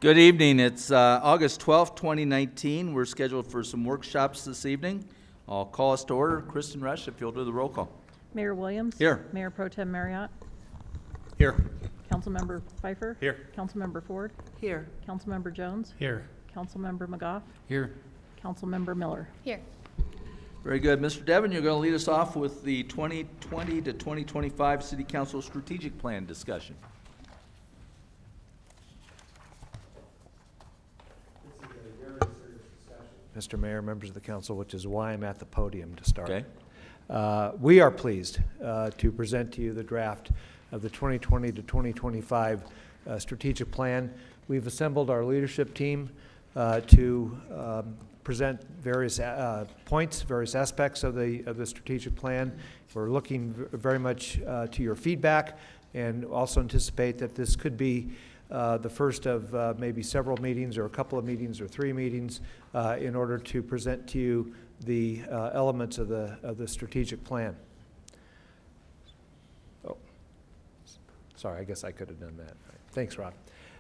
Good evening. It's August 12th, 2019. We're scheduled for some workshops this evening. I'll call us to order. Kristen Rush, if you'll do the roll call. Mayor Williams. Here. Mayor Pro Tem Marriott. Here. Councilmember Pfeiffer. Here. Councilmember Ford. Here. Councilmember Jones. Here. Councilmember McGough. Here. Councilmember Miller. Here. Very good. Mr. Devon, you're going to lead us off with the 2020 to 2025 City Council Strategic Plan discussion. Mr. Mayor, members of the council, which is why I'm at the podium to start. Okay. We are pleased to present to you the draft of the 2020 to 2025 strategic plan. We've assembled our leadership team to present various points, various aspects of the strategic plan. We're looking very much to your feedback and also anticipate that this could be the first of maybe several meetings or a couple of meetings or 3 meetings in order to present to you the elements of the strategic plan. Oh, sorry, I guess I could have done that. Thanks, Rob.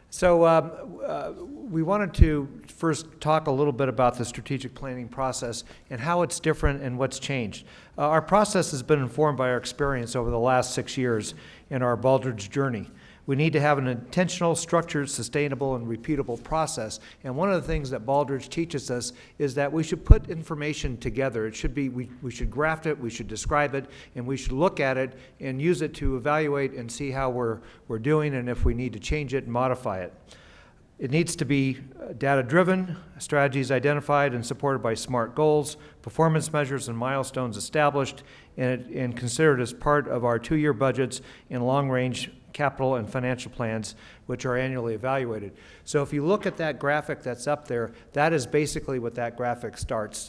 So we wanted to first talk a little bit about the strategic planning process and how it's different and what's changed. Our process has been informed by our experience over the last 6 years in our Baldridge journey. We need to have an intentional, structured, sustainable, and repeatable process. And one of the things that Baldridge teaches us is that we should put information together. It should be, we should graft it, we should describe it, and we should look at it and use it to evaluate and see how we're doing and if we need to change it and modify it. It needs to be data-driven, strategies identified and supported by SMART goals, performance measures and milestones established, and considered as part of our 2-year budgets and long-range capital and financial plans, which are annually evaluated. So if you look at that graphic that's up there, that is basically what that graphic states.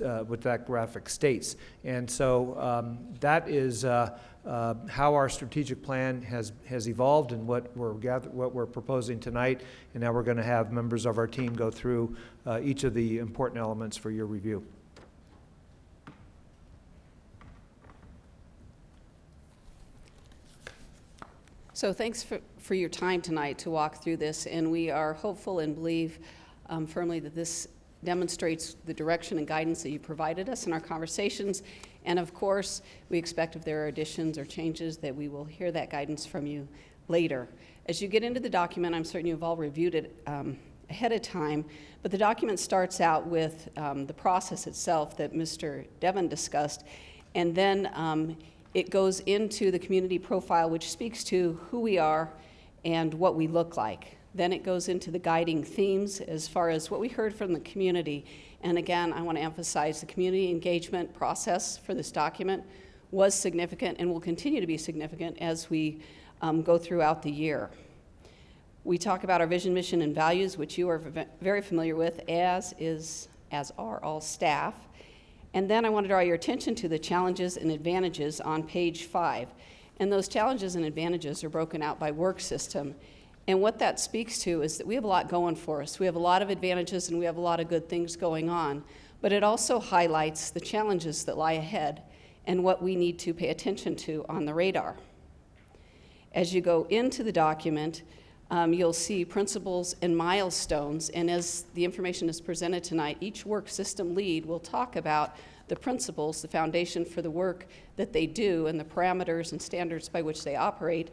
And so that is how our strategic plan has evolved and what we're proposing tonight. And now we're going to have members of our team go through each of the important elements for your review. So thanks for your time tonight to walk through this, and we are hopeful and believe firmly that this demonstrates the direction and guidance that you provided us in our conversations. And of course, we expect if there are additions or changes that we will hear that guidance from you later. As you get into the document, I'm certain you've all reviewed it ahead of time, but the document starts out with the process itself that Mr. Devon discussed, and then it goes into the community profile, which speaks to who we are and what we look like. Then it goes into the guiding themes as far as what we heard from the community. And again, I want to emphasize the community engagement process for this document was significant and will continue to be significant as we go throughout the year. We talk about our vision, mission, and values, which you are very familiar with, as are all staff. And then I want to draw your attention to the challenges and advantages on page 5. And those challenges and advantages are broken out by work system. And what that speaks to is that we have a lot going for us. We have a lot of advantages and we have a lot of good things going on. But it also highlights the challenges that lie ahead and what we need to pay attention to on the radar. As you go into the document, you'll see principles and milestones, and as the information is presented tonight, each work system lead will talk about the principles, the foundation for the work that they do, and the parameters and standards by which they operate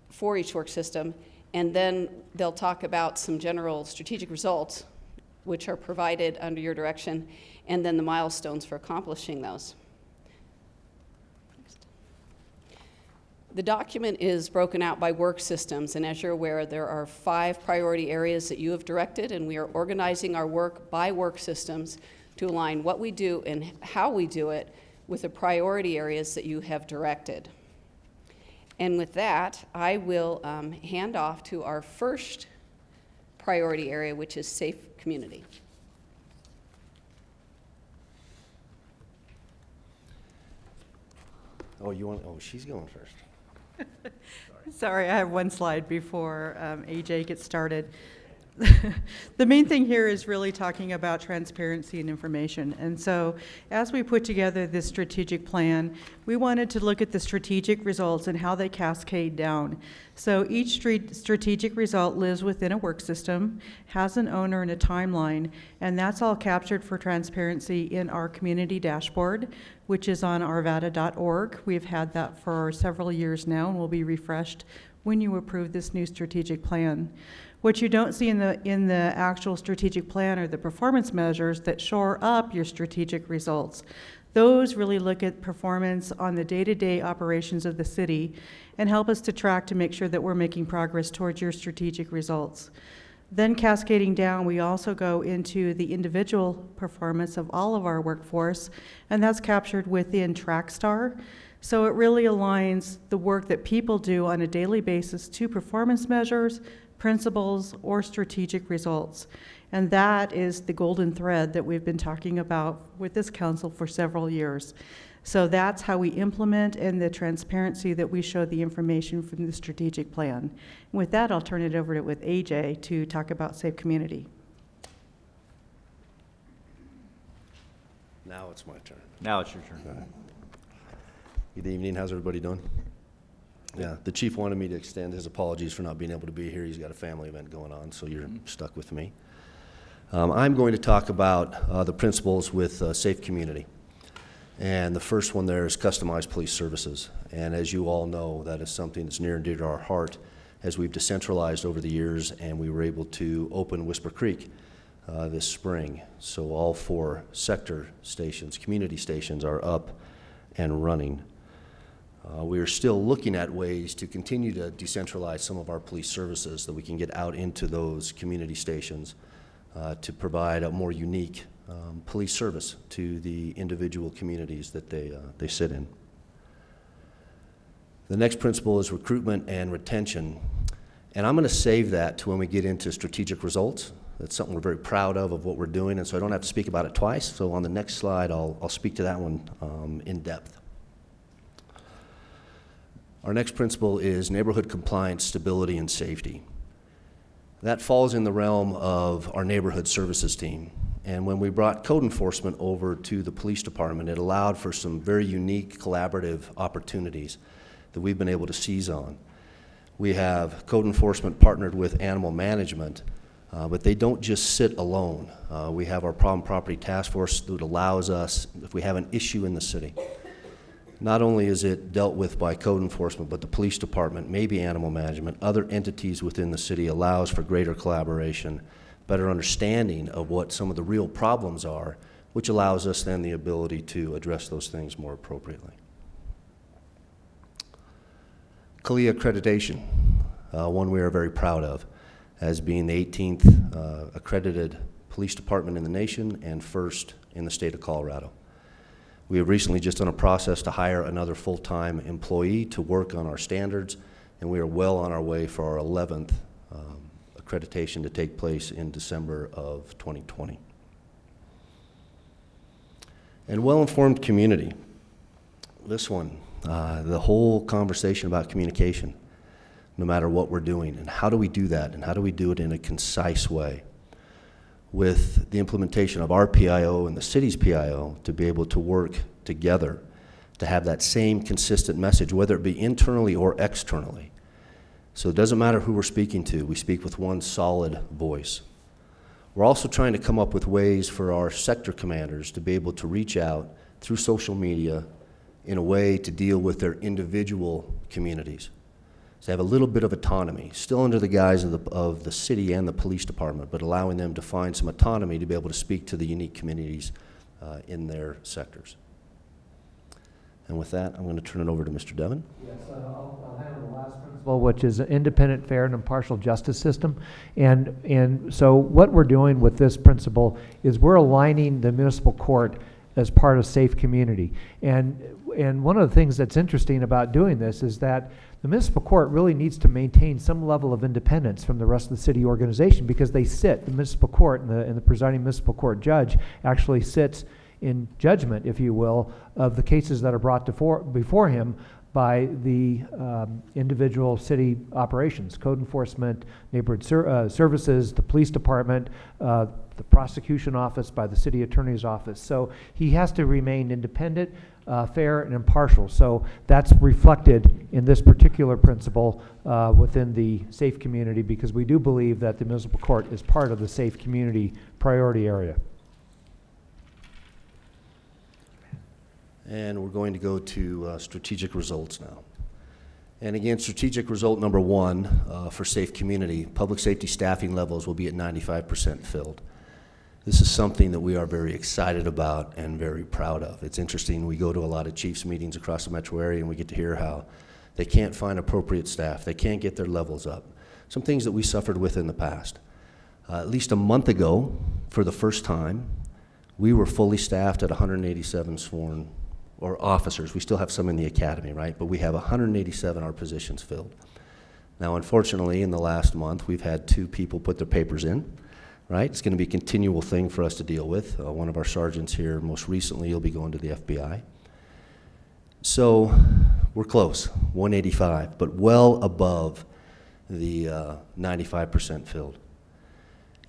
for each work system, and then they'll talk about some general strategic results which are provided under your direction, and then the milestones for accomplishing those. The document is broken out by work systems, and as you're aware, there are 5 priority areas that you have directed, and we are organizing our work by work systems to align what we do and how we do it with the priority areas that you have directed. And with that, I will hand off to our first priority area, which is safe community. Oh, she's going first. Sorry, I have one slide before AJ gets started. the main thing here is really talking about transparency and information. And so as we put together this strategic plan, we wanted to look at the strategic results and how they cascade down. So each strategic result lives within a work system, has an owner and a timeline, and that's all captured for transparency in our community dashboard, which is on arvada.org. We've had that for several years now and will be refreshed when you approve this new strategic plan. What you don't see in the actual strategic plan are the performance measures that shore up your strategic results. Those really look at performance on the day-to-day operations of the city and help us to track to make sure that we're making progress towards your strategic results. Then cascading down, we also go into the individual performance of all of our workforce, and that's captured within TrackStar. So it really aligns the work that people do on a daily basis to performance measures, principles, or strategic results. And that is the golden thread that we've been talking about with this council for several years. So that's how we implement, and the transparency that we show the information from the strategic plan. And with that, I'll turn it over with AJ to talk about Safe Community. Now it's my turn. Now it's your turn. All right. Good evening. How's everybody doing? Yeah, the chief wanted me to extend his apologies for not being able to be here. He's got a family event going on, so you're stuck with me. I'm going to talk about the principles with Safe Community. And the first one there is customized police services. And as you all know, that is something that's near and dear to our heart as we've decentralized over the years, and we were able to open Whisper Creek this spring. So all 4 sector stations, community stations, are up and running. We are still looking at ways to continue to decentralize some of our police services so that we can get out into those community stations to provide a more unique police service to the individual communities that they sit in. The next principle is recruitment and retention. And I'm going to save that to when we get into strategic results. That's something we're very proud of what we're doing, and so I don't have to speak about it twice. So on the next slide, I'll speak to that one in depth. Our next principle is neighborhood compliance, stability, and safety. That falls in the realm of our neighborhood services team. And when we brought code enforcement over to the police department, it allowed for some very unique collaborative opportunities that we've been able to seize on. We have code enforcement partnered with animal management, but they don't just sit alone. We have our problem property task force that allows us, if we have an issue in the city, not only is it dealt with by code enforcement, but the police department, maybe animal management, other entities within the city allows for greater collaboration, better understanding of what some of the real problems are, which allows us then the ability to address those things more appropriately. CALIA accreditation, one we are very proud of, as being the 18th accredited police department in the nation and first in the state of Colorado. We have recently just done a process to hire another full-time employee to work on our standards, and we are well on our way for our 11th accreditation to take place in December of 2020. And well-informed community. This one, the whole conversation about communication, no matter what we're doing, and how do we do that, and how do we do it in a concise way, with the implementation of our PIO and the city's PIO to be able to work together to have that same consistent message, whether it be internally or externally. So it doesn't matter who we're speaking to, we speak with one solid voice. We're also trying to come up with ways for our sector commanders to be able to reach out through social media in a way to deal with their individual communities. So have a little bit of autonomy, still under the guise of the city and the police department, but allowing them to find some autonomy to be able to speak to the unique communities in their sectors. And with that, I'm going to turn it over to Mr. Devon. Yes, I'll handle the last principle, which is an independent, fair, and impartial justice system. And so what we're doing with this principle is we're aligning the municipal court as part of Safe Community. And one of the things that's interesting about doing this is that the municipal court really needs to maintain some level of independence from the rest of the city organization, because they sit, the municipal court and the presiding municipal court judge actually sits in judgment, if you will, of the cases that are brought before him by the individual city operations, code enforcement, neighborhood services, the police department, the prosecution office, by the city attorney's office. So he has to remain independent, fair, and impartial. So that's reflected in this particular principle within the safe community, because we do believe that the municipal court is part of the safe community priority area. And we're going to go to strategic results now. And again, strategic result number one for safe community, public safety staffing levels will be at 95% filled. This is something that we are very excited about and very proud of. It's interesting, we go to a lot of chiefs meetings across the metro area and we get to hear how they can't find appropriate staff, they can't get their levels up. Some things that we suffered with in the past. At least a month ago, for the first time, we were fully staffed at 187 sworn or officers. We still have some in the academy, right? But we have 187 our positions filled. Now, unfortunately, in the last month, we've had 2 people put their papers in, right? It's going to be a continual thing for us to deal with. One of our sergeants here, most recently, he'll be going to the FBI. So we're close, 185, but well above the 95% filled.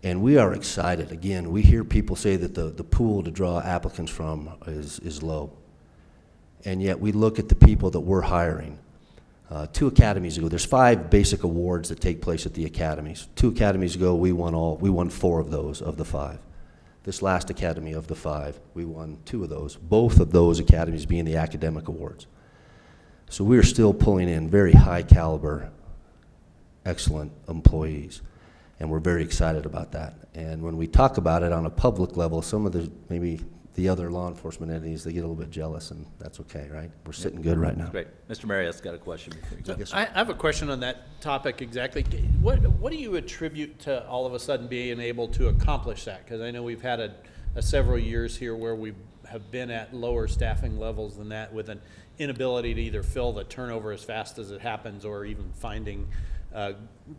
And we are excited. Again, we hear people say that the pool to draw applicants from is low. And yet we look at the people that we're hiring. 2 academies ago, there's 5 basic awards that take place at the academies. 2 academies ago, we won 4 of those of the 5. This last academy of the 5, we won 2 of those, both of those academies being the academic awards. So we're still pulling in very high caliber, excellent employees, and we're very excited about that. And when we talk about it on a public level, some of the, maybe the other law enforcement entities, they get a little bit jealous, and that's okay, right? We're sitting good right now. Great. Mr. Marriott's got a question before you go. Yes, sir. I have a question on that topic exactly. What do you attribute to all of a sudden being able to accomplish that? Because I know we've had a several years here where we have been at lower staffing levels than that, with an inability to either fill the turnover as fast as it happens or even finding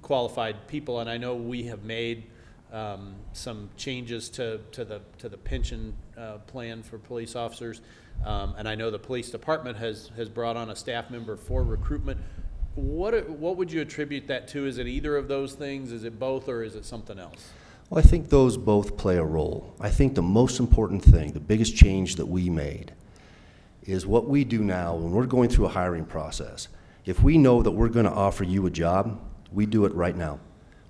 qualified people. And I know we have made some changes to the pension plan for police officers, and I know the police department has brought on a staff member for recruitment. What would you attribute that to? Is it either of those things? Is it both, or is it something else? Well, I think those both play a role. I think the most important thing, the biggest change that we made, is what we do now when we're going through a hiring process. If we know that we're going to offer you a job, we do it right now.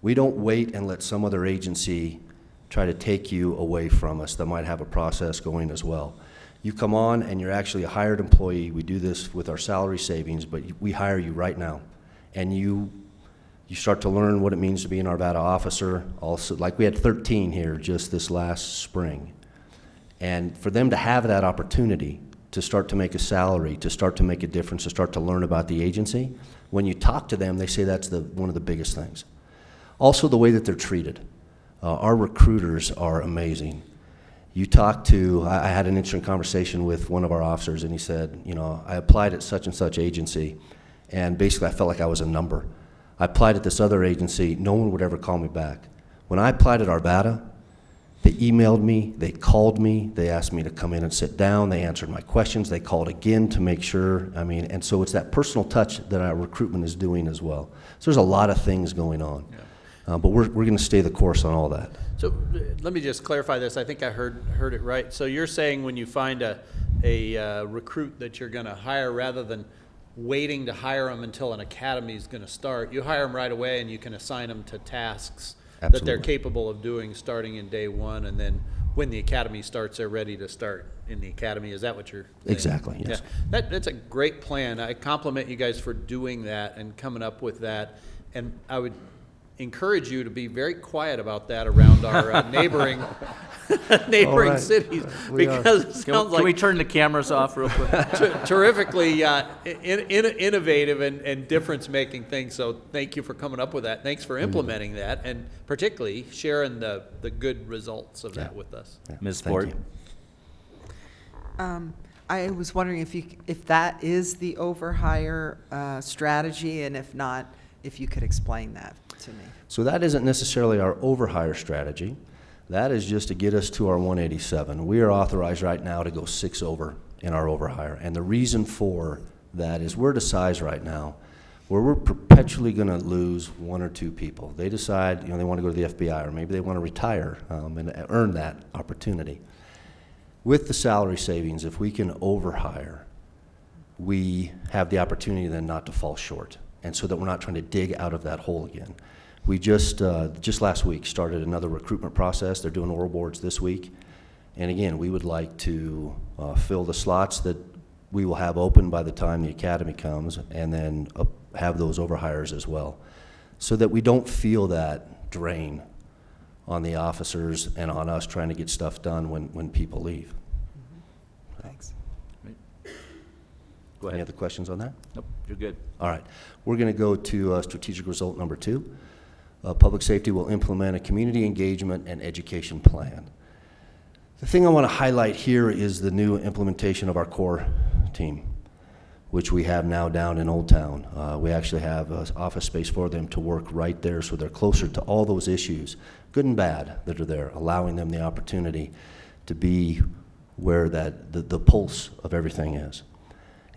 We don't wait and let some other agency try to take you away from us that might have a process going as well. You come on and you're actually a hired employee. We do this with our salary savings, but we hire you right now. And you start to learn what it means to be an Arvada officer. Also, like we had 13 here just this last spring. And for them to have that opportunity to start to make a salary, to start to make a difference, to start to learn about the agency, when you talk to them, they say that's one of the biggest things. Also, the way that they're treated. Our recruiters are amazing. You talk to, I had an interesting conversation with one of our officers, and he said, you know, I applied at such and such agency, and basically I felt like I was a number. I applied at this other agency, no one would ever call me back. When I applied at Arvada, they emailed me, they called me, they asked me to come in and sit down, they answered my questions, they called again to make sure, and so it's that personal touch that our recruitment is doing as well. So there's a lot of things going on. Yeah. But we're going to stay the course on all that. So let me just clarify this. I think I heard it right. So you're saying when you find a recruit that you're going to hire, rather than waiting to hire them until an academy is going to start, you hire them right away and you can assign them to tasks Absolutely. that they're capable of doing starting in day one, and then when the academy starts, they're ready to start in the academy. Is that what you're saying? Exactly, yes. Yeah. That's a great plan. I compliment you guys for doing that and coming up with that. And I would encourage you to be very quiet about that around our neighboring right. cities, We are. because it sounds Can we like turn the cameras off real quick? terrifically innovative and difference-making things. So thank you for coming up with that. Thanks for implementing that, and particularly sharing the good results of that with us. Yeah, Ms. thank Ford? you. I was wondering if that is the overhire strategy, and if not, if you could explain that to me. So that isn't necessarily our overhire strategy. That is just to get us to our 187. We are authorized right now to go 6 over in our overhire. And the reason for that is we're at a size right now where we're perpetually going to lose one or two people. They decide, they want to go to the FBI, or maybe they want to retire and earn that opportunity. With the salary savings, if we can overhire, we have the opportunity then not to fall short, and so that we're not trying to dig out of that hole again. We just last week started another recruitment process. They're doing oral boards this week. And again, we would like to fill the slots that we will have open by the time the academy comes, and then have those overhires as well, so that we don't feel that drain on the officers and on us trying to get stuff done when people leave. Thanks. Go Any ahead. other questions on that? Nope, you're good. All right. We're going to go to strategic result number 2. Public safety will implement a community engagement and education plan. The thing I want to highlight here is the new implementation of our core team, which we have now down in Old Town. We actually have office space for them to work right there, so they're closer to all those issues, good and bad, that are there, allowing them the opportunity to be where the pulse of everything is.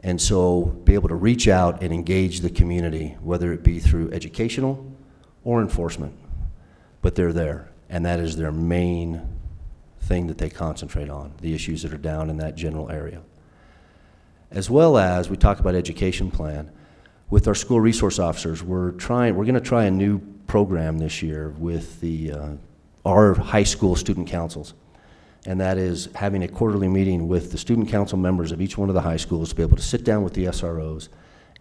And so be able to reach out and engage the community, whether it be through educational or enforcement, but they're there, and that is their main thing that they concentrate on, the issues that are down in that general area. As well as, we talk about education plan, with our school resource officers, we're going to try a new program this year with our high school student councils. And that is having a quarterly meeting with the student council members of each one of the high schools to be able to sit down with the SROs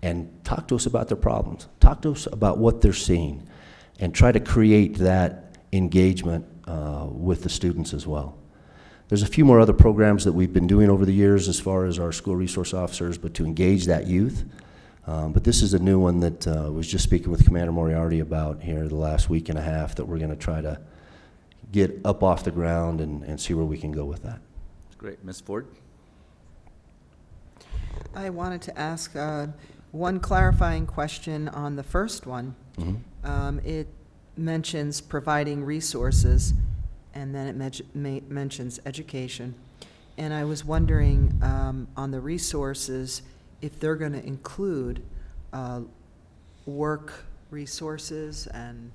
and talk to us about their problems, talk to us about what they're seeing, and try to create that engagement with the students as well. There's a few more other programs that we've been doing over the years as far as our school resource officers, but to engage that youth. But this is a new one that was just speaking with Commander Moriarty about here the last week and a half, that we're going to try to get up off the ground and see where we can go with that. Great. Ms. Ford? I wanted to ask one clarifying question on the first one. It mentions providing resources, and then it mentions education. And I was wondering on the resources, if they're going to include work resources and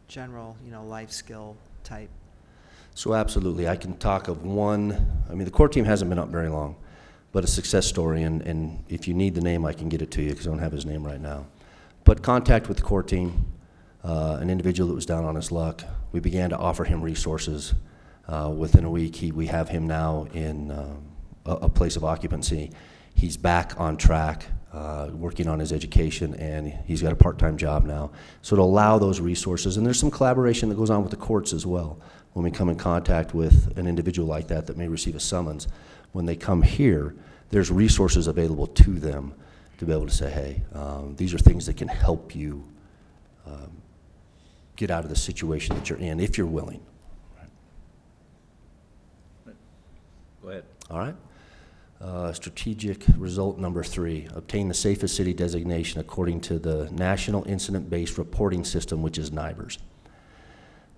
general, life skill type. So absolutely, I can talk of one. I mean, the core team hasn't been up very long, but a success story, and if you need the name, I can get it to you because I don't have his name right now. But contact with the core team, an individual that was down on his luck, we began to offer him resources. Within a week, we have him now in a place of occupancy. He's back on track, working on his education, and he's got a part-time job now. So to allow those resources, and there's some collaboration that goes on with the courts as well. When we come in contact with an individual like that may receive a summons, when they come here, there's resources available to them to be able to say, hey, these are things that can help you get out of the situation that you're in, if you're willing. Go ahead. All right. Strategic result number 3, obtain the safest city designation according to the National Incident-Based Reporting System, which is NIBRS.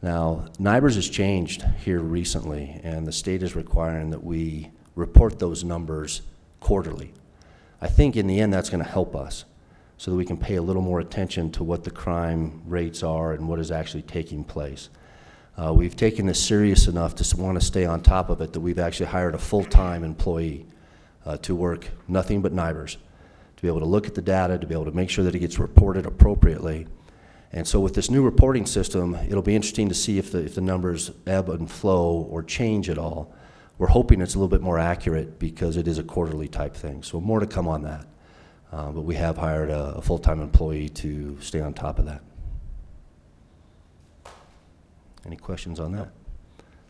Now, NIBRS has changed here recently, and the state is requiring that we report those numbers quarterly. I think in the end that's going to help us so that we can pay a little more attention to what the crime rates are and what is actually taking place. We've taken this serious enough to want to stay on top of it that we've actually hired a full-time employee to work nothing but NIBRS, to be able to look at the data, to be able to make sure that it gets reported appropriately. And so with this new reporting system, it'll be interesting to see if the numbers ebb and flow or change at all. We're hoping it's a little bit more accurate because it is a quarterly type thing. So more to come on that. But we have hired a full-time employee to stay on top of that. Any questions on that?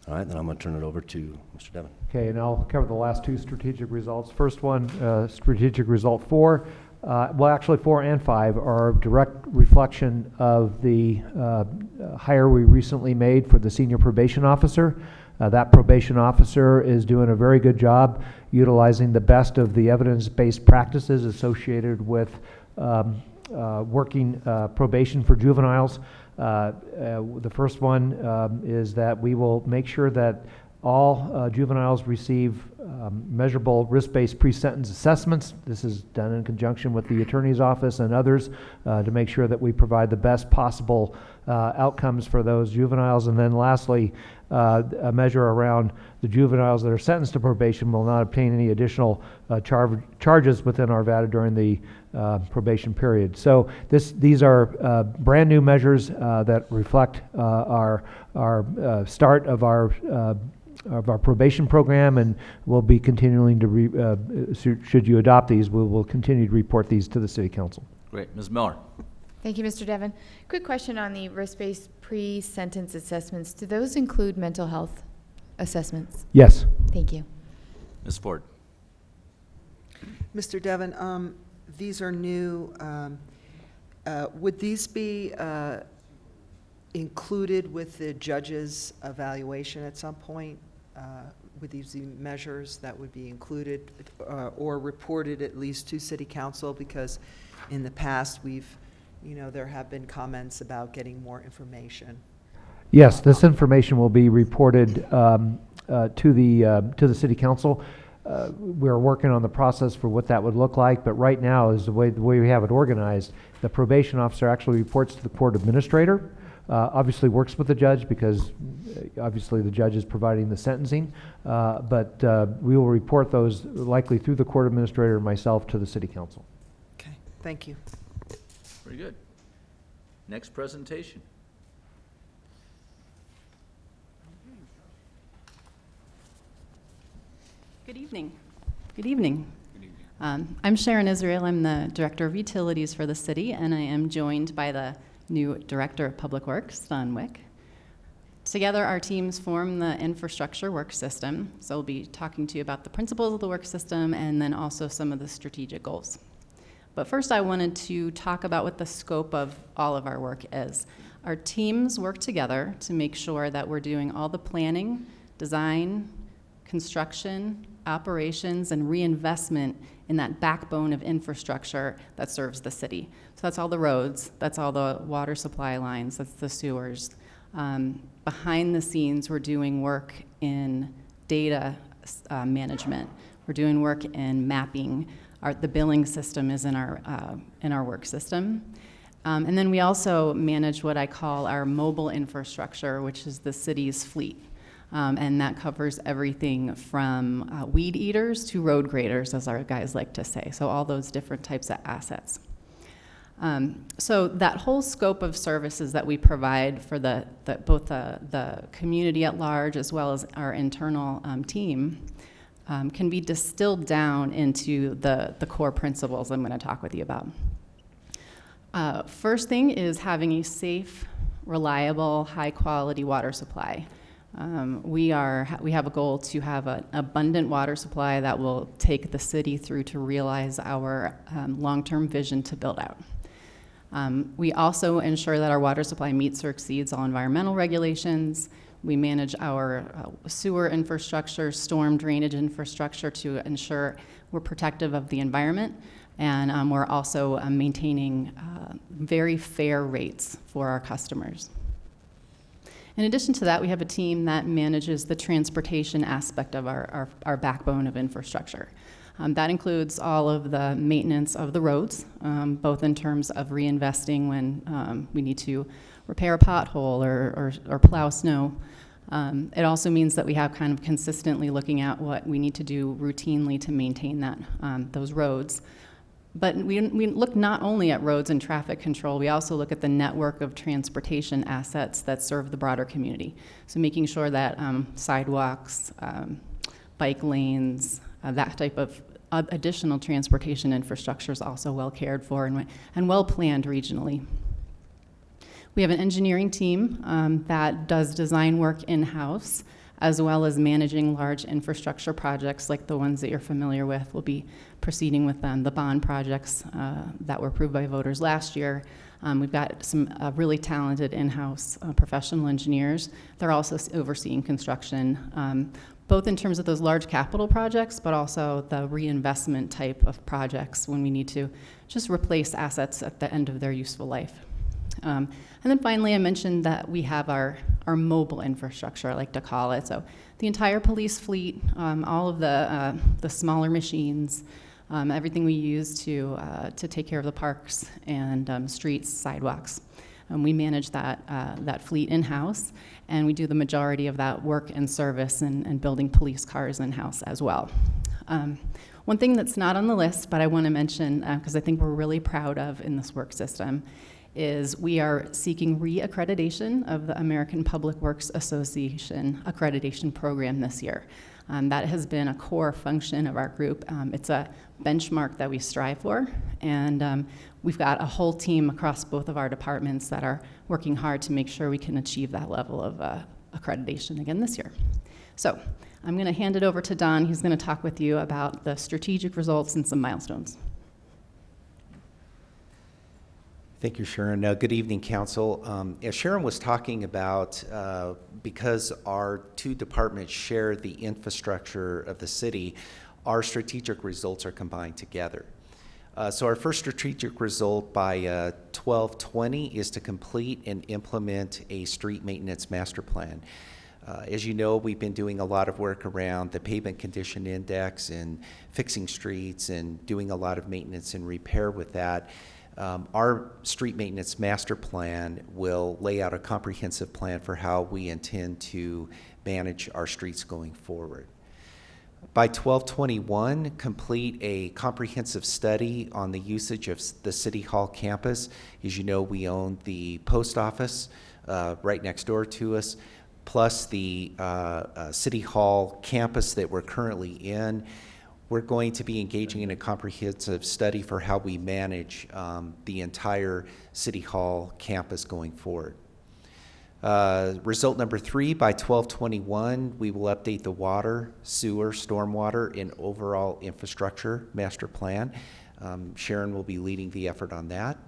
All right, then I'm going to turn it over to Mr. Devon. Okay, and I'll cover the last 2 strategic results. First one, strategic result 4. Well, actually 4 and 5 are a direct reflection of the hire we recently made for the senior probation officer. That probation officer is doing a very good job utilizing the best of the evidence-based practices associated with working probation for juveniles. The first one is that we will make sure that all juveniles receive measurable risk-based pre-sentence assessments. This is done in conjunction with the attorney's office and others to make sure that we provide the best possible outcomes for those juveniles. And then lastly, a measure around the juveniles that are sentenced to probation will not obtain any additional charges within Arvada during the probation period. So these are brand new measures that reflect our start of our probation program, and we'll be continuing to, should you adopt these, we will continue to report these to the City Council. Great. Ms. Miller? Thank you, Mr. Devon. Quick question on the risk-based pre-sentence assessments. Do those include mental health assessments? Yes. Thank you. Ms. Ford? Mr. Devon, these are new. Would these be included with the judge's evaluation at some point? Would these be measures that would be included or reported at least to City Council? Because in the past, there have been comments about getting more information. Yes, this information will be reported to the City Council. We're working on the process for what that would look like, but right now is the way we have it organized. The probation officer actually reports to the court administrator, obviously works with the judge because obviously the judge is providing the sentencing, but we will report those likely through the court administrator and myself to the City Council. Okay, thank you. Very good. Next presentation. Good evening. Good evening. I'm Sharon Israel. I'm the Director of Utilities for the city, and I am joined by the new Director of Public Works, Don Wick. Together, our teams form the infrastructure work system. So we'll be talking to you about the principles of the work system and then also some of the strategic goals. But first, I wanted to talk about what the scope of all of our work is. Our teams work together to make sure that we're doing all the planning, design, construction, operations, and reinvestment in that backbone of infrastructure that serves the city. So that's all the roads, that's all the water supply lines, that's the sewers. Behind the scenes, we're doing work in data management. We're doing work in mapping. The billing system is in our work system. And then we also manage what I call our mobile infrastructure, which is the city's fleet. And that covers everything from weed eaters to road graders, as our guys like to say. So all those different types of assets. So that whole scope of services that we provide for both the community at large as well as our internal team can be distilled down into the core principles I'm going to talk with you about. First thing is having a safe, reliable, high-quality water supply. We have a goal to have an abundant water supply that will take the city through to realize our long-term vision to build out. We also ensure that our water supply meets or exceeds all environmental regulations. We manage our sewer infrastructure, storm drainage infrastructure to ensure we're protective of the environment. And we're also maintaining very fair rates for our customers. In addition to that, we have a team that manages the transportation aspect of our backbone of infrastructure. That includes all of the maintenance of the roads, both in terms of reinvesting when we need to repair a pothole or plow snow. It also means that we have kind of consistently looking at what we need to do routinely to maintain those roads. But we look not only at roads and traffic control, we also look at the network of transportation assets that serve the broader community. So making sure that sidewalks, bike lanes, that type of additional transportation infrastructure is also well cared for and well planned regionally. We have an engineering team that does design work in-house, as well as managing large infrastructure projects like the ones that you're familiar with. We'll be proceeding with the bond projects that were approved by voters last year. We've got some really talented in-house professional engineers. They're also overseeing construction, both in terms of those large capital projects, but also the reinvestment type of projects when we need to just replace assets at the end of their useful life. And then finally, I mentioned that we have our mobile infrastructure, I like to call it. So the entire police fleet, all of the smaller machines, everything we use to take care of the parks and streets, sidewalks. We manage that fleet in-house, and we do the majority of that work and service and building police cars in-house as well. One thing that's not on the list, but I want to mention, because I think we're really proud of in this work system, is we are seeking re-accreditation of the American Public Works Association accreditation program this year. That has been a core function of our group. It's a benchmark that we strive for, and we've got a whole team across both of our departments that are working hard to make sure we can achieve that level of accreditation again this year. So I'm going to hand it over to Don. He's going to talk with you about the strategic results and some milestones. Thank you, Sharon. Good evening, Council. As Sharon was talking about, because our two departments share the infrastructure of the city, our strategic results are combined together. So our first strategic result by 12/20 is to complete and implement a street maintenance master plan. As you know, we've been doing a lot of work around the pavement condition index and fixing streets and doing a lot of maintenance and repair with that. Our street maintenance master plan will lay out a comprehensive plan for how we intend to manage our streets going forward. By 12/21, complete a comprehensive study on the usage of the City Hall campus. As you know, we own the post office right next door to us, plus the City Hall campus that we're currently in. We're going to be engaging in a comprehensive study for how we manage the entire City Hall campus going forward. Result number 3, by 12/21, we will update the water, sewer, stormwater, and overall infrastructure master plan. Sharon will be leading the effort on that.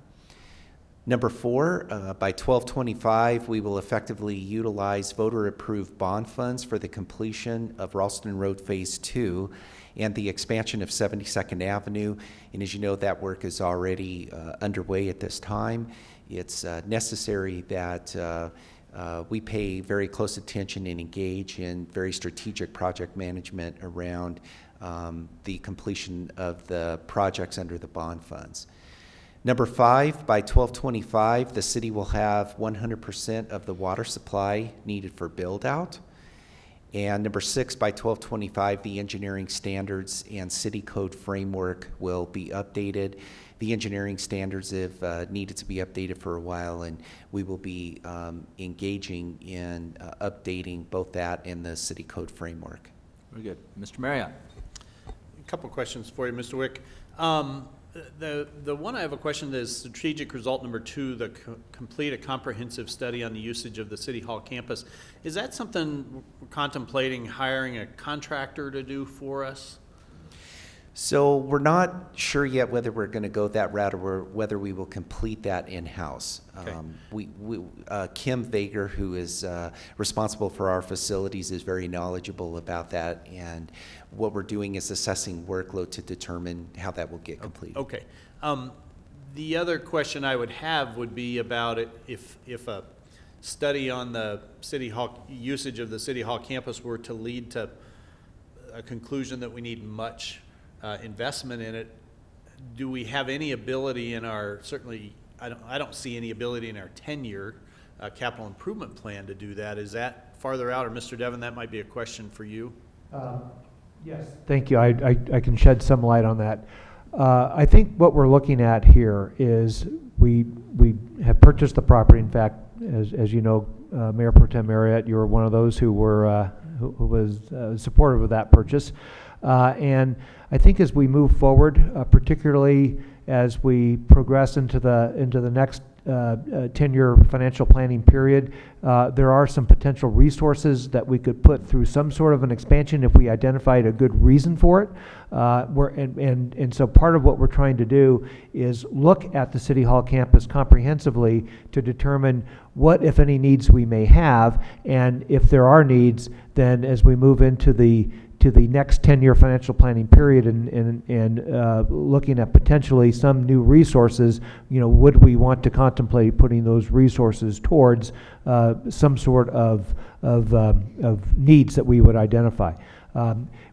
Number 4, by 12/25, we will effectively utilize voter-approved bond funds for the completion of Ralston Road Phase 2 and the expansion of 72nd Avenue. And as you know, that work is already underway at this time. It's necessary that we pay very close attention and engage in very strategic project management around the completion of the projects under the bond funds. Number 5, by 12/25, the city will have 100% of the water supply needed for build-out. And number 6, by 12/25, the engineering standards and city code framework will be updated. The engineering standards have needed to be updated for a while, and we will be engaging in updating both that and the city code framework. Very good. Mr. Marriott. A couple questions for you, Mr. Wick. The one I have a question is strategic result number 2, complete a comprehensive study on the usage of the City Hall campus. Is that something we're contemplating hiring a contractor to do for us? So we're not sure yet whether we're going to go that route or whether we will complete that in-house. Okay. Kim Vager, who is responsible for our facilities, is very knowledgeable about that, and what we're doing is assessing workload to determine how that will get completed. Okay. The other question I would have would be about it if a study on the City Hall usage of the City Hall campus were to lead to a conclusion that we need much investment in it. Do we have any ability in our, certainly I don't see any ability in our 10-year capital improvement plan to do that? Is that farther out? Or Mr. Devon, that might be a question for you. Yes, thank you. I can shed some light on that. I think what we're looking at here is we have purchased the property. In fact, as you know, Mayor Pro Tem Marriott, you were one of those who were who was supportive of that purchase. And I think as we move forward, particularly as we progress into the next 10-year financial planning period, there are some potential resources that we could put through some sort of an expansion if we identified a good reason for it. And so part of what we're trying to do is look at the City Hall campus comprehensively to determine what, if any, needs we may have, and if there are needs, then as we move into the to the next 10-year financial planning period and looking at potentially some new resources, would we want to contemplate putting those resources towards some sort of needs that we would identify?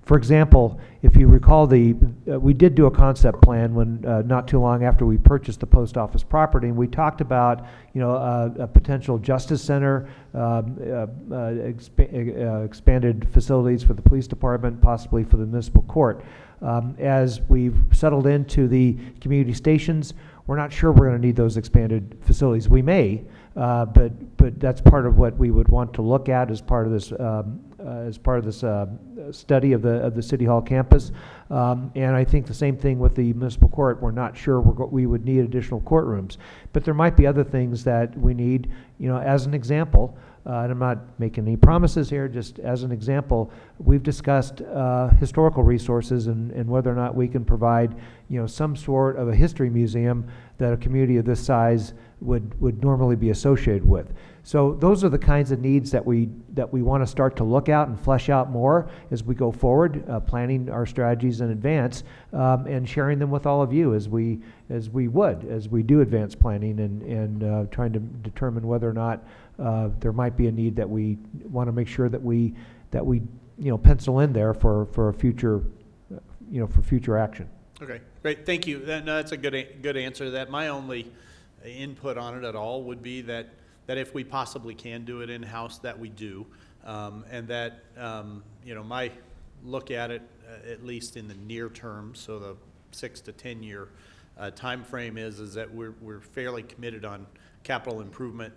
For example, if you recall, we did do a concept plan when not too long after we purchased the post office property, and we talked about a potential justice center, expanded facilities for the police department, possibly for the municipal court. As we've settled into the community stations, we're not sure we're going to need those expanded facilities. We may, but that's part of what we would want to look at as part of this study of the City Hall campus. And I think the same thing with the municipal court. We're not sure we would need additional courtrooms, but there might be other things that we need. As an example, and I'm not making any promises here, just as an example, we've discussed historical resources and whether or not we can provide some sort of a history museum that a community of this size would normally be associated with. So those are the kinds of needs that we want to start to look at and flesh out more as we go forward, planning our strategies in advance, and sharing them with all of you as we do advance planning and trying to determine whether or not there might be a need that we want to make sure that we pencil in there for a future for future action. Okay, great, thank you. That's a good answer to that. My only input on it at all would be that if we possibly can do it in-house, that we do, and that my look at it, at least in the near term, so the 6 to 10 year time frame is that we're fairly committed on capital improvement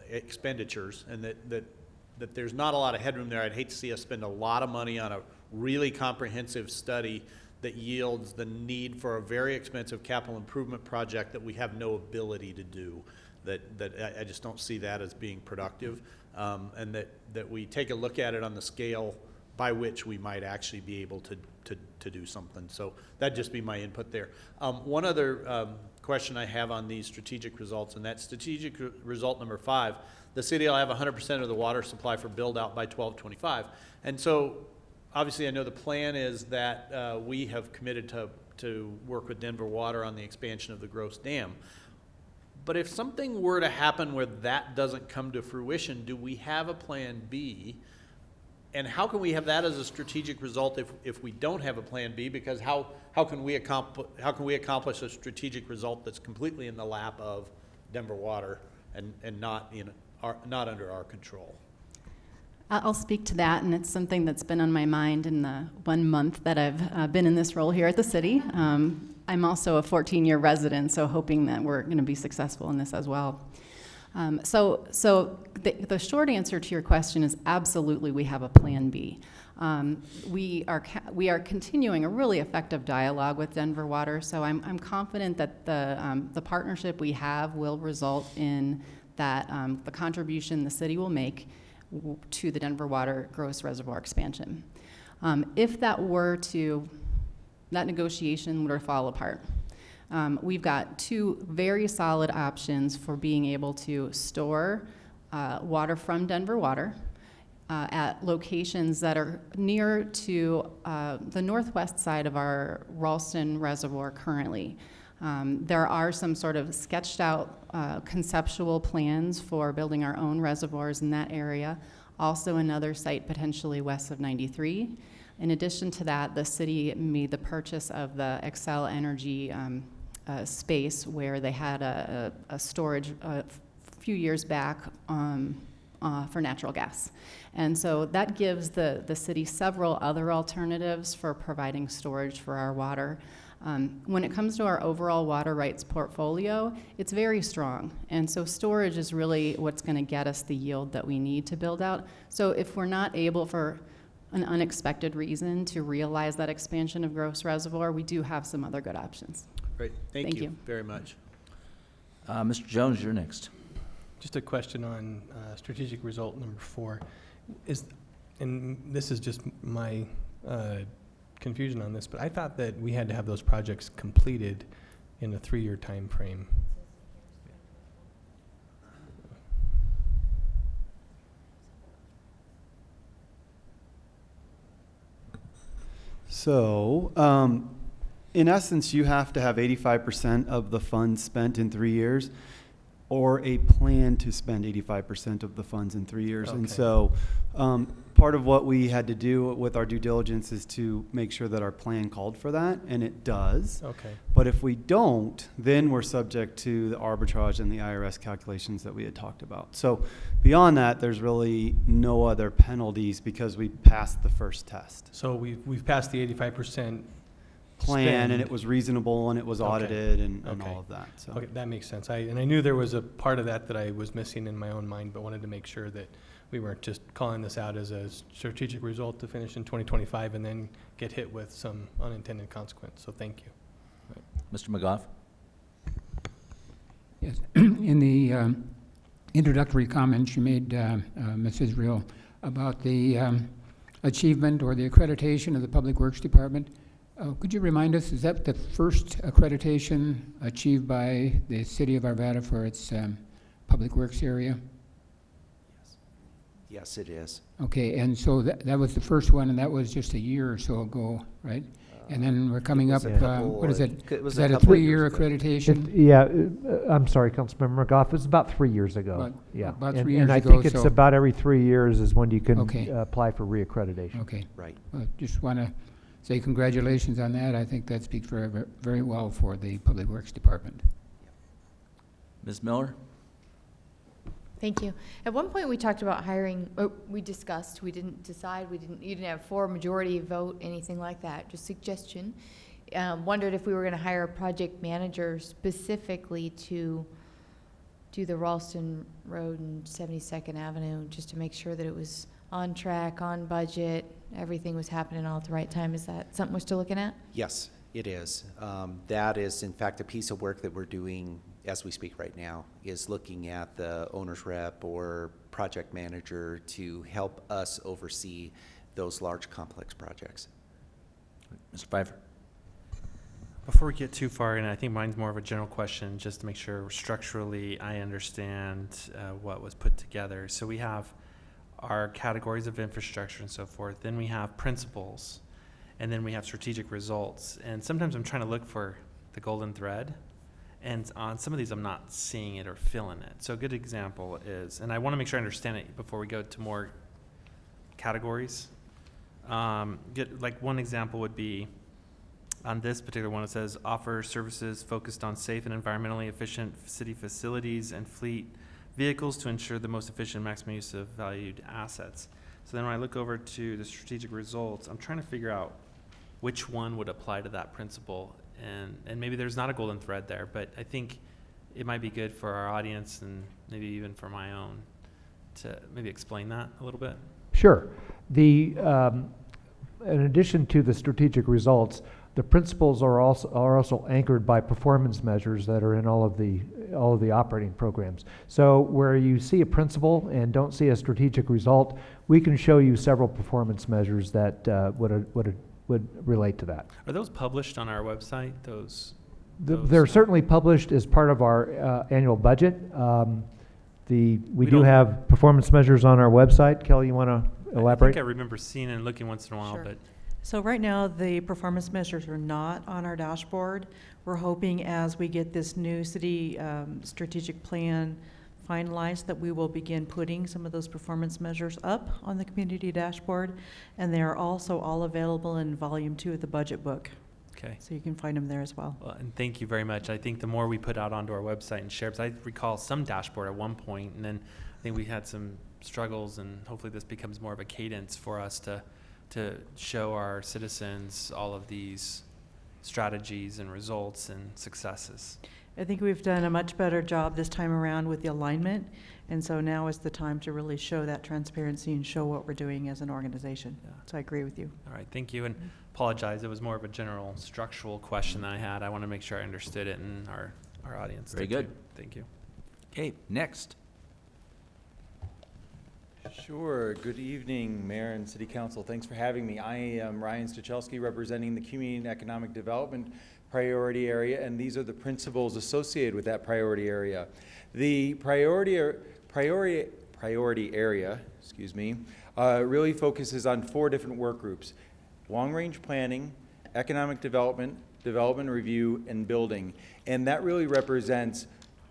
expenditures, and that there's not a lot of headroom there. I'd hate to see us spend a lot of money on a really comprehensive study that yields the need for a very expensive capital improvement project that we have no ability to do. That I just don't see that as being productive, and that we take a look at it on the scale by which we might actually be able to do something. So that'd just be my input there. One other question I have on these strategic results, and that's strategic result number 5. The city will have 100% of the water supply for build out by 1225. And so obviously I know the plan is that we have committed to work with Denver Water on the expansion of the Gross Dam. But if something were to happen where that doesn't come to fruition, do we have a plan B? And how can we have that as a strategic result if we don't have a plan B? Because how can we accomplish a strategic result that's completely in the lap of Denver Water and not under our control? I'll speak to that, and it's something that's been on my mind in the 1 month that I've been in this role here at the city. I'm also a 14-year resident, so hoping that we're going to be successful in this as well. So the short answer to your question is absolutely we have a plan B. We are continuing a really effective dialogue with Denver Water, so I'm confident that the partnership we have will result in that the contribution the city will make to the Denver Water Gross Reservoir expansion. If that negotiation were to fall apart, we've got 2 very solid options for being able to store water from Denver Water at locations that are near to the northwest side of our Ralston Reservoir currently. There are some sort of sketched out conceptual plans for building our own reservoirs in that area. Also another site potentially west of 93. In addition to that, the city made the purchase of the Xcel Energy space where they had a storage a few years back for natural gas. And so that gives the city several other alternatives for providing storage for our water. When it comes to our overall water rights portfolio, it's very strong. And so storage is really what's going to get us the yield that we need to build out. So if we're not able for an unexpected reason to realize that expansion of Gross Reservoir, we do have some other good options. Great, thank you very much. Mr. Jones, you're next. Just a question on strategic result number 4. And this is just my confusion on this, but I thought that we had to have those projects completed in a 3-year time frame. So, in essence, you have to have 85% of the funds spent in 3 years, or a plan to spend 85% of the funds in 3 years. And Okay. so, part of what we had to do with our due diligence is to make sure that our plan called for that, and it does. Okay. But if we don't, then we're subject to the arbitrage and the IRS calculations that we had talked about. So beyond that, there's really no other penalties because we passed the first test. So we've passed the 85% Plan, and spend. it was reasonable, and it was Okay. audited, and Okay. all of that, so. Okay, that makes sense. And I knew there was a part of that that I was missing in my own mind, but wanted to make sure that we weren't just calling this out as a strategic result to finish in 2025 and then get hit with some unintended consequence. So thank you. Mr. McGough? Yes. In the introductory comments you made, Ms. Israel, about the achievement or the accreditation of the Public Works Department, could you remind us, is that the first accreditation achieved by the city of Arvada for its Public Works area? Yes, it is. Okay, and so that was the first one, and that was just a year or so ago, right? And then we're coming up, was a couple- what is it? it was Is a that a couple of 3-year years ago. accreditation? Yeah, I'm sorry, Councilmember McGough, it was about 3 years ago. About- Yeah. about And- 3 years And I ago, think it's so- about every 3 years is when you can Okay. apply for reaccreditation. Okay. Right. Just want to say congratulations on that. I think that speaks very, very well for the Public Works Department. Ms. Miller? Thank you. At one point, we talked about hiring, we discussed, we didn't decide, you didn't have 4 majority vote, anything like that, just suggestion. Wondered if we were going to hire a project manager specifically to do the Ralston Road and 72nd Avenue, just to make sure that it was on track, on budget, everything was happening all at the right time. Is that something we're still looking at? Yes, it is. That is, in fact, a piece of work that we're doing as we speak right now, is looking at the owner's rep or project manager to help us oversee those large, complex projects. Mr. Pfeiffer? Before we get too far, and I think mine's more of a general question, just to make sure structurally I understand what was put together. So we have our categories of infrastructure and so forth. Then we have principles, and then we have strategic results. And sometimes I'm trying to look for the golden thread, and on some of these I'm not seeing it or feeling it. So a good example is, and I want to make sure I understand it before we go to more categories. Like one example would be, on this particular one, it says offer services focused on safe and environmentally efficient city facilities and fleet vehicles to ensure the most efficient maximum use of valued assets. So then when I look over to the strategic results, I'm trying to figure out which one would apply to that principle. And maybe there's not a golden thread there, but I think it might be good for our audience and maybe even for my own to maybe explain that a little bit. Sure. In addition to the strategic results, the principles are also anchored by performance measures that are in all of the operating programs. So where you see a principle and don't see a strategic result, we can show you several performance measures that would relate to that. Are those published on our website? Those They're certainly published as part of our annual budget. We do don't- have performance measures on our website. Kelly, you want to elaborate? I think I remember seeing and looking once in a while, Sure. but So right now, the performance measures are not on our dashboard. We're hoping as we get this new city strategic plan finalized that we will begin putting some of those performance measures up on the community dashboard. And they are also all available in volume 2 of the budget book. okay. So you can find them there as well. Well, and thank you very much. I think the more we put out onto our website and share, because I recall some dashboard at one point, and then I think we had some struggles, and hopefully this becomes more of a cadence for us to show our citizens all of these strategies and results and successes. I think we've done a much better job this time around with the alignment. And so now is the time to really show that transparency and show what we're doing as an organization. Yeah. So I agree with you. All right, thank you, and apologize. It was more of a general structural question that I had. I want to make sure I understood it and our audience. Very did too. good. Thank you. Okay, next. Sure. Good evening, Mayor and City Council. Thanks for having me. I am Ryan Stuchelski, representing the Community and Economic Development Priority Area, and these are the principles associated with that priority area. The priority area, really focuses on 4 different work groups: long-range planning, economic development, development review, and building. And that really represents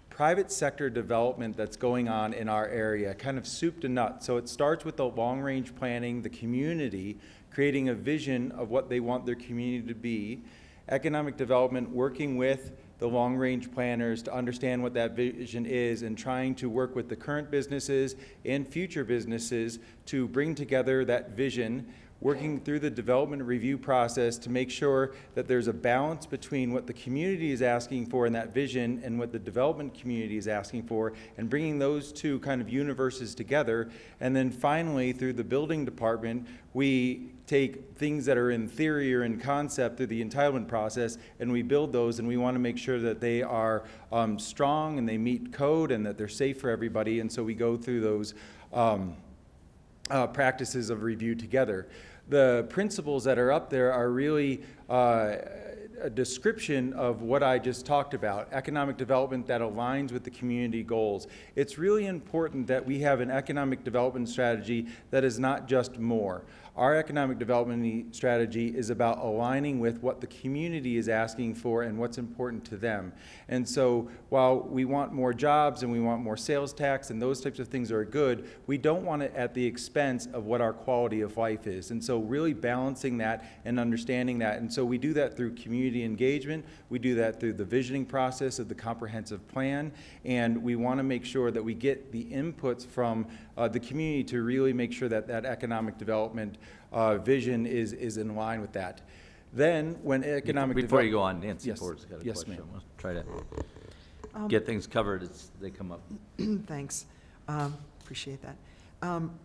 private sector development that's going on in our area, kind of soup to nuts. So it starts with the long-range planning, the community, creating a vision of what they want their community to be, economic development, working with the long-range planners to understand what that vision is and trying to work with the current businesses and future businesses to bring together that vision, working through the development review process to make sure that there's a balance between what the community is asking for in that vision and what the development community is asking for, and bringing those two kind of universes together. And then finally, through the building department, we take things that are in theory or in concept through the entitlement process, and we build those, and we want to make sure that they are strong and they meet code and that they're safe for everybody. And so we go through those practices of review together. The principles that are up there are really a description of what I just talked about, economic development that aligns with the community goals. It's really important that we have an economic development strategy that is not just more. Our economic development strategy is about aligning with what the community is asking for and what's important to them. And so while we want more jobs and we want more sales tax and those types of things are good, we don't want it at the expense of what our quality of life is. And so really balancing that and understanding that. And so we do that through community engagement. We do that through the visioning process of the comprehensive plan. And we want to make sure that we get the inputs from the community to really make sure that that economic development vision is in line with that. Then, when economic Before you go on, Nancy Yes. Ford's got a Yes, question. ma'am. We'll try to get things covered as they come up. Thanks. Appreciate that.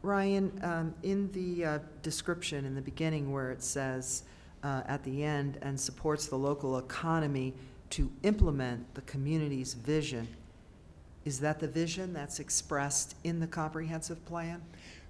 Ryan, in the description in the beginning where it says at the end, and supports the local economy to implement the community's vision, is that the vision that's expressed in the comprehensive plan?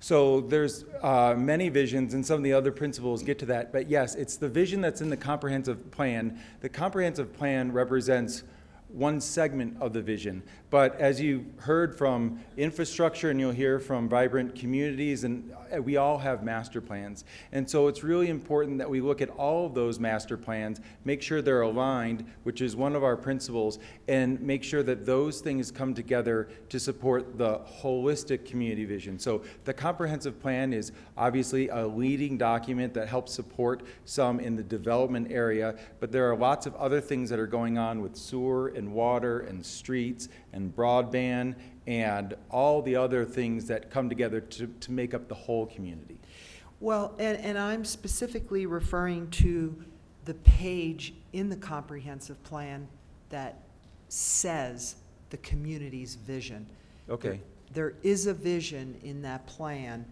So there's many visions, and some of the other principles get to that. But yes, it's the vision that's in the comprehensive plan. The comprehensive plan represents one segment of the vision. But as you heard from infrastructure, and you'll hear from vibrant communities, and we all have master plans. And so it's really important that we look at all of those master plans, make sure they're aligned, which is one of our principles, and make sure that those things come together to support the holistic community vision. So the comprehensive plan is obviously a leading document that helps support some in the development area, but there are lots of other things that are going on with sewer and water and streets and broadband and all the other things that come together to make up the whole community. Well, and I'm specifically referring to the page in the comprehensive plan that says the community's vision. Okay. There is a vision in that plan,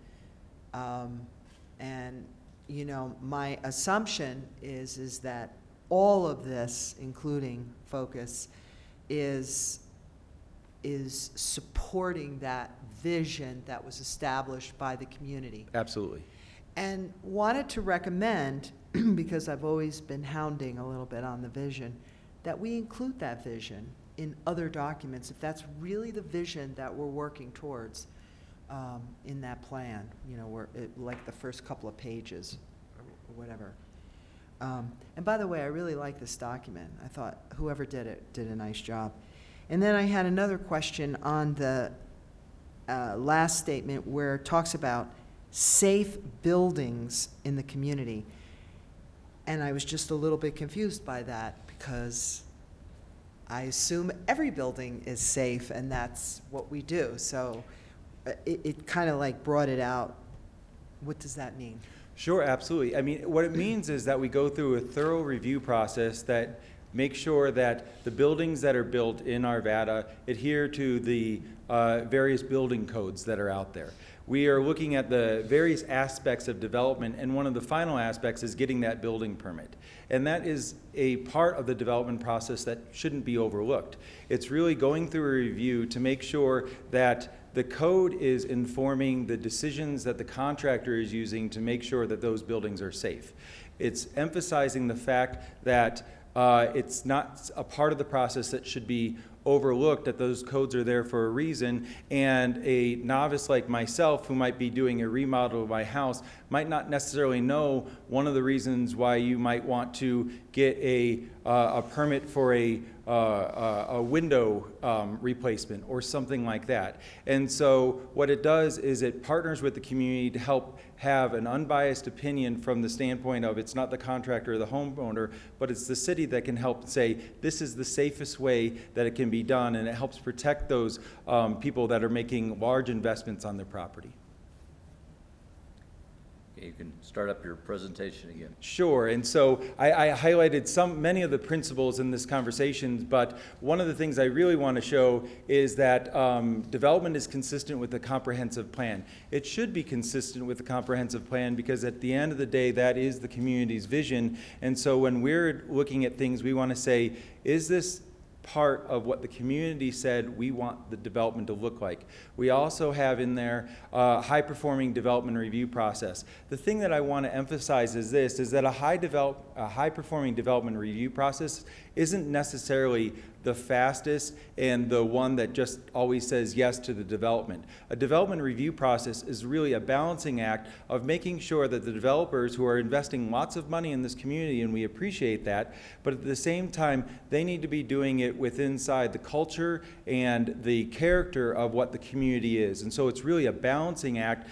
and you know, my assumption is that all of this, including focus, is supporting that vision that was established by the community. Absolutely. And wanted to recommend, because I've always been hounding a little bit on the vision, that we include that vision in other documents, if that's really the vision that we're working towards in that plan, you know, like the first couple of pages or whatever. And by the way, I really like this document. I thought whoever did it did a nice job. And then I had another question on the last statement where it talks about safe buildings in the community. And I was just a little bit confused by that because I assume every building is safe and that's what we do. So it kind of like brought it out. What does that mean? Sure, absolutely. I mean, what it means is that we go through a thorough review process that makes sure that the buildings that are built in Arvada adhere to the various building codes that are out there. We are looking at the various aspects of development, and one of the final aspects is getting that building permit. And that is a part of the development process that shouldn't be overlooked. It's really going through a review to make sure that the code is informing the decisions that the contractor is using to make sure that those buildings are safe. It's emphasizing the fact that it's not a part of the process that should be overlooked, that those codes are there for a reason, and a novice like myself who might be doing a remodel of my house might not necessarily know one of the reasons why you might want to get a permit for a window replacement or something like that. And so what it does is it partners with the community to help have an unbiased opinion from the standpoint of it's not the contractor or the homeowner, but it's the city that can help say this is the safest way that it can be done, and it helps protect those people that are making large investments on their property. You can start up your presentation again. Sure, and so I highlighted many of the principles in this conversation, but one of the things I really want to show is that development is consistent with the comprehensive plan. It should be consistent with the comprehensive plan because at the end of the day, that is the community's vision. And so when we're looking at things, we want to say, is this part of what the community said we want the development to look like? We also have in there high-performing development review process. The thing that I want to emphasize is this, is that a high-performing development review process isn't necessarily the fastest and the one that just always says yes to the development. A development review process is really a balancing act of making sure that the developers who are investing lots of money in this community, and we appreciate that, but at the same time, they need to be doing it with inside the culture and the character of what the community is. And so it's really a balancing act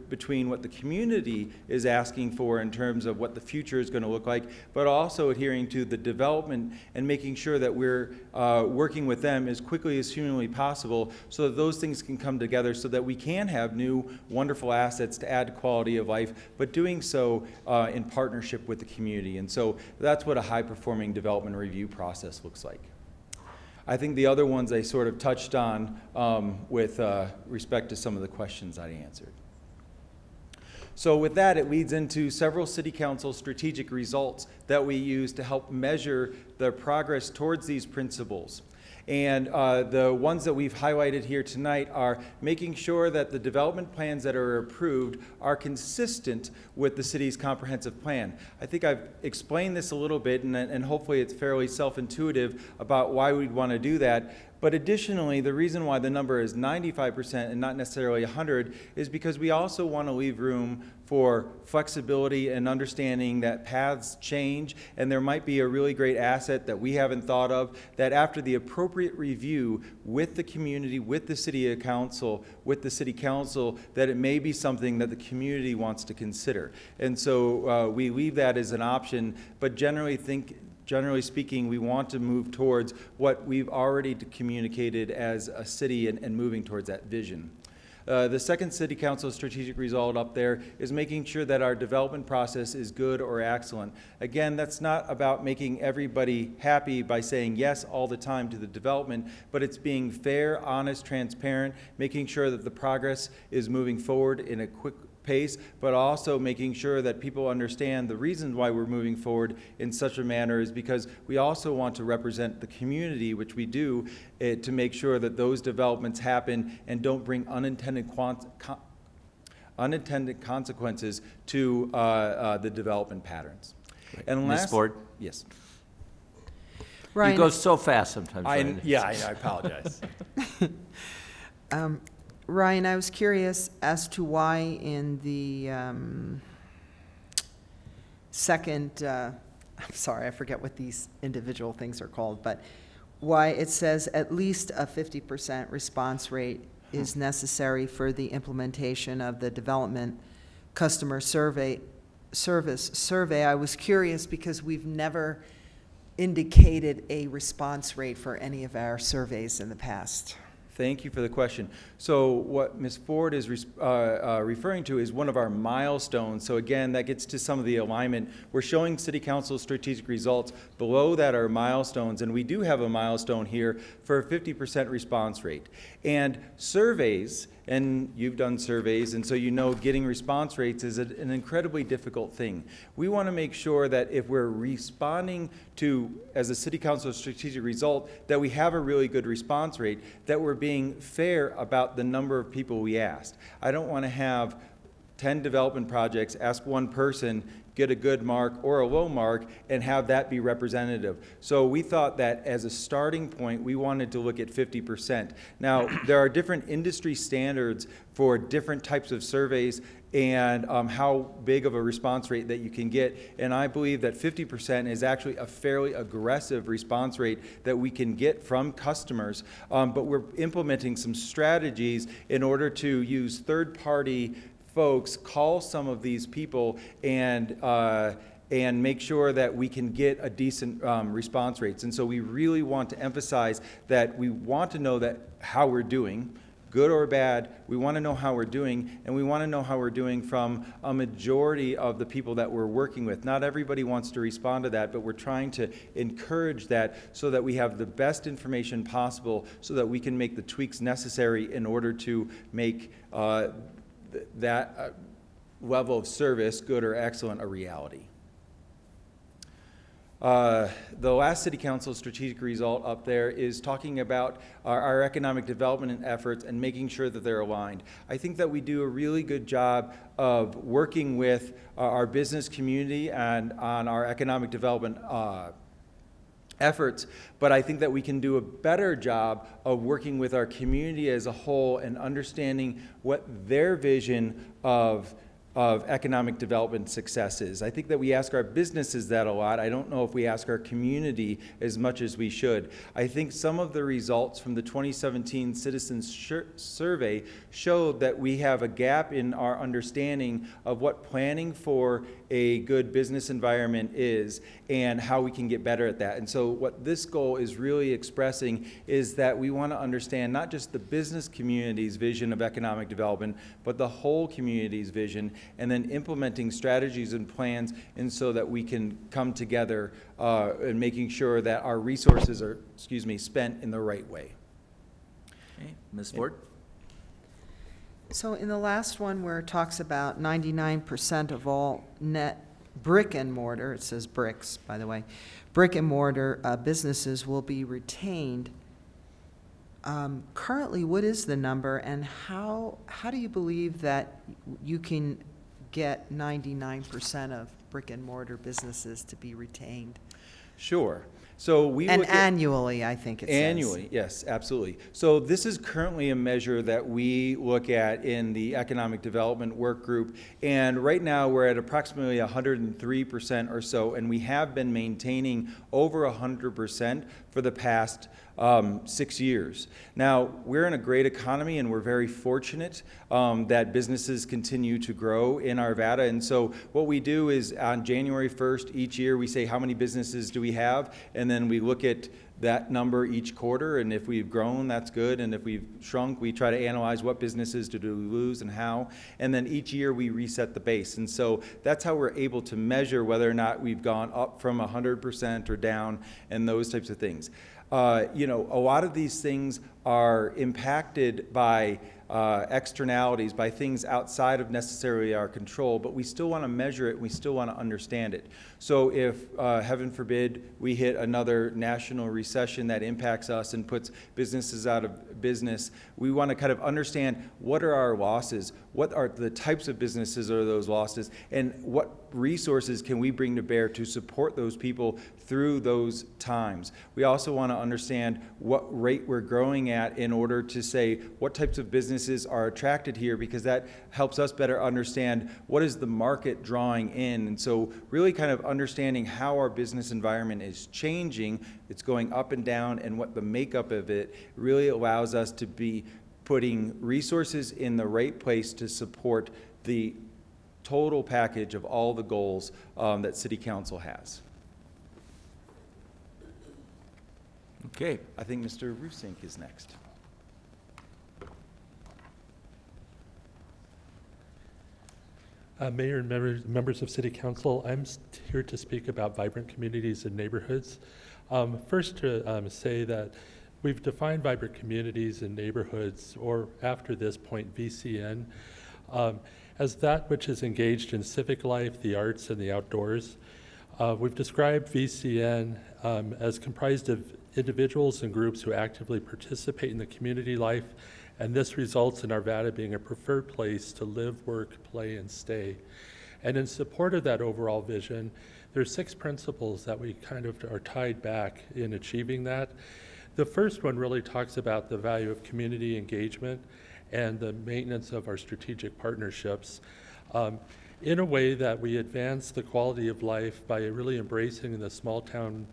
between what the community is asking for in terms of what the future is going to look like, but also adhering to the development and making sure that we're working with them as quickly as humanly possible so that those things can come together so that we can have new wonderful assets to add quality of life, but doing so in partnership with the community. And so that's what a high-performing development review process looks like. I think the other ones I sort of touched on with respect to some of the questions I answered. So with that, it leads into several City Council strategic results that we use to help measure the progress towards these principles. And the ones that we've highlighted here tonight are making sure that the development plans that are approved are consistent with the city's comprehensive plan. I think I've explained this a little bit, and hopefully it's fairly self-intuitive about why we'd want to do that. But additionally, the reason why the number is 95% and not necessarily 100 is because we also want to leave room for flexibility and understanding that paths change, and there might be a really great asset that we haven't thought of that after the appropriate review with the community, with the city council, that it may be something that the community wants to consider. And so we leave that as an option, but generally speaking, we want to move towards what we've already communicated as a city and moving towards that vision. The second City Council strategic result up there is making sure that our development process is good or excellent. Again, that's not about making everybody happy by saying yes all the time to the development, but it's being fair, honest, transparent, making sure that the progress is moving forward in a quick pace, but also making sure that people understand the reasons why we're moving forward in such a manner is because we also want to represent the community, which we do, to make sure that those developments happen and don't bring unintended consequences to the development patterns. Right. And Ms. Ford? Yes. Ryan, you go so fast sometimes. I Ryan. apologize. Ryan, I was curious as to why in the second, I'm sorry, I forget what these individual things are called, but why it says at least a 50% response rate is necessary for the implementation of the development customer service survey. I was curious because we've never indicated a response rate for any of our surveys in the past. Thank you for the question. So what Ms. Ford is referring to is one of our milestones. So again, that gets to some of the alignment. We're showing City Council strategic results. Below that are milestones, and we do have a milestone here for a 50% response rate. And surveys, and you've done surveys, and so you know getting response rates is an incredibly difficult thing. We want to make sure that if we're responding to, as a City Council strategic result, that we have a really good response rate, that we're being fair about the number of people we asked. I don't want to have 10 development projects, ask one person, get a good mark or a low mark, and have that be representative. So we thought that as a starting point, we wanted to look at 50%. Now, there are different industry standards for different types of surveys and how big of a response rate that you can get. And I believe that 50% is actually a fairly aggressive response rate that we can get from customers. But we're implementing some strategies in order to use third-party folks, call some of these people, and make sure that we can get a decent response rates. And so we really want to emphasize that we want to know that how we're doing, good or bad. We want to know how we're doing, and we want to know how we're doing from a majority of the people that we're working with. Not everybody wants to respond to that, but we're trying to encourage that so that we have the best information possible so that we can make the tweaks necessary in order to make that level of service, good or excellent, a reality. The last City Council strategic result up there is talking about our economic development efforts and making sure that they're aligned. I think that we do a really good job of working with our business community and on our economic development efforts, but I think that we can do a better job of working with our community as a whole and understanding what their vision of economic development success is. I think that we ask our businesses that a lot. I don't know if we ask our community as much as we should. I think some of the results from the 2017 Citizens Survey showed that we have a gap in our understanding of what planning for a good business environment is and how we can get better at that. And so what this goal is really expressing is that we want to understand not just the business community's vision of economic development, but the whole community's vision, and then implementing strategies and plans and so that we can come together and making sure that our resources are, spent in the right way. Okay, Ms. Ford? So in the last one where it talks about 99% of all net brick and mortar, it says bricks, by the way, brick and mortar businesses will be retained. Currently, what is the number, and how do you believe that you can get 99% of brick and mortar businesses to be retained? Sure. So we and look at annually, I think it says. Annually, yes, absolutely. So this is currently a measure that we look at in the Economic Development Work Group, and right now we're at approximately 103% or so, and we have been maintaining over 100% for the past 6 years. Now, we're in a great economy, and we're very fortunate that businesses continue to grow in Arvada. And so what we do is on January 1st each year, we say how many businesses do we have, and then we look at that number each quarter, and if we've grown, that's good, and if we've shrunk, we try to analyze what businesses did we lose and how, and then each year we reset the base. And so that's how we're able to measure whether or not we've gone up from 100% or down, and those types of things. You know, a lot of these things are impacted by externalities, by things outside of necessarily our control, but we still want to measure it, and we still want to understand it. So if, heaven forbid, we hit another national recession that impacts us and puts businesses out of business, we want to kind of understand what are our losses, what are the types of businesses are those losses, and what resources can we bring to bear to support those people through those times. We also want to understand what rate we're growing at in order to say what types of businesses are attracted here, because that helps us better understand what is the market drawing in. And so really kind of understanding how our business environment is changing, it's going up and down, and what the makeup of it really allows us to be putting resources in the right place to support the total package of all the goals that City Council has. Okay, I think Mr. Rusink is next. Mayor and members of City Council, I'm here to speak about vibrant communities and neighborhoods. First to say that we've defined vibrant communities and neighborhoods, or after this point, VCN, as that which is engaged in civic life, the arts, and the outdoors. We've described VCN as comprised of individuals and groups who actively participate in the community life And this results in Arvada being a preferred place to live, work, play, and stay. And in support of that overall vision, there's 6 principles that we kind of are tied back in achieving that. The first one really talks about the value of community engagement and the maintenance of our strategic partnerships in a way that we advance the quality of life by really embracing the small town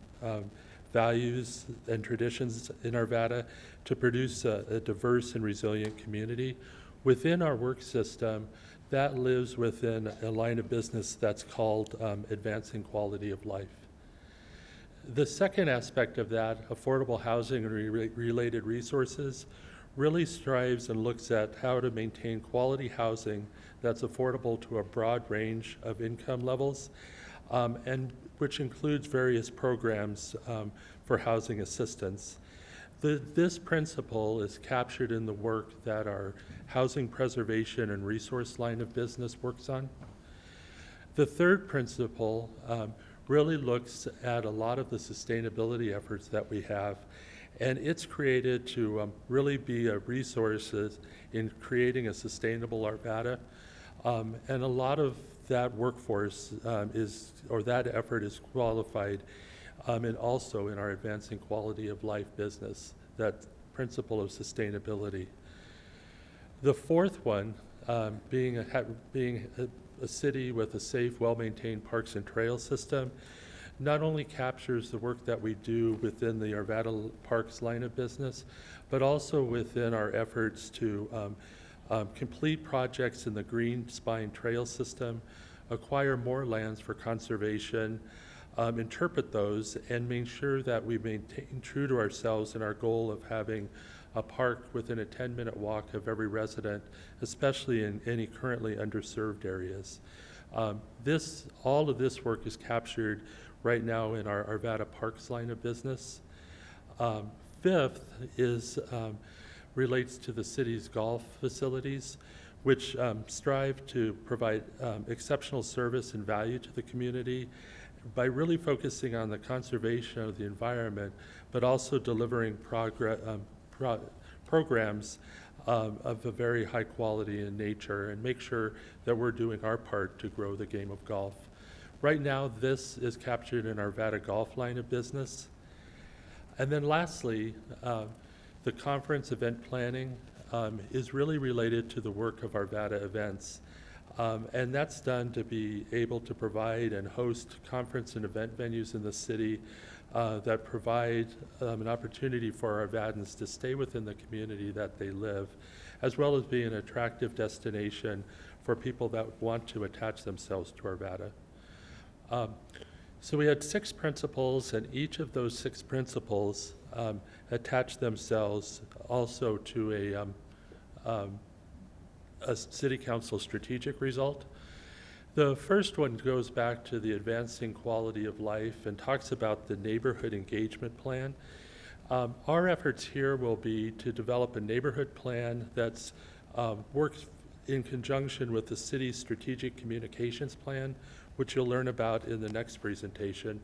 values and traditions in Arvada to produce a diverse and resilient community. Within our work system, that lives within a line of business that's called advancing quality of life. The second aspect of that, affordable housing and related resources, really strives and looks at how to maintain quality housing that's affordable to a broad range of income levels, and which includes various programs for housing assistance. This principle is captured in the work that our housing preservation and resource line of business works on. The third principle really looks at a lot of the sustainability efforts that we have, and it's created to really be a resource in creating a sustainable Arvada. And a lot of that workforce that effort is qualified and also in our advancing quality of life business, that principle of sustainability. The fourth one, being a city with a safe, well-maintained parks and trail system, not only captures the work that we do within the Arvada Parks line of business, but also within our efforts to complete projects in the Green Spine Trail system, acquire more lands for conservation, interpret those, and make sure that we maintain true to ourselves in our goal of having a park within a 10-minute walk of every resident, especially in any currently underserved areas. All of this work is captured right now in our Arvada Parks line of business. Fifth relates to the city's golf facilities, which strive to provide exceptional service and value to the community by really focusing on the conservation of the environment, but also delivering programs of a very high quality in nature, and make sure that we're doing our part to grow the game of golf. Right now, this is captured in our Arvada Golf line of business. And then lastly, the conference event planning is really related to the work of Arvada Events. And that's done to be able to provide and host conference and event venues in the city that provide an opportunity for Arvadans to stay within the community that they live, as well as be an attractive destination for people that want to attach themselves to Arvada. So we had 6 principles, and each of those 6 principles attach themselves also to a city council strategic result. The first one goes back to the advancing quality of life and talks about the neighborhood engagement plan. Our efforts here will be to develop a neighborhood plan that's works in conjunction with the city's strategic communications plan, which you'll learn about in the next presentation,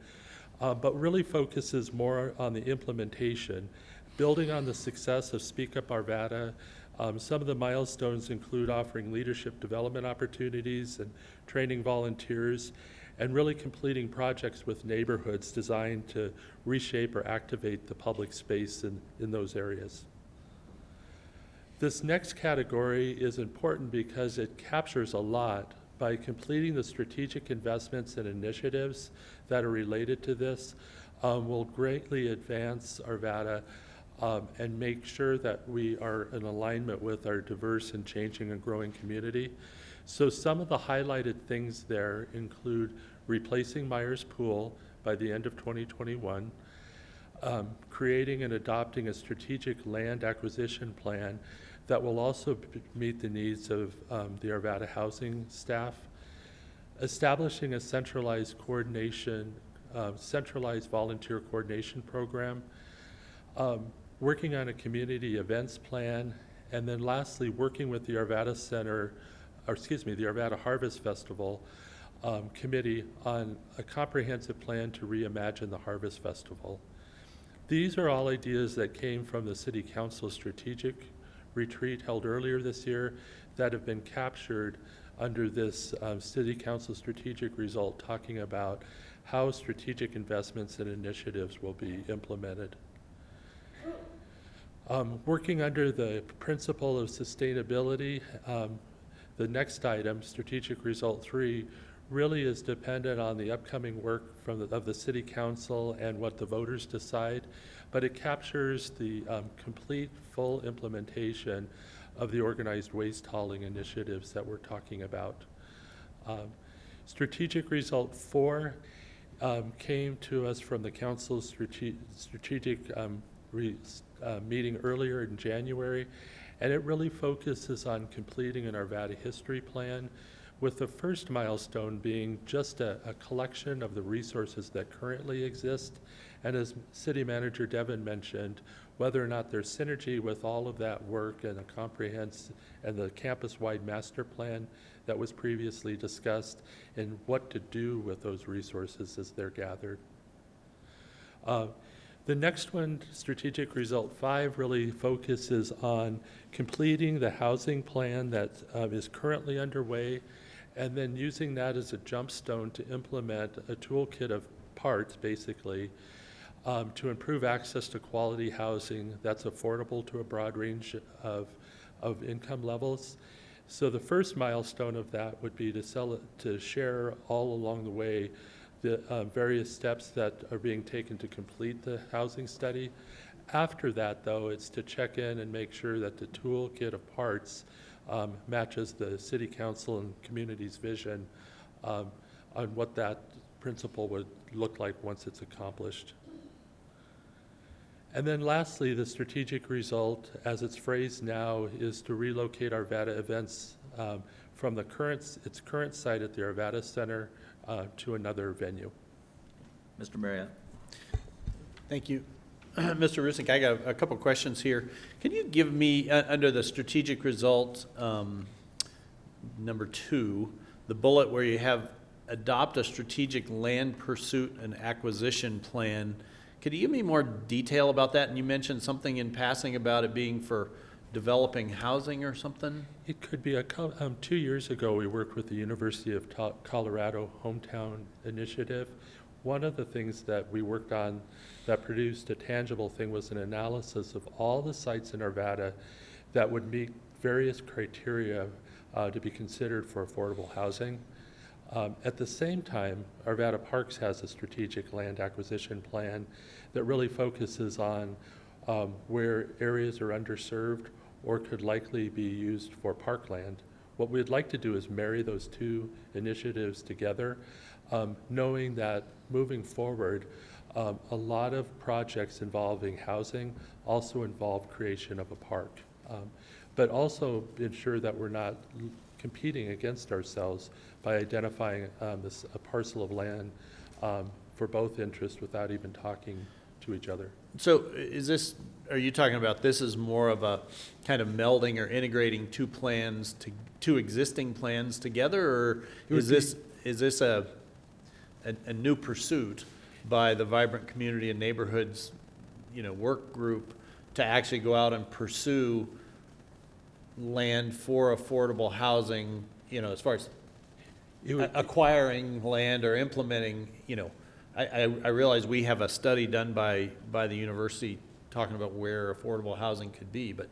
but really focuses more on the implementation, building on the success of Speak Up Arvada. Some of the milestones include offering leadership development opportunities and training volunteers, and really completing projects with neighborhoods designed to reshape or activate the public space in those areas. This next category is important because it captures a lot. By completing the strategic investments and initiatives that are related to this, will greatly advance Arvada and make sure that we are in alignment with our diverse and changing and growing community. So some of the highlighted things there include replacing Myers Pool by the end of 2021, creating and adopting a strategic land acquisition plan that will also meet the needs of the Arvada housing staff, establishing a centralized volunteer coordination program, working on a community events plan, and then lastly, working with the Arvada the Arvada Harvest Festival committee on a comprehensive plan to reimagine the Harvest Festival. These are all ideas that came from the City Council strategic retreat held earlier this year that have been captured under this City Council strategic result, talking about how strategic investments and initiatives will be implemented. Working under the principle of sustainability, the next item, strategic result 3, really is dependent on the upcoming work of the City Council and what the voters decide, but it captures the complete, full implementation of the organized waste hauling initiatives that we're talking about. Strategic result 4 came to us from the Council's strategic meeting earlier in January, and it really focuses on completing an Arvada history plan, with the first milestone being just a collection of the resources that currently exist, and as City Manager Devon mentioned, whether or not there's synergy with all of that work and a comprehensive and the campus-wide master plan that was previously discussed, and what to do with those resources as they're gathered. The next one, strategic result 5, really focuses on completing the housing plan that is currently underway, and then using that as a jumpstone to implement a toolkit of parts, basically, to improve access to quality housing that's affordable to a broad range of income levels. So the first milestone of that would be to share all along the way the various steps that are being taken to complete the housing study. After that, though, it's to check in and make sure that the toolkit of parts matches the City Council and community's vision on what that principle would look like once it's accomplished. And then lastly, the strategic result, as it's phrased now, is to relocate Arvada events from its current site at the Arvada Center to another venue. Mr. Marriott. Thank you. Mr. Rusick, I got a couple questions here. Can you give me, under the strategic result number 2, the bullet where you have adopt a strategic land pursuit and acquisition plan, could you give me more detail about that? And you mentioned something in passing about it being for developing housing or something? It could be 2 years ago, we worked with the University of Colorado Hometown Initiative. One of the things that we worked on that produced a tangible thing was an analysis of all the sites in Arvada that would meet various criteria to be considered for affordable housing. At the same time, Arvada Parks has a strategic land acquisition plan that really focuses on where areas are underserved or could likely be used for parkland. What we'd like to do is marry those two initiatives together, knowing that moving forward, a lot of projects involving housing also involve creation of a park, but also ensure that we're not competing against ourselves by identifying a parcel of land for both interests without even talking to each other. So are you talking about this is more of a kind of melding or integrating two existing plans together, or is this a new pursuit by the Vibrant Community and Neighborhoods, work group to actually go out and pursue land for affordable housing, as far as acquiring land or implementing, I realize we have a study done by the university talking about where affordable housing could be, but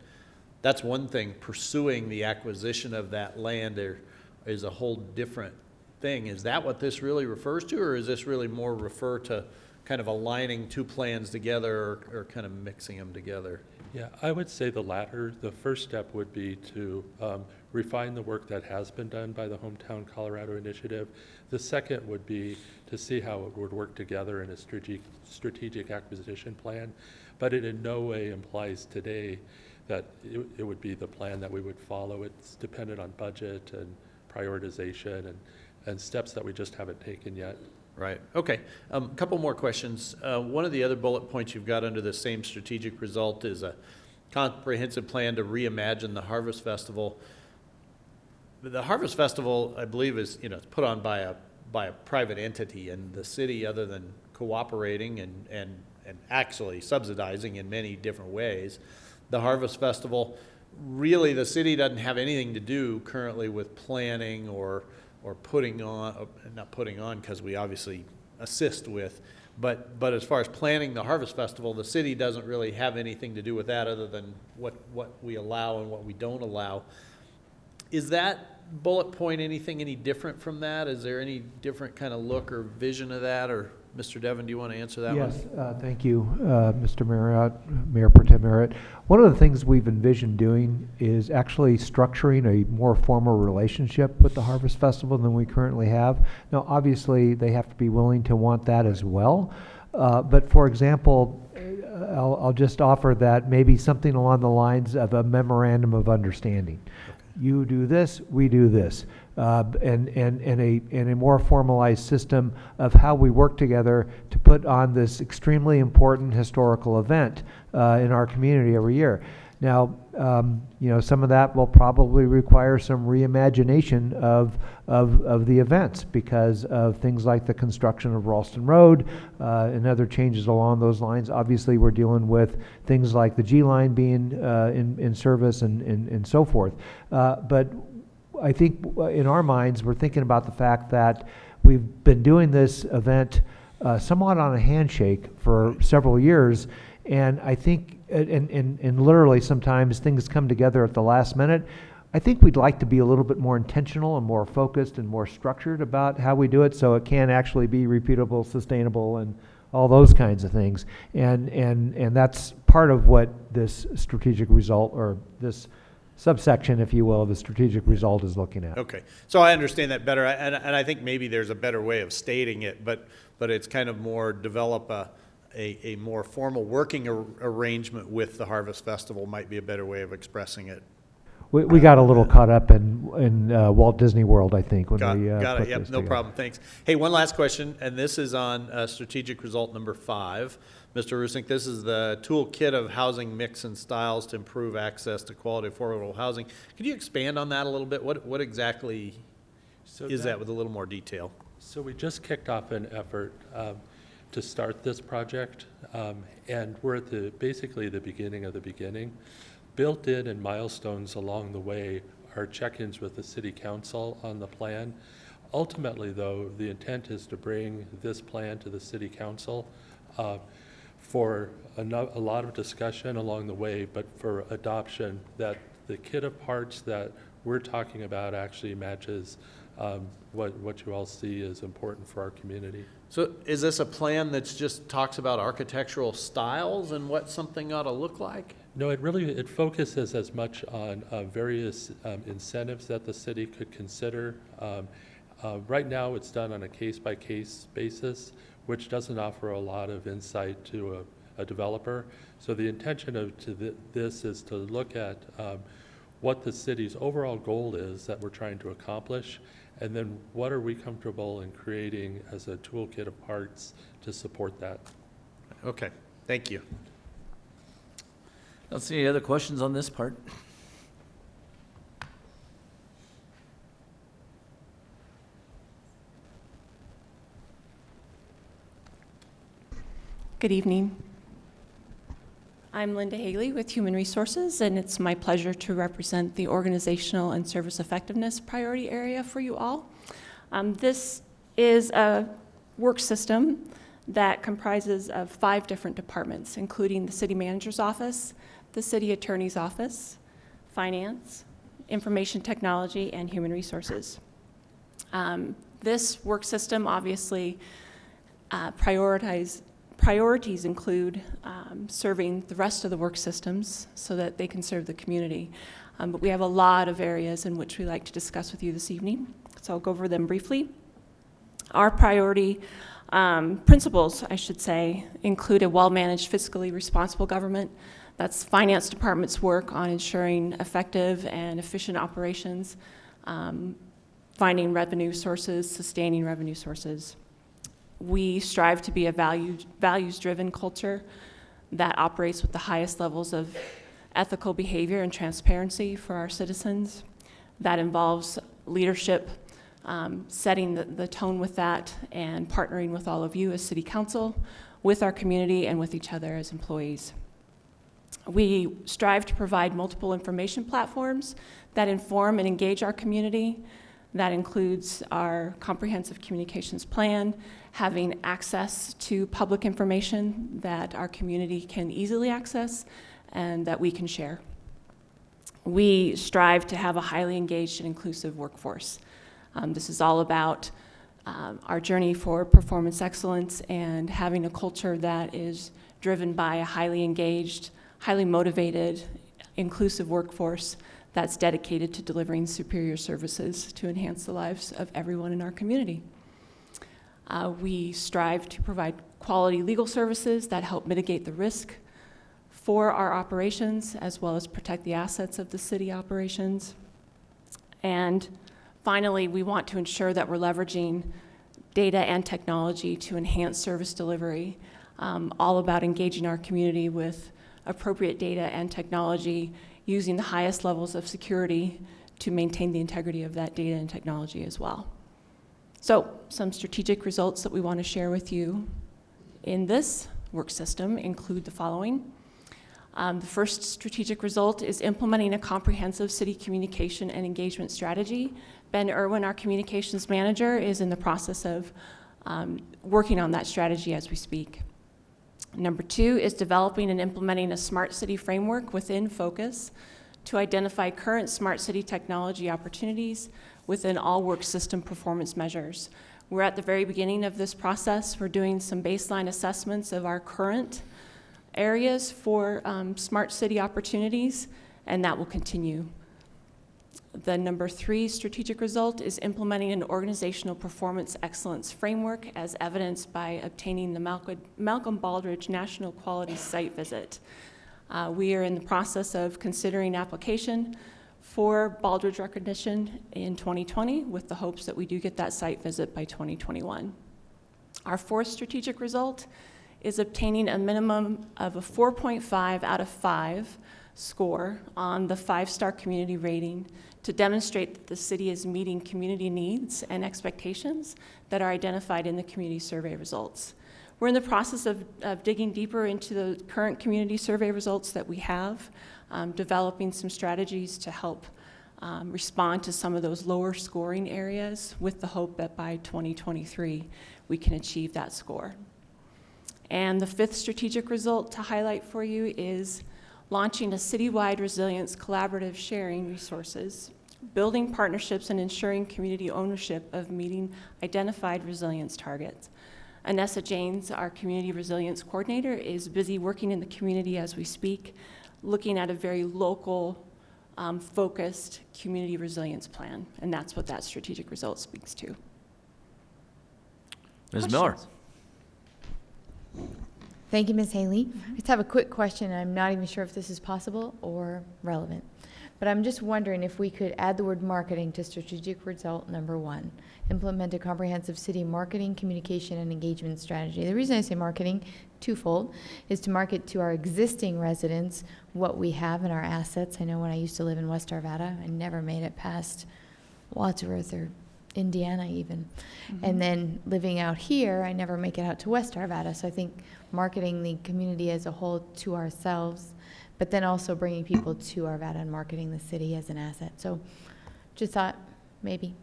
that's one thing. Pursuing the acquisition of that land there is a whole different thing. Is that what this really refers to, or is this really more refer to kind of aligning two plans together or kind of mixing them together? Yeah, I would say the latter. The first step would be to refine the work that has been done by the Hometown Colorado Initiative. The second would be to see how it would work together in a strategic acquisition plan, but it in no way implies today that it would be the plan that we would follow. It's dependent on budget and prioritization and steps that we just haven't taken yet. Right. Okay. A couple more questions. One of the other bullet points you've got under the same strategic result is a comprehensive plan to reimagine the Harvest Festival. The Harvest Festival, I believe, is it's put on by a private entity, and the city, other than cooperating and actually subsidizing in many different ways, the Harvest Festival really the city doesn't have anything to do currently with planning or putting on, not putting on because we obviously assist with, but as far as planning the Harvest Festival, the city doesn't really have anything to do with that other than what we allow and what we don't allow. Is that bullet point anything any different from that? Is there any different kind of look or vision of that? Or Mr. Devon, do you want to answer that one? Yes, thank you, Mr. Marriott, Mayor Pro Tem Marriott. One of the things we've envisioned doing is actually structuring a more formal relationship with the Harvest Festival than we currently have. Now, obviously, they have to be willing to want that as well. But for example, I'll just offer that maybe something along the lines of a memorandum of understanding. You do this, we do this, and a more formalized system of how we work together to put on this extremely important historical event in our community every year. Now, you know, some of that will probably require some reimagination of the events because of things like the construction of Ralston Road and other changes along those lines. Obviously, we're dealing with things like the G line being in service and so forth. But I think in our minds, we're thinking about the fact that we've been doing this event somewhat on a handshake for several years. And I think, and literally sometimes things come together at the last minute. I think we'd like to be a little bit more intentional and more focused and more structured about how we do it so it can actually be repeatable, sustainable, and all those kinds of things. And that's part of what this strategic result, or this subsection, if you will, of the strategic result is looking at. Okay, so I understand that better, and I think maybe there's a better way of stating it, but it's kind of more develop a more formal working arrangement with the Harvest Festival might be a better way of expressing it. We got a little caught up in Walt Disney World, I think, when Got we it, put yep, this no together. problem, thanks. Hey, one last question, and this is on strategic result number 5. Mr. Rusink, this is the toolkit of housing mix and styles to improve access to quality affordable housing. Could you expand on that a little bit? What exactly is that with a little more detail? So we just kicked off an effort to start this project, and we're at basically the beginning of the beginning. Built in milestones along the way are check-ins with the City Council on the plan. Ultimately, though, the intent is to bring this plan to the City Council for a lot of discussion along the way, but for adoption, that the kit of parts that we're talking about actually matches what you all see as important for our community. So is this a plan that's just talks about architectural styles and what something ought to look like? No, it focuses as much on various incentives that the city could consider. Right now, it's done on a case-by-case basis, which doesn't offer a lot of insight to a developer. So the intention of this is to look at what the city's overall goal is that we're trying to accomplish, and then what are we comfortable in creating as a toolkit of parts to support that. Okay, thank you. Don't see any other questions on this part. Good evening. I'm Linda Haley with Human Resources, and it's my pleasure to represent the Organizational and Service Effectiveness Priority Area for you all. This is a work system that comprises of 5 different departments, including the City Manager's Office, the City Attorney's Office, Finance, Information Technology, and Human Resources. This work system obviously priorities include serving the rest of the work systems so that they can serve the community. But we have a lot of areas in which we like to discuss with you this evening, so I'll go over them briefly. Our priority principles, I should say, include a well-managed, fiscally responsible government. That's Finance Department's work on ensuring effective and efficient operations, finding revenue sources, sustaining revenue sources. We strive to be a values-driven culture that operates with the highest levels of ethical behavior and transparency for our citizens. That involves leadership, setting the tone with that, and partnering with all of you as City Council, with our community, and with each other as employees. We strive to provide multiple information platforms that inform and engage our community. That includes our comprehensive communications plan, having access to public information that our community can easily access and that we can share. We strive to have a highly engaged and inclusive workforce. This is all about our journey for performance excellence and having a culture that is driven by a highly engaged, highly motivated, inclusive workforce that's dedicated to delivering superior services to enhance the lives of everyone in our community. We strive to provide quality legal services that help mitigate the risk for our operations, as well as protect the assets of the city operations. And finally, we want to ensure that we're leveraging data and technology to enhance service delivery, all about engaging our community with appropriate data and technology, using the highest levels of security to maintain the integrity of that data and technology as well. So, some strategic results that we want to share with you in this work system include the following. The first strategic result is implementing a comprehensive city communication and engagement strategy. Ben Irwin, our communications manager, is in the process of working on that strategy as we speak. Number 2 is developing and implementing a smart city framework within Focus to identify current smart city technology opportunities within all work system performance measures. We're at the very beginning of this process. We're doing some baseline assessments of our current areas for smart city opportunities, and that will continue. The number 3 strategic result is implementing an organizational performance excellence framework as evidenced by obtaining the Malcolm Baldrige National Quality Site Visit. We are in the process of considering application for Baldrige recognition in 2020 with the hopes that we do get that site visit by 2021. Our 4th strategic result is obtaining a minimum of a 4.5 out of 5 score on the 5-star community rating to demonstrate that the city is meeting community needs and expectations that are identified in the community survey results. We're in the process of digging deeper into the current community survey results that we have, developing some strategies to help respond to some of those lower scoring areas with the hope that by 2023 we can achieve that score. And the 5th strategic result to highlight for you is launching a citywide resilience collaborative sharing resources, building partnerships and ensuring community ownership of meeting identified resilience targets. Anessa Janes, our community resilience coordinator, is busy working in the community as we speak, looking at a very local, focused community resilience plan, and that's what that strategic result speaks to. Ms. Miller. Thank you, Ms. Haley. I just have a quick question. I'm not even sure if this is possible or relevant, but I'm just wondering if we could add the word marketing to strategic result number 1. Implement a comprehensive city marketing, communication, and engagement strategy. The reason I say marketing, twofold, is to market to our existing residents what we have in our assets. I know when I used to live in West Arvada, I never made it past Wadsworth or Indiana even. And then living out here, I never make it out to West Arvada. So I think marketing the community as a whole to ourselves, but then also bringing people to Arvada and marketing the city as an asset. So just thought maybe.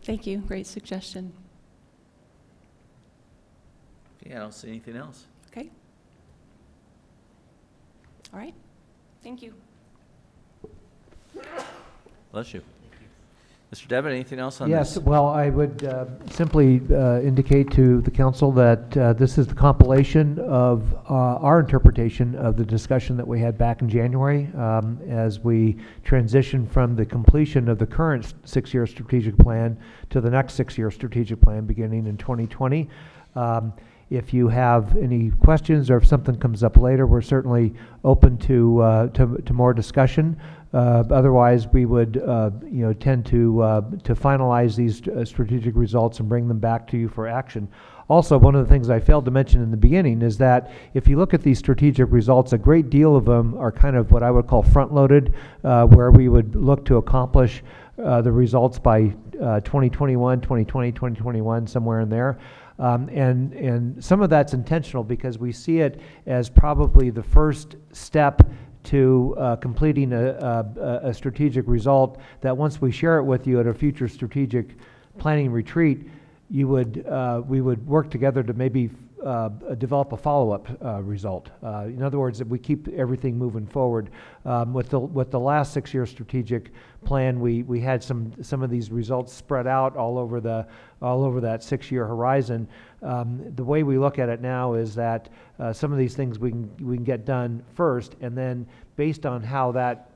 Thank you. Great suggestion. Yeah, I don't see anything else. Okay. All right. Thank you. Bless you. Mr. Devitt, anything else on this? Yes, well, I would simply indicate to the council that this is the compilation of our interpretation of the discussion that we had back in January as we transition from the completion of the current 6-year strategic plan to the next 6-year strategic plan beginning in 2020. If you have any questions or if something comes up later, we're certainly open to more discussion. Otherwise, we would tend to finalize these strategic results and bring them back to you for action. Also, one of the things I failed to mention in the beginning is that if you look at these strategic results, a great deal of them are kind of what I would call front-loaded, where we would look to accomplish the results by 2021, 2020, 2021, somewhere in there. And some of that's intentional because we see it as probably the first step to completing a strategic result that once we share it with you at a future strategic planning retreat, we would work together to maybe develop a follow-up result. In other words, that we keep everything moving forward. With the last 6-year strategic plan, we had some of these results spread out all over that 6-year horizon. The way we look at it now is that some of these things we can get done first, and then based on how that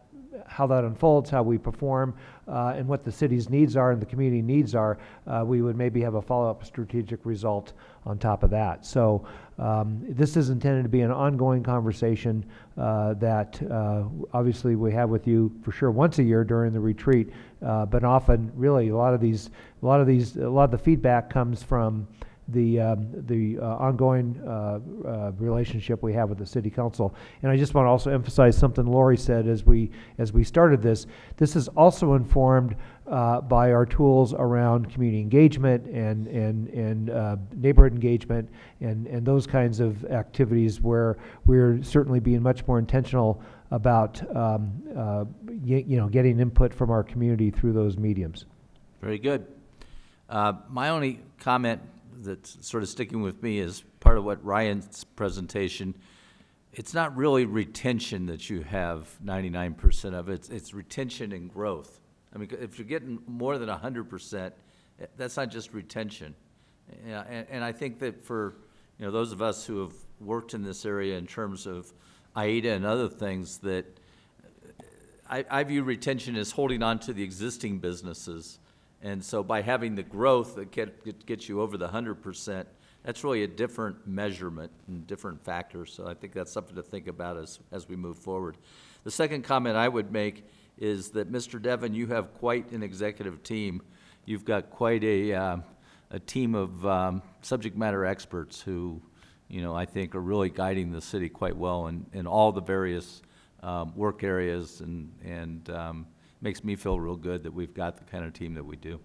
unfolds, how we perform, and what the city's needs are and the community needs are, we would maybe have a follow-up strategic result on top of that. So this is intended to be an ongoing conversation that obviously we have with you for sure once a year during the retreat, but often really a lot of the feedback comes from the ongoing relationship we have with the city council. And I just want to also emphasize something Lori said as we started this. This is also informed by our tools around community engagement and neighborhood engagement and those kinds of activities where we're certainly being much more intentional about getting input from our community through those mediums. Very good. My only comment that's sort of sticking with me is part of what Ryan's presentation. It's not really retention that you have 99% of it. It's retention and growth. I mean, if you're getting more than 100%, that's not just retention. And I think that for those of us who have worked in this area in terms of AIDA and other things, that I view retention as holding on to the existing businesses. And so by having the growth that gets you over the 100%, that's really a different measurement and different factors. So I think that's something to think about as we move forward. The second comment I would make is that, Mr. Devon, you have quite an executive team. You've got quite a team of subject matter experts who, I think are really guiding the city quite well in all the various work areas, and makes me feel real good that we've got the kind of team that we do.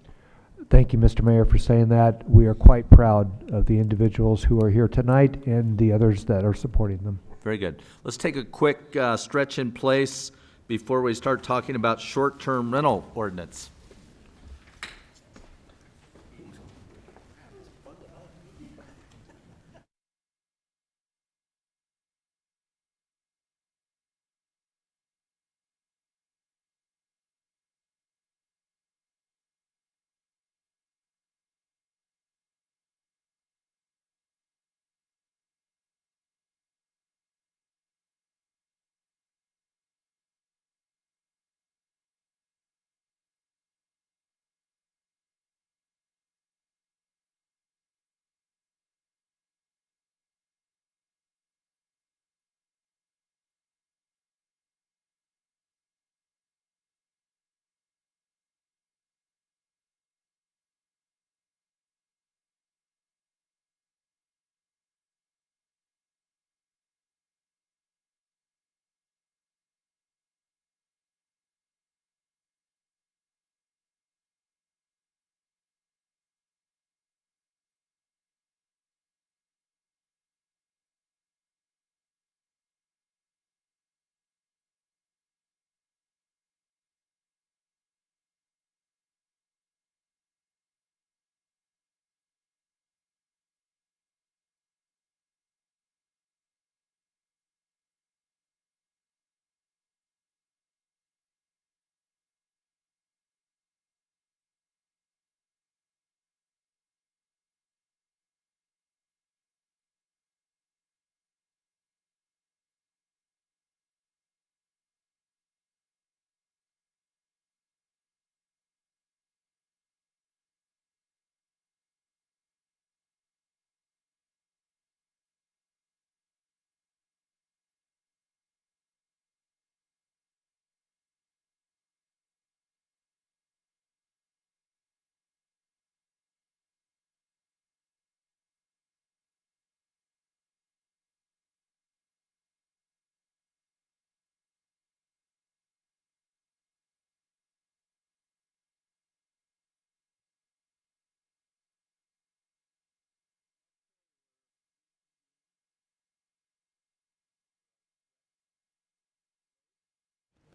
Thank you, Mr. Mayor, for saying that. We are quite proud of the individuals who are here tonight and the others that are supporting them. Very good. Let's take a quick stretch in place before we start talking about short-term rental ordinance.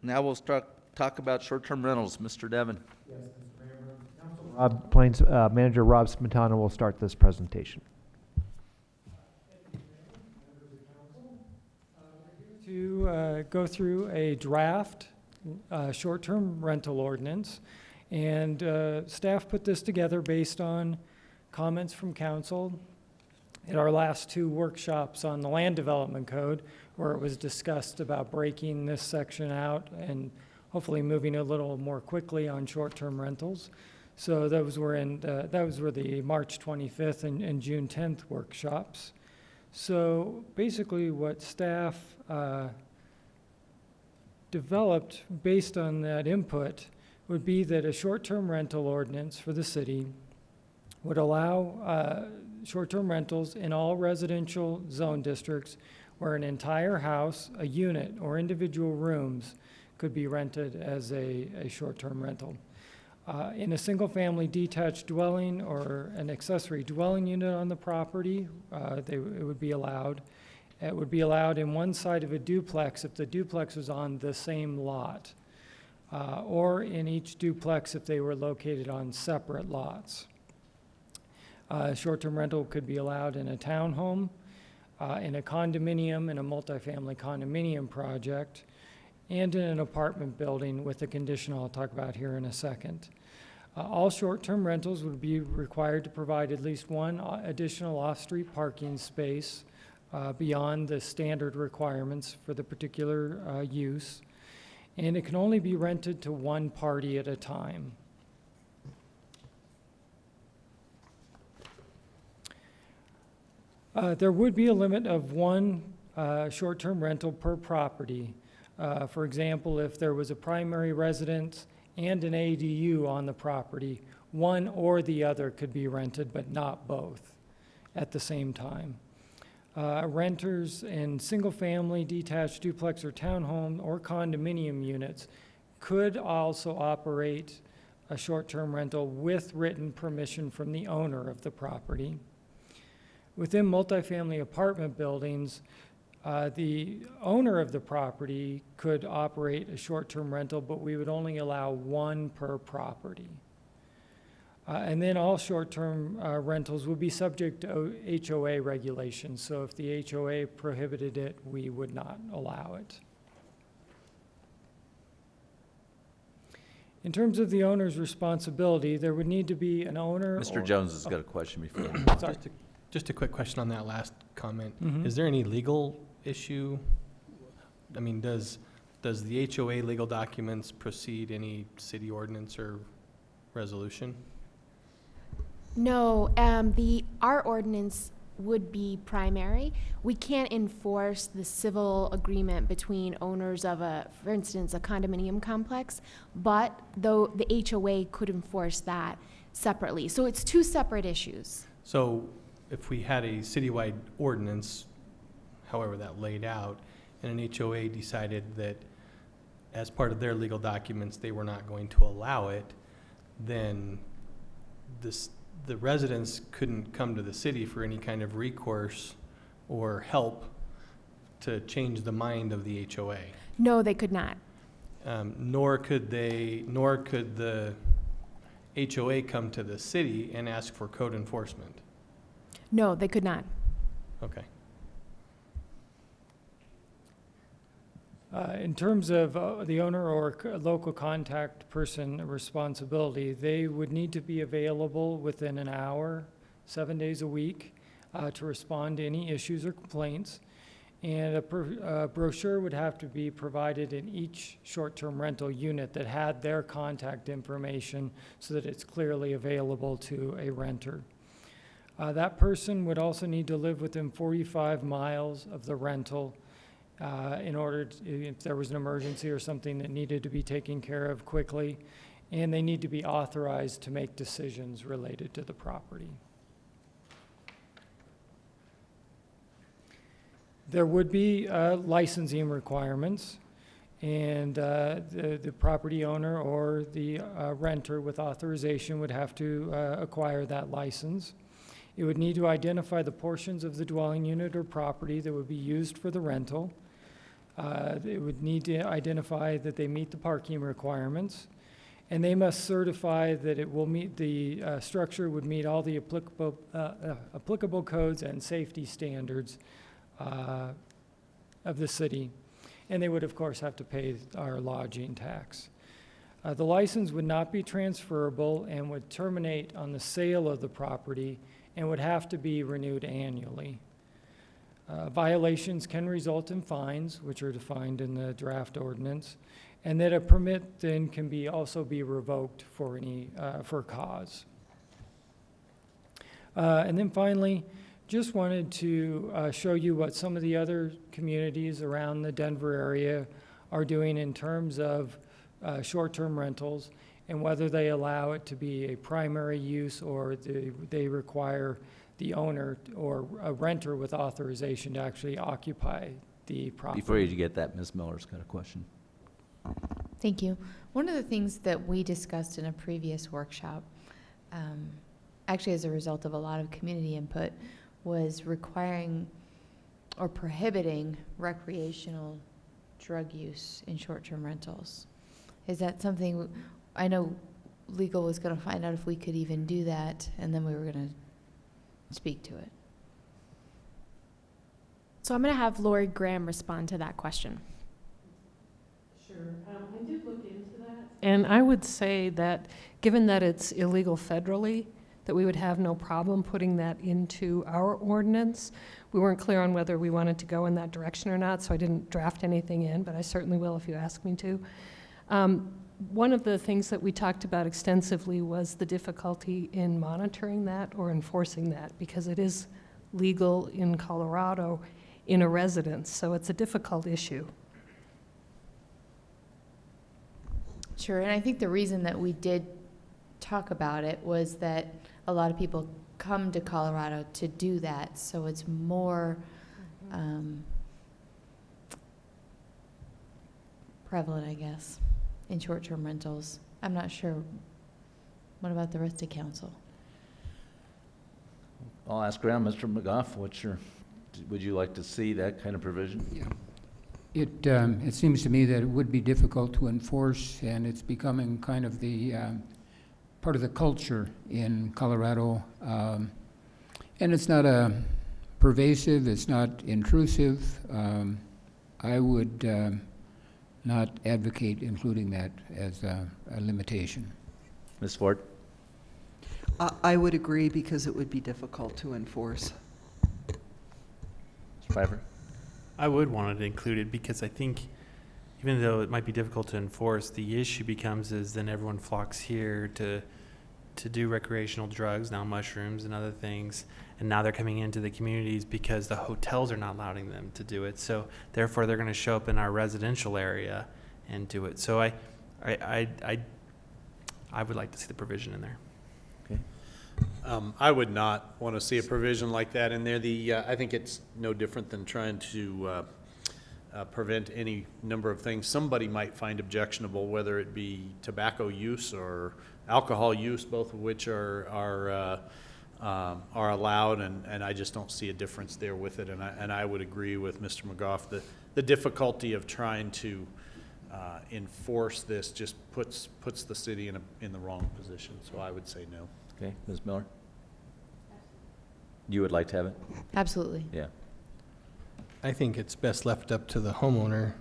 Now we'll talk about short-term rentals. Mr. Devon. Plains Manager Rob Smetana will start this presentation. To go through a draft short-term rental ordinance, and staff put this together based on comments from council at our last two workshops on the land development code, where it was discussed about breaking this section out and hopefully moving a little more quickly on short-term rentals. So those were the March 25th and June 10th workshops. So basically what staff developed based on that input would be that a short-term rental ordinance for the city would allow short-term rentals in all residential zone districts where an entire house, a unit, or individual rooms could be rented as a short-term rental. In a single-family detached dwelling or an accessory dwelling unit on the property, it would be allowed. It would be allowed in one side of a duplex if the duplex was on the same lot, or in each duplex if they were located on separate lots. Short-term rental could be allowed in a townhome, in a condominium, in a multifamily condominium project, and in an apartment building with a condition I'll talk about here in a second. All short-term rentals would be required to provide at least one additional off-street parking space beyond the standard requirements for the particular use, and it can only be rented to one party at a time. There would be a limit of one short-term rental per property. For example, if there was a primary residence and an ADU on the property, one or the other could be rented, but not both at the same time. Renters in single-family, detached duplex or townhome or condominium units could also operate a short-term rental with written permission from the owner of the property. Within multifamily apartment buildings, the owner of the property could operate a short-term rental, but we would only allow one per property. And then all short-term rentals would be subject to HOA regulations. So if the HOA prohibited it, we would not allow it. In terms of the owner's responsibility, there would need to be an owner. Mr. Jones has got a question before. Sorry. Just a quick question on that last comment. Mhm. Is there any legal issue? I mean, does the HOA legal documents precede any city ordinance or resolution? No, our ordinance would be primary. We can't enforce the civil agreement between owners of for instance, a condominium complex, but though the HOA could enforce that separately. So it's two separate issues. So if we had a citywide ordinance, however that laid out, and an HOA decided that as part of their legal documents they were not going to allow it, then the residents couldn't come to the city for any kind of recourse or help to change the mind of the HOA. No, they could not. Nor could the HOA come to the city and ask for code enforcement. No, they could not. Okay. In terms of the owner or local contact person responsibility, they would need to be available within an hour, 7 days a week, to respond to any issues or complaints. And a brochure would have to be provided in each short-term rental unit that had their contact information so that it's clearly available to a renter. That person would also need to live within 45 miles of the rental in order to, if there was an emergency or something that needed to be taken care of quickly, and they need to be authorized to make decisions related to the property. There would be licensing requirements, and the property owner or the renter with authorization would have to acquire that license. It would need to identify the portions of the dwelling unit or property that would be used for the rental. They would need to identify that they meet the parking requirements, and they must certify that it will meet the structure would meet all the applicable codes and safety standards of the city. And they would, of course, have to pay our lodging tax. The license would not be transferable and would terminate on the sale of the property and would have to be renewed annually. Violations can result in fines, which are defined in the draft ordinance, and that a permit then can also be revoked for any for cause. And then finally, just wanted to show you what some of the other communities around the Denver area are doing in terms of short-term rentals and whether they allow it to be a primary use or they require the owner or a renter with authorization to actually occupy the property. Before you get that, Ms. Miller's got a question. Thank you. One of the things that we discussed in a previous workshop, actually as a result of a lot of community input, was requiring or prohibiting recreational drug use in short-term rentals. Is that something, I know legal was going to find out if we could even do that, and then we were going to speak to it. So I'm going to have Lori Graham respond to that question. Sure. I did look into that. And I would say that given that it's illegal federally, that we would have no problem putting that into our ordinance. We weren't clear on whether we wanted to go in that direction or not, so I didn't draft anything in, but I certainly will if you ask me to. One of the things that we talked about extensively was the difficulty in monitoring that or enforcing that, because it is legal in Colorado in a residence, so it's a difficult issue. Sure, and I think the reason that we did talk about it was that a lot of people come to Colorado to do that, so it's more prevalent, I guess, in short-term rentals. I'm not sure. What about the rest of council? I'll ask around, Mr. McGough, would you like to see that kind of provision? Yeah. It seems to me that it would be difficult to enforce, and it's becoming kind of the part of the culture in Colorado. And it's not pervasive, it's not intrusive. I would not advocate including that as a limitation. Ms. Ford? I would agree because it would be difficult to enforce. Mr. Pfeiffer? I would want it included because I think even though it might be difficult to enforce, the issue becomes is then everyone flocks here to do recreational drugs, now mushrooms and other things, and now they're coming into the communities because the hotels are not allowing them to do it. So therefore they're going to show up in our residential area and do it. So I would like to see the provision in there. Okay. I would not want to see a provision like that in there. I think it's no different than trying to prevent any number of things somebody might find objectionable, whether it be tobacco use or alcohol use, both of which are allowed, and I just don't see a difference there with it. And I would agree with Mr. McGough, the difficulty of trying to enforce this just puts the city in the wrong position. So I would say no. Okay, Ms. Miller? You would like to have it? Absolutely. Yeah. I think it's best left up to the homeowner,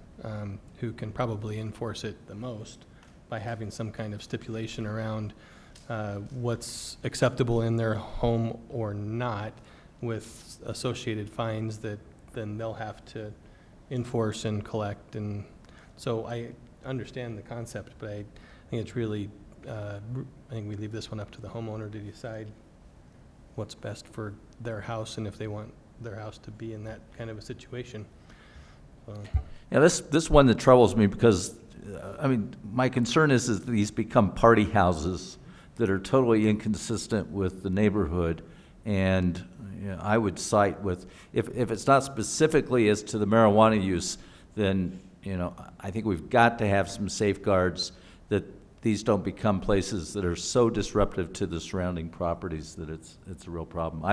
who can probably enforce it the most by having some kind of stipulation around what's acceptable in their home or not, with associated fines that then they'll have to enforce and collect. And so I understand the concept, but I think it's really, I think we leave this one up to the homeowner to decide what's best for their house and if they want their house to be in that kind of a situation. Yeah, this one that troubles me because, I mean, my concern is that these become party houses that are totally inconsistent with the neighborhood. And you know, I would cite with, if it's not specifically as to the marijuana use, then, you know, I think we've got to have some safeguards that these don't become places that are so disruptive to the surrounding properties that it's a real problem.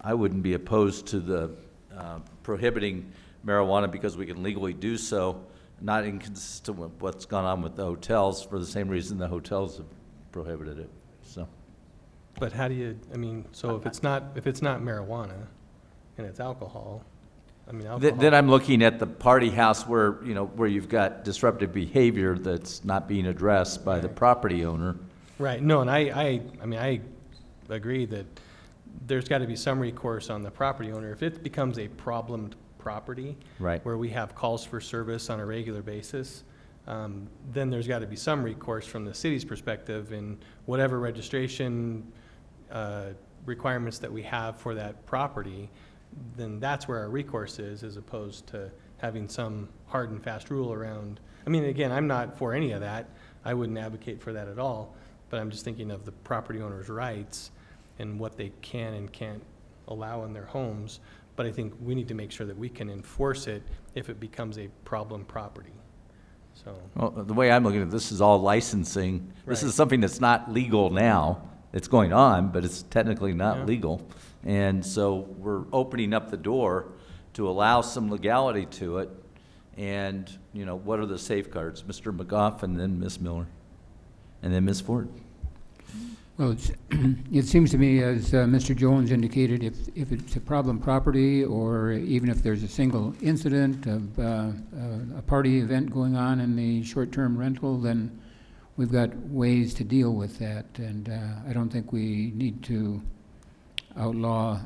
I wouldn't be opposed to the prohibiting marijuana because we can legally do so, not inconsistent with what's gone on with the hotels for the same reason the hotels have prohibited it, so. But how do you, I mean, so if it's not marijuana and it's alcohol, I mean, alcohol. Then I'm looking at the party house where, you know, where you've got disruptive behavior that's not being addressed by the property owner. Right, no, and I mean, I agree that there's got to be some recourse on the property owner. If it becomes a problemed property, Right. where we have calls for service on a regular basis, then there's got to be some recourse from the city's perspective in whatever registration requirements that we have for that property, then that's where our recourse is, as opposed to having some hard and fast rule around. I mean, again, I'm not for any of that. I wouldn't advocate for that at all, but I'm just thinking of the property owner's rights and what they can and can't allow in their homes. But I think we need to make sure that we can enforce it if it becomes a problem property. So. Well, the way I'm looking at this is all licensing. This Right. is something that's not legal now. It's going on, but it's technically not Yeah. legal. And so we're opening up the door to allow some legality to it. And, you know, what are the safeguards? Mr. McGough and then Ms. Miller, and then Ms. Ford. Well, it seems to me, as Mr. Jones indicated, if it's a problem property, or even if there's a single incident of a party event going on in the short-term rental, then we've got ways to deal with that. And I don't think we need to outlaw,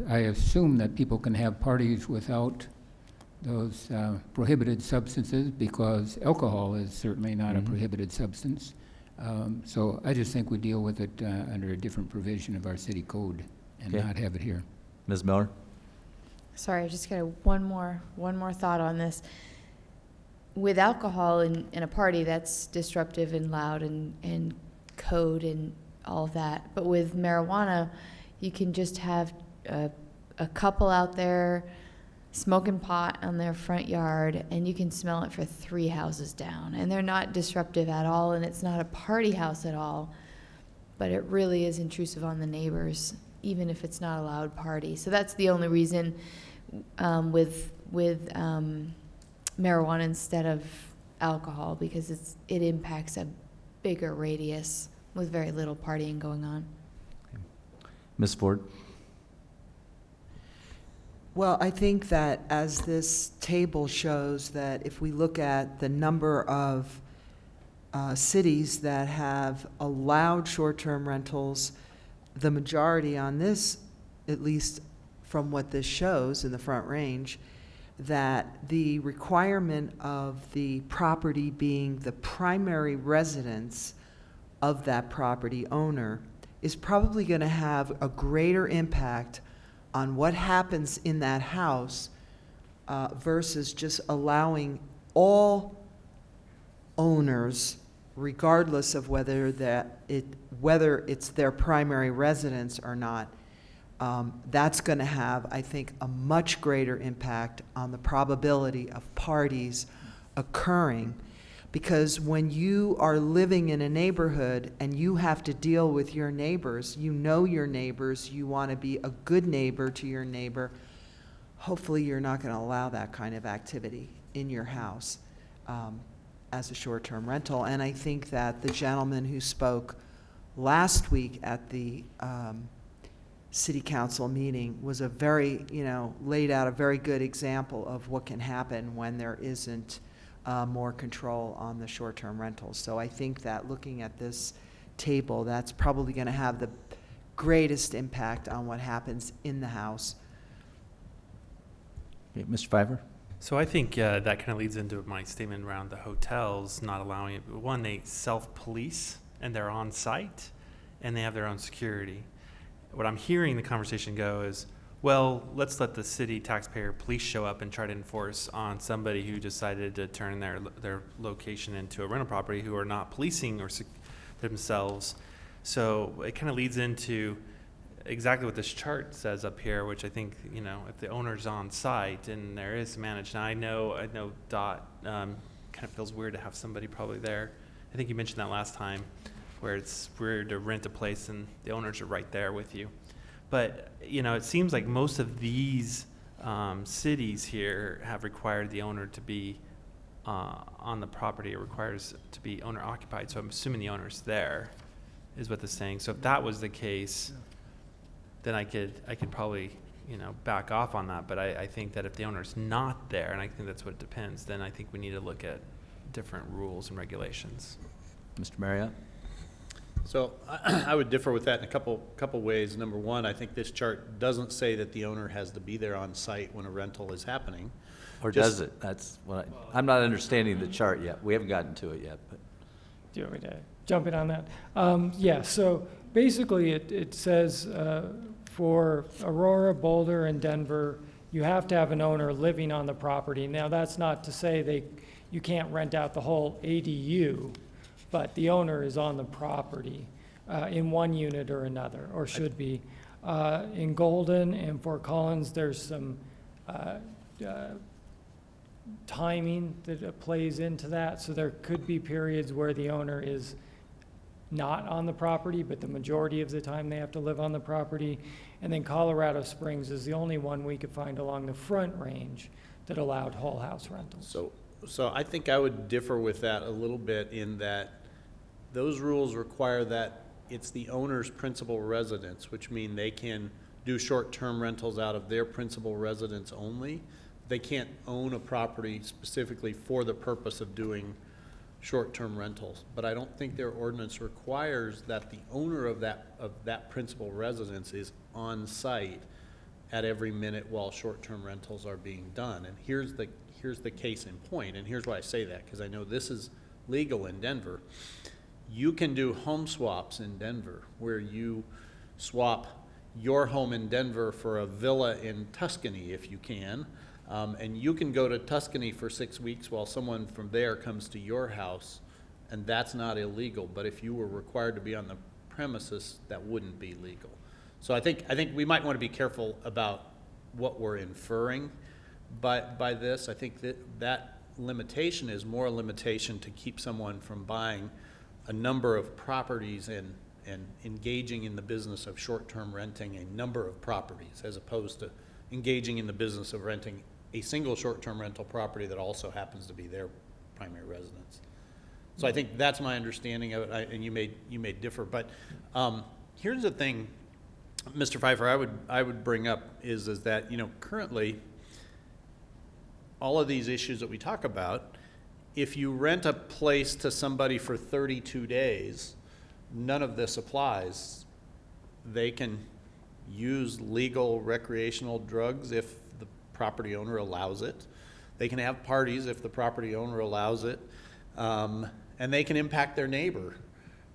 I assume that people can have parties without those prohibited substances, because alcohol is certainly not a prohibited substance. So I just think we deal with it under a different provision of our city code and Okay. not have it here. Ms. Miller? Sorry, I just got one more thought on this. With alcohol in a party, that's disruptive and loud and code and all of that. But with marijuana, you can just have a couple out there smoking pot on their front yard, and you can smell it for 3 houses down. And they're not disruptive at all, and it's not a party house at all. But it really is intrusive on the neighbors, even if it's not a loud party. So that's the only reason with marijuana instead of alcohol, because it impacts a bigger radius with very little partying going on. Ms. Ford? Well, I think that as this table shows, that if we look at the number of cities that have allowed short-term rentals, the majority on this, at least from what this shows in the Front Range, that the requirement of the property being the primary residence of that property owner is probably going to have a greater impact on what happens in that house versus just allowing all owners, regardless of whether it's their primary residence or not. That's going to have, I think, a much greater impact on the probability of parties occurring. Because when you are living in a neighborhood and you have to deal with your neighbors, you know your neighbors, you want to be a good neighbor to your neighbor, hopefully you're not going to allow that kind of activity in your house as a short-term rental. And I think that the gentleman who spoke last week at the city council meeting was a very, laid out a very good example of what can happen when there isn't more control on the short-term rentals. So I think that looking at this table, that's probably going to have the greatest impact on what happens in the house. Okay, Mr. Fiver? So I think that kind of leads into my statement around the hotels not allowing it. One, they self-police and they're on site and they have their own security. What I'm hearing the conversation go is, well, let's let the city taxpayer police show up and try to enforce on somebody who decided to turn their location into a rental property who are not policing or themselves. So it kind of leads into exactly what this chart says up here, which I think, if the owner's on site and there is managed. Now I know Dot kind of feels weird to have somebody probably there. I think you mentioned that last time, where it's weird to rent a place and the owners are right there with you. But, it seems like most of these cities here have required the owner to be on the property. It requires to be owner occupied. So I'm assuming the owner's there, is what they're saying. So if that was the case, then I could probably, back off on that. But I think that if the owner's not there, and I think that's what it depends, then I think we need to look at different rules and regulations. Mr. Marriott? So I would differ with that in a couple ways. Number one, I think this chart doesn't say that the owner has to be there on site when a rental is happening. Or does it? That's what I'm not understanding the chart yet. We haven't gotten to it yet. But Do you want me to jump in on that? Yeah, so basically it says for Aurora, Boulder, and Denver, you have to have an owner living on the property. Now, that's not to say you can't rent out the whole ADU, but the owner is on the property in one unit or another, or should be. In Golden and Fort Collins, there's some timing that plays into that. So there could be periods where the owner is not on the property, but the majority of the time they have to live on the property. And then Colorado Springs is the only one we could find along the Front Range that allowed whole house rentals. So I think I would differ with that a little bit in that those rules require that it's the owner's principal residence, which mean they can do short-term rentals out of their principal residence only. They can't own a property specifically for the purpose of doing short-term rentals. But I don't think their ordinance requires that the owner of that principal residence is on site at every minute while short-term rentals are being done. And here's the case in point, and here's why I say that, because I know this is legal in Denver. You can do home swaps in Denver where you swap your home in Denver for a villa in Tuscany if you can. And you can go to Tuscany for 6 weeks while someone from there comes to your house, and that's not illegal. But if you were required to be on the premises, that wouldn't be legal. So I think we might want to be careful about what we're inferring by this. I think that limitation is more a limitation to keep someone from buying a number of properties and engaging in the business of short-term renting a number of properties, as opposed to engaging in the business of renting a single short-term rental property that also happens to be their primary residence. So I think that's my understanding of it, and you may differ. But here's the thing, Mr. Pfeiffer, I would bring up is that currently all of these issues that we talk about, if you rent a place to somebody for 32 days, none of this applies. They can use legal recreational drugs if the property owner allows it. They can have parties if the property owner allows it. And they can impact their neighbor,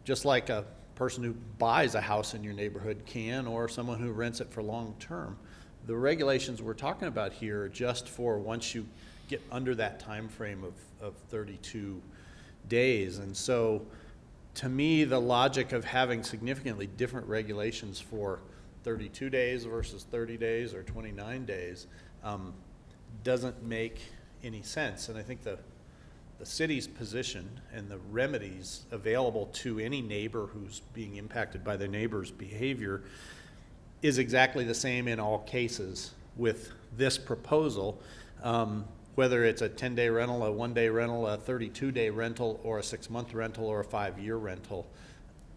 just like a person who buys a house in your neighborhood can, or someone who rents it for long term. The regulations we're talking about here are just for once you get under that time frame of 32 days. And so to me, the logic of having significantly different regulations for 32 days versus 30 days or 29 days doesn't make any sense. And I think the city's position and the remedies available to any neighbor who's being impacted by their neighbor's behavior is exactly the same in all cases with this proposal. Whether it's a 10-day rental, a 1-day rental, a 32-day rental, or a 6-month rental, or a 5-year rental,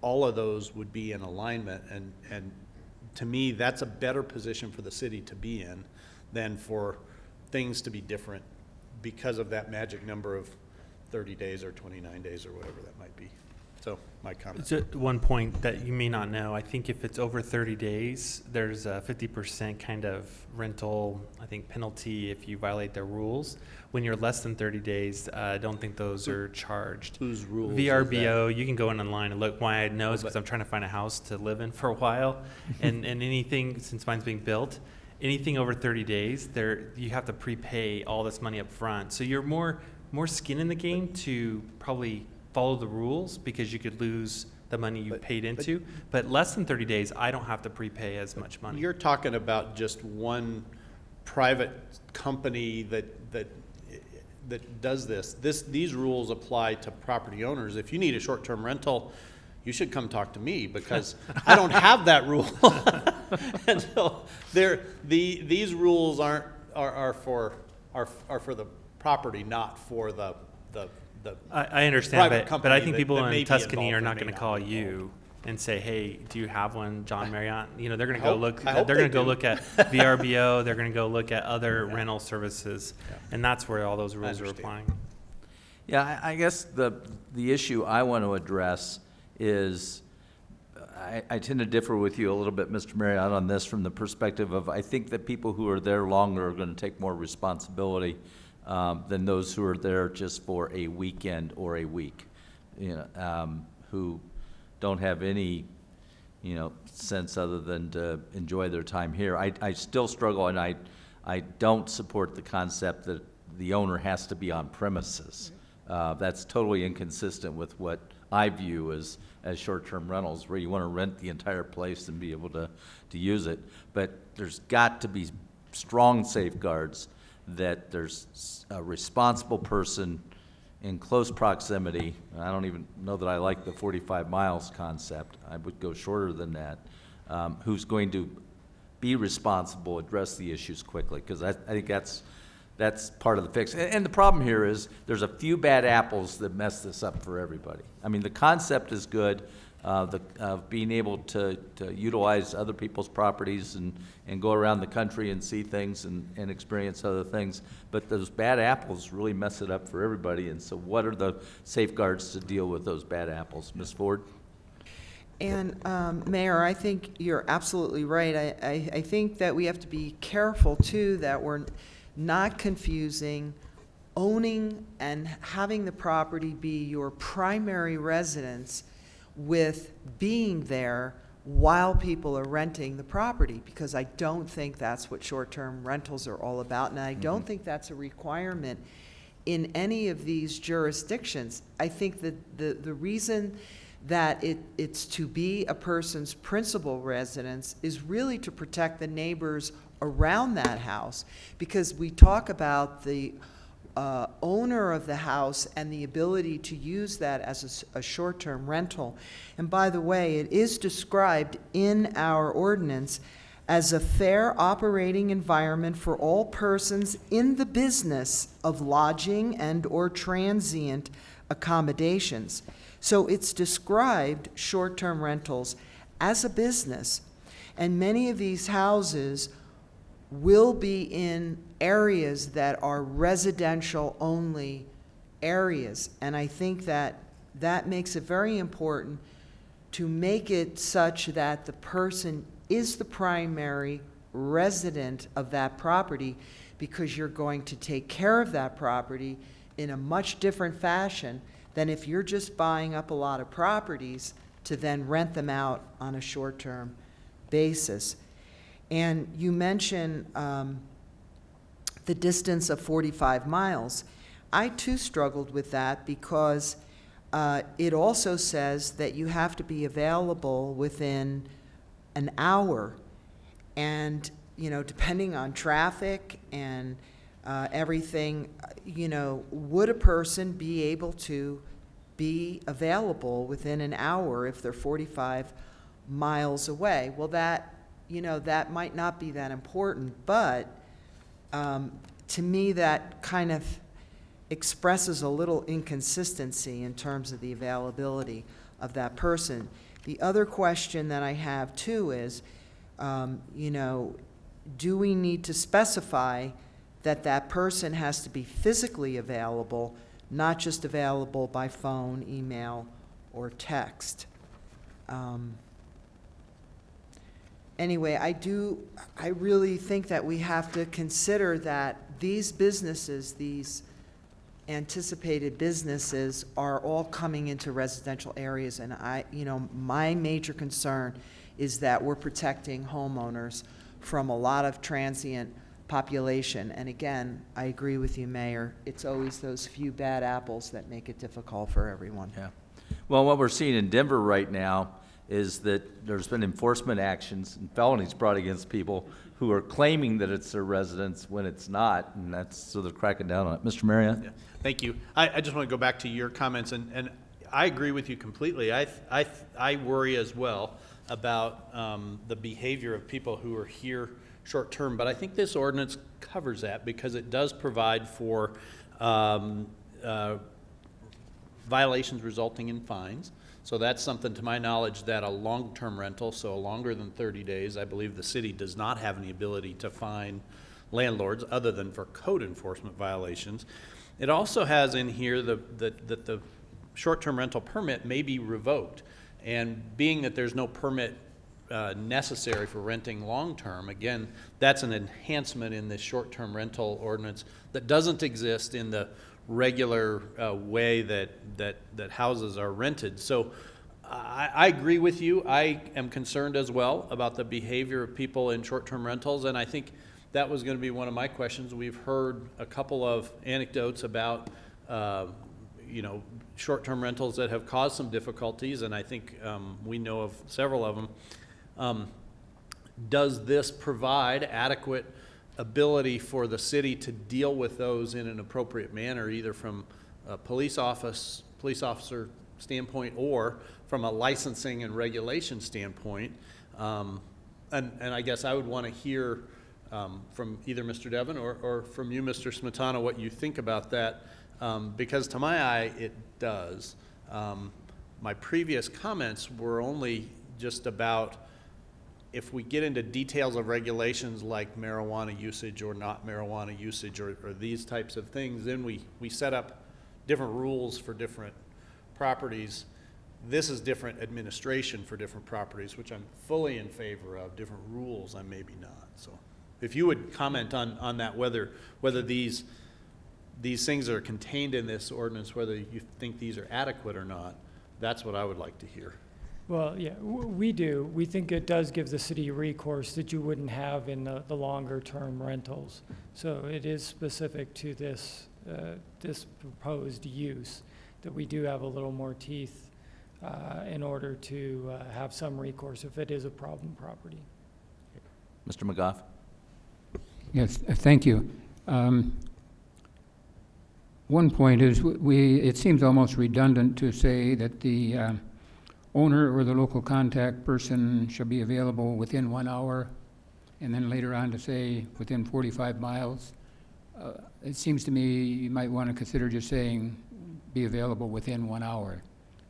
all of those would be in alignment. And to me, that's a better position for the city to be in than for things to be different because of that magic number of 30 days or 29 days or whatever that might be. So my comment. So one point that you may not know, I think if it's over 30 days, there's a 50% kind of rental, I think, penalty if you violate their rules. When you're less than 30 days, I don't think those are charged. Whose rules? VRBO, you can go in online and look. Why I know is because I'm trying to find a house to live in for a while. and anything, since mine's being built, anything over 30 days, you have to prepay all this money up front. So you're more skin in the game to probably follow the rules because you could lose the money you paid into. But less than 30 days, I don't have to prepay as much money. You're talking about just one private company that does this. These rules apply to property owners. If you need a short-term rental, you should come talk to me because I don't have that rule. And so these rules aren't are for the property, not for the I understand, private but company I think that- people that may in be Tuscany involved are or not may going to not call be you and say, "Hey, do you have one, John Marriott?" You know, they're going to I go hope- look. I hope They're they going to go do. look at VRBO. They're going to go look at other rental services, and that's where all those rules are understand. applying. Yeah, I guess the issue I want to address is, I tend to differ with you a little bit, Mr. Marriott, on this from the perspective of, I think that people who are there longer are going to take more responsibility than those who are there just for a weekend or a week, who don't have any, sense other than to enjoy their time here. I still struggle, and I don't support the concept that the owner has to be on premises. That's totally inconsistent with what I view as short-term rentals, where you want to rent the entire place and be able to use it. But there's got to be strong safeguards that there's a responsible person in close proximity. I don't even know that I like the 45 miles concept. I would go shorter than that, who's going to be responsible, address the issues quickly, because I think that's part of the fix. And the problem here is there's a few bad apples that mess this up for everybody. I mean, the concept is good, being able to utilize other people's properties and go around the country and see things and experience other things. But those bad apples really mess it up for everybody. And so what are the safeguards to deal with those bad apples? Ms. Ford? And Mayor, I think you're absolutely right. I think that we have to be careful, too, that we're not confusing owning and having the property be your primary residence with being there while people are renting the property, because I don't think that's what short-term rentals are all about, and I don't think that's a requirement in any of these jurisdictions. I think that the reason that it's to be a person's principal residence is really to protect the neighbors around that house, because we talk about the owner of the house and the ability to use that as a short-term rental. And by the way, it is described in our ordinance as a fair operating environment for all persons in the business of lodging and or transient accommodations. So it's described, short-term rentals, as a business. And many of these houses will be in areas that are residential only areas. And I think that that makes it very important to make it such that the person is the primary resident of that property, because you're going to take care of that property in a much different fashion than if you're just buying up a lot of properties to then rent them out on a short-term basis. And you mentioned the distance of 45 miles. I too struggled with that, because it also says that you have to be available within an hour. And, depending on traffic and everything, would a person be able to be available within an hour if they're 45 miles away? Well, that might not be that important, but to me, that kind of expresses a little inconsistency in terms of the availability of that person. The other question that I have, too, is, do we need to specify that that person has to be physically available, not just available by phone, email, or text? Anyway, I really think that we have to consider that these businesses, these anticipated businesses, are all coming into residential areas, and my major concern is that we're protecting homeowners from a lot of transient population. And again, I agree with you, Mayor. It's always those few bad apples that make it difficult for everyone. Yeah. Well, what we're seeing in Denver right now is that there's been enforcement actions and felonies brought against people who are claiming that it's their residence when it's not, and so they're cracking down on it. Mr. Marriott? Yeah. Thank you. I just want to go back to your comments, and I agree with you completely. I worry as well about the behavior of people who are here short-term, but I think this ordinance covers that because it does provide for violations resulting in fines. So that's something, to my knowledge, that a long-term rental, so longer than 30 days, I believe the city does not have any ability to fine landlords other than for code enforcement violations. It also has in here that the short-term rental permit may be revoked. And being that there's no permit necessary for renting long-term, again, that's an enhancement in this short-term rental ordinance that doesn't exist in the regular way that houses are rented. So I agree with you. I am concerned as well about the behavior of people in short-term rentals, and I think that was going to be one of my questions. We've heard a couple of anecdotes about you know, short-term rentals that have caused some difficulties, and I think we know of several of them. Does this provide adequate ability for the city to deal with those in an appropriate manner, either from a police officer standpoint or from a licensing and regulation standpoint? And I guess I would want to hear from either Mr. Devon or from you, Mr. Smetana, what you think about that, because to my eye, it does. My previous comments were only just about if we get into details of regulations like marijuana usage or not marijuana usage or these types of things, then we set up different rules for different properties. This is different administration for different properties, which I'm fully in favor of. Different rules, I maybe not. So if you would comment on that, whether these things that are contained in this ordinance, whether you think these are adequate or not, that's what I would like to hear. Well, yeah, we do. We think it does give the city recourse that you wouldn't have in the longer-term rentals. So it is specific to this this proposed use that we do have a little more teeth in order to have some recourse if it is a problem property. Mr. McGough? Yes, thank you. One point is it seems almost redundant to say that the owner or the local contact person shall be available within 1 hour, and then later on to say within 45 miles. It seems to me you might want to consider just saying be available within 1 hour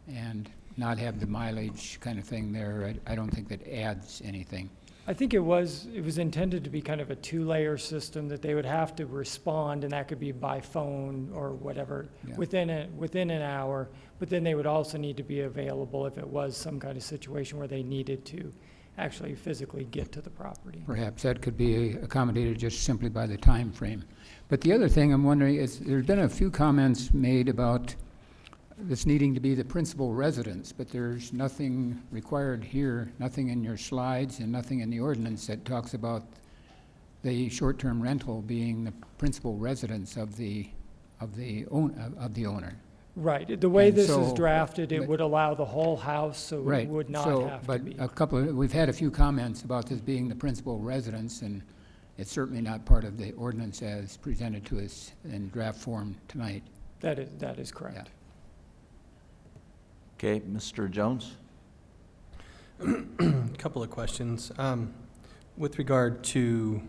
and not have the mileage kind of thing there. I don't think that adds anything. I think it was intended to be kind of a two-layer system that they would have to respond, and that could be by phone or whatever, Yeah. within an hour. But then they would also need to be available if it was some kind of situation where they needed to actually physically get to the property. Perhaps that could be accommodated just simply by the time frame. But the other thing I'm wondering is there's been a few comments made about this needing to be the principal residence, but there's nothing required here, nothing in your slides and nothing in the ordinance that talks about the short-term rental being the principal residence of the owner. Right. The way And this is so- drafted, it but- would allow the whole house, so Right. it would not So, have to but be. we've had a few comments about this being the principal residence, and it's certainly not part of the ordinance as presented to us in draft form tonight. That is correct. Yeah. Okay, Mr. Jones? Couple of questions. With regard to,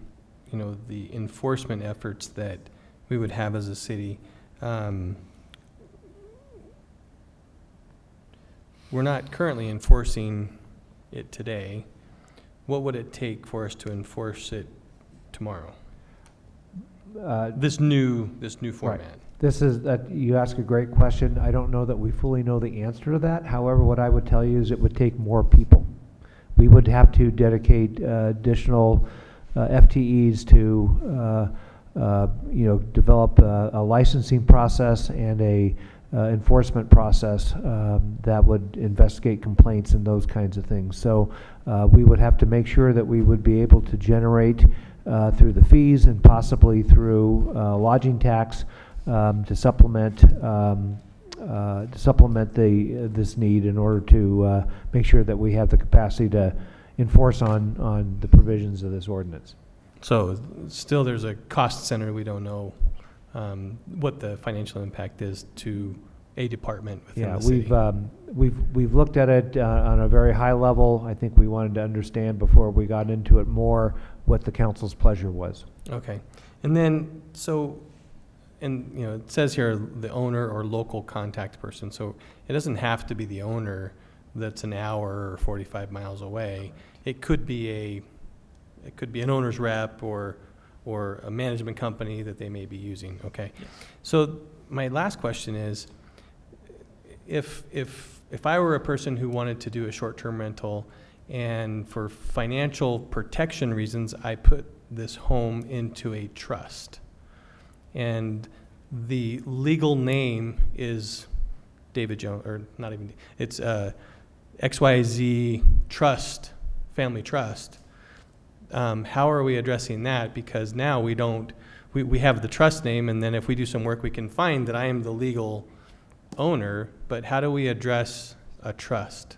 the enforcement efforts that we would have as a city, we're not currently enforcing it today. What would it take for us to enforce it tomorrow? This new format. You ask a great question. I don't know that we fully know the answer to that. However, what I would tell you is it would take more people. We would have to dedicate additional FTEs to develop a licensing process and a enforcement process that would investigate complaints and those kinds of things. So we would have to make sure that we would be able to generate through the fees and possibly through lodging tax to supplement this need in order to make sure that we have the capacity to enforce on the provisions of this ordinance. So still there's a cost center. We don't know what the financial impact is to a department within Yeah, the city. we've looked at it on a very high level. I think we wanted to understand before we got into it more what the council's pleasure was. Okay. And then, and it says here the owner or local contact person. So it doesn't have to be the owner that's an hour or 45 miles away. It could be an owner's rep or a management company that they may be using. Okay. Yes. So my last question is, if I were a person who wanted to do a short-term rental, and for financial protection reasons, I put this home into a trust, and the legal name is David Jones, or not even, it's XYZ Trust, Family Trust. How are we addressing that? Because now we have the trust name, and then if we do some work, we can find that I am the legal owner, but how do we address a trust?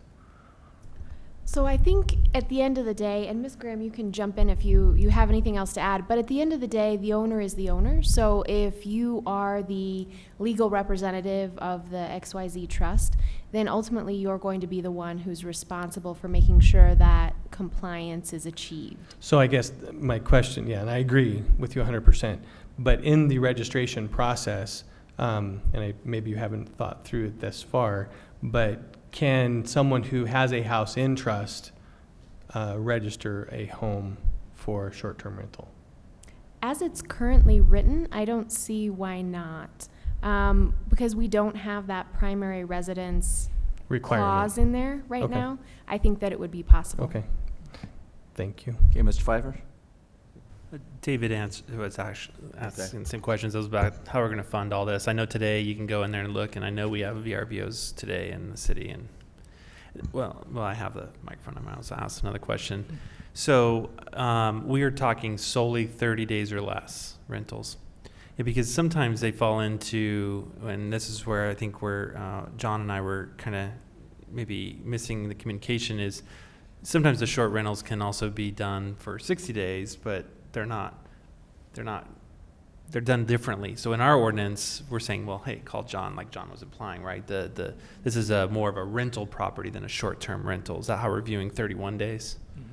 So I think at the end of the day, and Ms. Graham, you can jump in if you have anything else to add, but at the end of the day, the owner is the owner. So if you are the legal representative of the XYZ Trust, then ultimately you're going to be the one who's responsible for making sure that compliance is achieved. So I guess my question, yeah, and I agree with you 100%, but in the registration process, maybe you haven't thought through it this far, but can someone who has a house in trust register a home for short-term rental? As it's currently written, I don't see why not. Because we don't have that primary residence Requirement. clause in there right Okay. now. I think that it would be possible. Okay. Thank you. Okay, Mr. Pfeiffer? David was actually asking the same questions. It was about how we're going to fund all this. I know today you can go in there and look, and I know we have VRBOs today in the city. And well, I have the microphone. I'm going to ask another question. So we are talking solely 30 days or less rentals. Yeah, because sometimes they fall into, and this is where I think where John and I were kind of maybe missing the communication, is sometimes the short rentals can also be done for 60 days, but they're done differently. So in our ordinance, we're saying, well, hey, call John, like John was implying, right? This is more of a rental property than a short-term rental. Is that how we're viewing 31 days? Mm-hmm.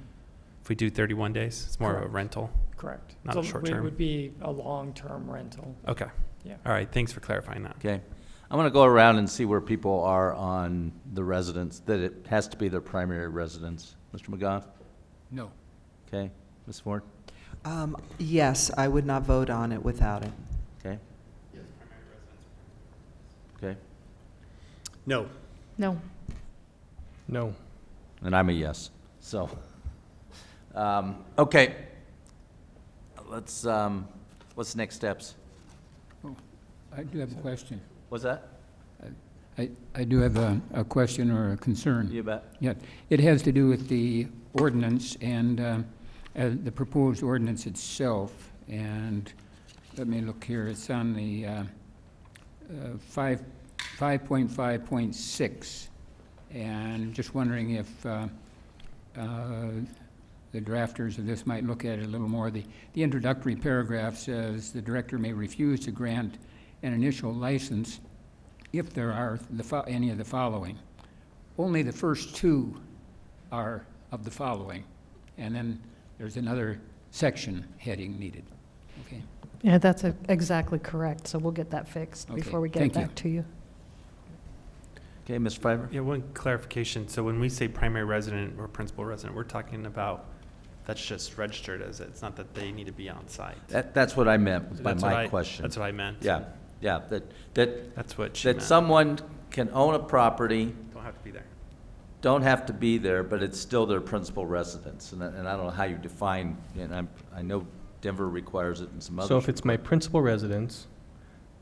If we do 31 days, it's more of a rental? Correct. Not So a short-term? It would be a long-term rental. Okay. Yeah. All right, thanks for clarifying that. Okay. I'm going to go around and see where people are on the residence, that it has to be their primary residence. Mr. McGough? No. Okay. Ms. Ford? Yes, I would not vote on it without it. Okay. Okay. No. No. No. And I'm a yes. So, okay. Let's, what's the next steps? Oh, I do have a question. What's that? I do have a question or a concern. You bet. Yeah, it has to do with the ordinance and the proposed ordinance itself. And let me look here. It's on the 5.5.6, and just wondering if the drafters of this might look at it a little more. The introductory paragraph says the director may refuse to grant an initial license if there are any of the following. Only the first two are of the following, and then there's another section heading needed. Okay. Yeah, that's exactly correct. So we'll get that fixed Okay, before we get thank it you. back to you. Okay, Mr. Pfeiffer? Yeah, one clarification. So when we say primary resident or principal resident, we're talking about that's just registered as it. It's not that they need to be on site. That's what I meant by my question. That's what I meant. Yeah, yeah, That's what she that meant. someone can own a property, Don't have to be there. don't have to be there, but it's still their principal residence. And I don't know how you define, and I know Denver requires it and some others. So if it's my principal residence,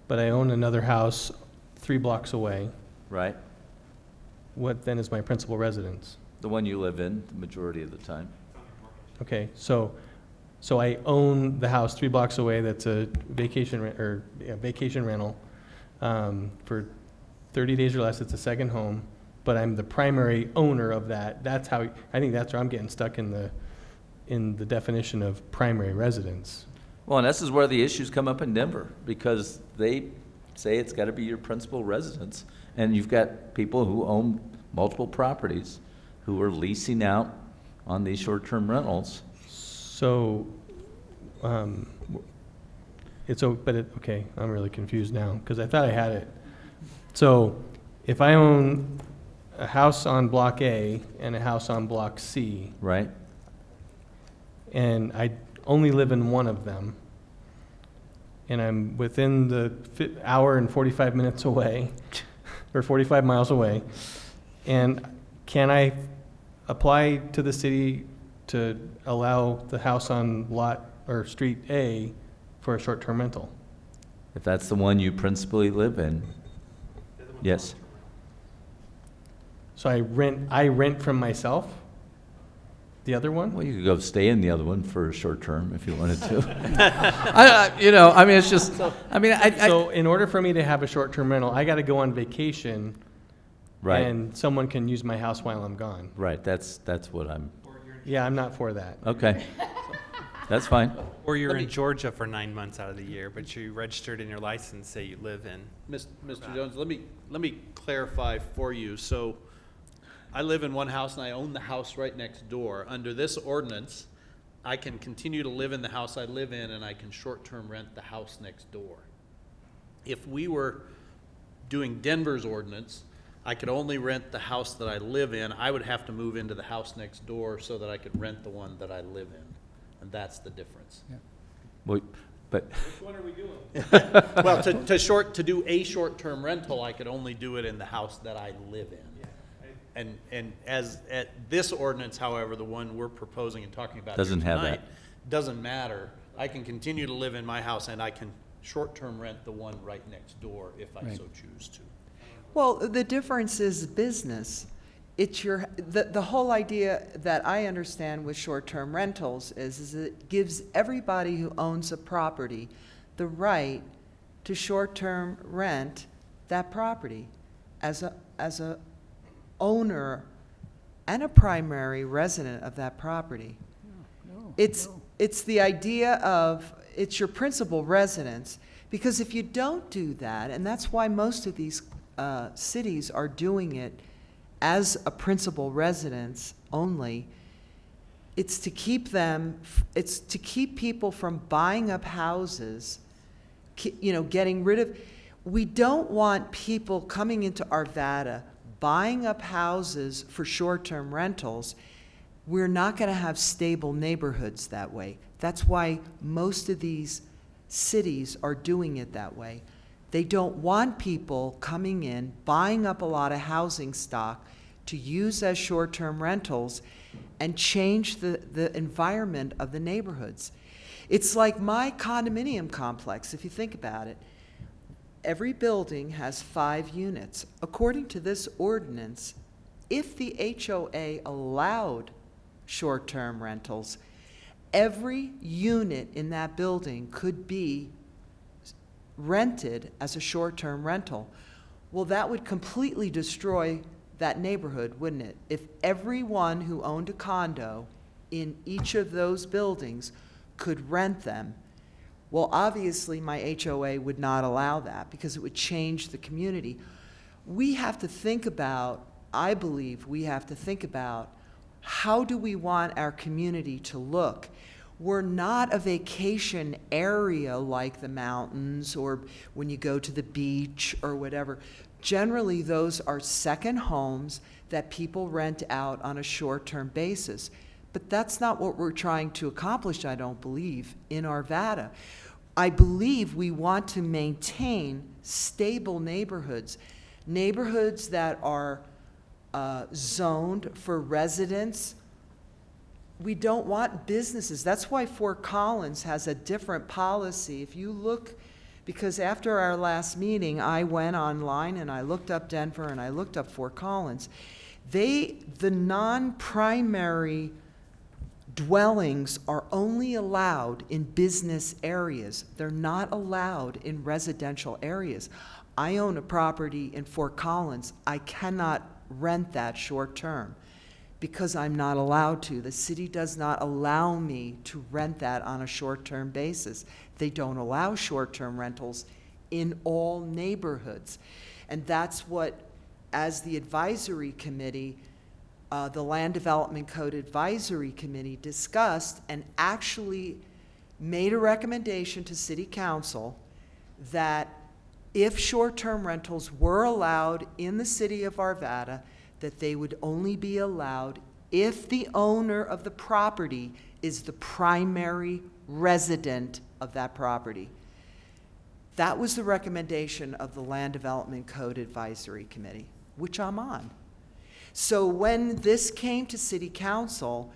but I own another house 3 blocks away, Right? what then is my principal residence? The one you live in, the majority of the time. Okay, so I own the house 3 blocks away that's a vacation rental for 30 days or less. It's a second home, but I'm the primary owner of that. That's how, I think that's where I'm getting stuck in the definition of primary residence. Well, and this is where the issues come up in Denver, because they say it's gotta be your principal residence. And you've got people who own multiple properties who are leasing out on these short-term rentals. So, okay, I'm really confused now, because I thought I had it. So, if I own a house on Block A and a house on Block C, Right? and I only live in one of them, and I'm within the hour and 45 minutes away, or 45 miles away, and can I apply to the city to allow the house on lot or street A for a short-term rental? If that's the one you principally live in, yes. So I rent from myself, the other one? Well, you could go stay in the other one for a short term if you wanted to. You know, I mean, it's just, I mean, So in order for me to have a short-term rental, I gotta go on vacation. Right. And someone can use my house while I'm gone. Right, that's what I'm, Yeah, I'm not for that. okay. That's fine. Or you're in Georgia for 9 months out of the year, but you registered in your license, say you live in. Mr. Jones, let me clarify for you. So I live in one house and I own the house right next door. Under this ordinance, I can continue to live in the house I live in and I can short-term rent the house next door. If we were doing Denver's ordinance, I could only rent the house that I live in. I would have to move into the house next door so that I could rent the one that I live in. And that's the difference. But Which one are we doing? Well, to do a short-term rental, I could only do it in the house that I live in. And as at this ordinance, however, the one we're proposing and talking about Doesn't here have tonight, that. doesn't matter. I can continue to live in my house and I can short-term rent the one right next door if I so choose to. Well, the difference is business. It's the whole idea that I understand with short-term rentals is it gives everybody who owns a property the right to short-term rent that property as a owner and a primary resident of that property. It's the idea of it's your principal residence, because if you don't do that, and that's why most of these cities are doing it as a principal residence only, it's to keep people from buying up houses, getting rid of, we don't want people coming into Arvada buying up houses for short-term rentals. We're not going to have stable neighborhoods that way. That's why most of these cities are doing it that way. They don't want people coming in, buying up a lot of housing stock to use as short-term rentals and change the environment of the neighborhoods. It's like my condominium complex, if you think about it. Every building has 5 units. According to this ordinance, if the HOA allowed short-term rentals, every unit in that building could be rented as a short-term rental. Well, that would completely destroy that neighborhood, wouldn't it? If everyone who owned a condo in each of those buildings could rent them, well, obviously my HOA would not allow that because it would change the community. We have to think about, I believe we have to think about, how do we want our community to look? We're not a vacation area like the mountains or when you go to the beach or whatever. Generally, those are second homes that people rent out on a short-term basis. But that's not what we're trying to accomplish, I don't believe, in Arvada. I believe we want to maintain stable neighborhoods, neighborhoods that are zoned for residents. We don't want businesses. That's why Fort Collins has a different policy. If you look, because after our last meeting, I went online and I looked up Denver and I looked up Fort Collins. The non-primary dwellings are only allowed in business areas. They're not allowed in residential areas. I own a property in Fort Collins. I cannot rent that short term because I'm not allowed to. The city does not allow me to rent that on a short-term basis. They don't allow short-term rentals in all neighborhoods. And that's what, as the advisory committee, the Land Development Code Advisory Committee discussed and actually made a recommendation to City Council that if short-term rentals were allowed in the city of Arvada, that they would only be allowed if the owner of the property is the primary resident of that property. That was the recommendation of the Land Development Code Advisory Committee, which I'm on. So when this came to City Council,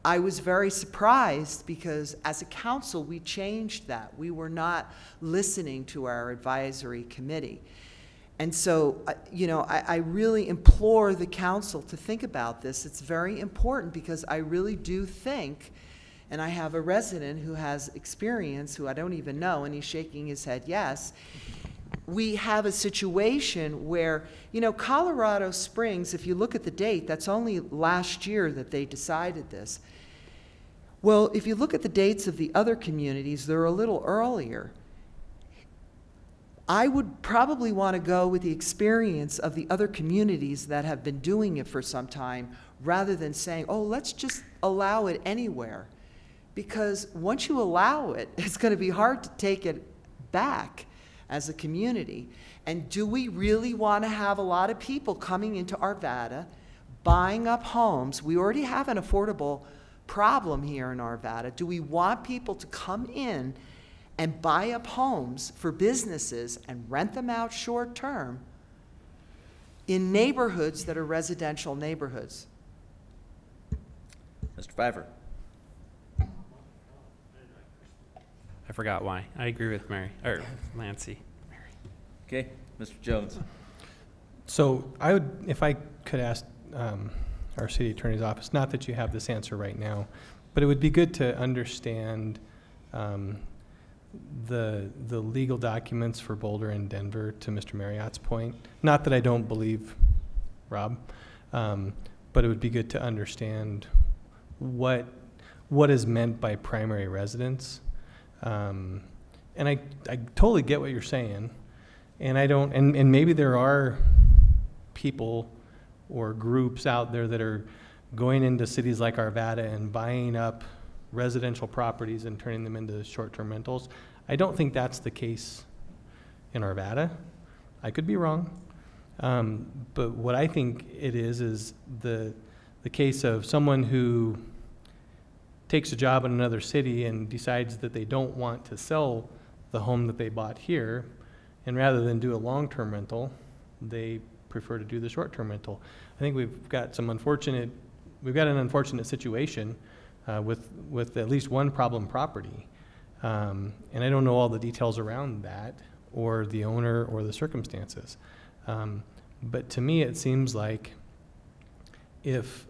I was very surprised because as a council, we changed that. We were not listening to our advisory committee. And so, you know, I really implore the council to think about this. It's very important because I really do think, and I have a resident who has experience who I don't even know, and he's shaking his head yes, we have a situation where, you know, Colorado Springs, if you look at the date, that's only last year that they decided this. Well, if you look at the dates of the other communities, they're a little earlier. I would probably want to go with the experience of the other communities that have been doing it for some time rather than saying, oh, let's just allow it anywhere. Because once you allow it, it's going to be hard to take it back as a community. And do we really want to have a lot of people coming into Arvada, buying up homes? We already have an affordable problem here in Arvada. Do we want people to come in and buy up homes for businesses and rent them out short term in neighborhoods that are residential neighborhoods? Mr. Pfeiffer. I forgot why. I agree with Mary, or Lancy. Okay, Mr. Jones. So I would, if I could ask our city attorney's office, not that you have this answer right now, but it would be good to understand the legal documents for Boulder and Denver, to Mr. Marriott's point. Not that I don't believe Rob, but it would be good to understand what is meant by primary residence. And I totally get what you're saying, and I don't, and maybe there are people or groups out there that are going into cities like Arvada and buying up residential properties and turning them into short-term rentals. I don't think that's the case in Arvada. I could be wrong. But what I think it is the case of someone who takes a job in another city and decides that they don't want to sell the home that they bought here, and rather than do a long-term rental, they prefer to do the short-term rental. I think we've got an unfortunate situation with at least one problem property. And I don't know all the details around that, or the owner, or the circumstances. But to me, it seems like if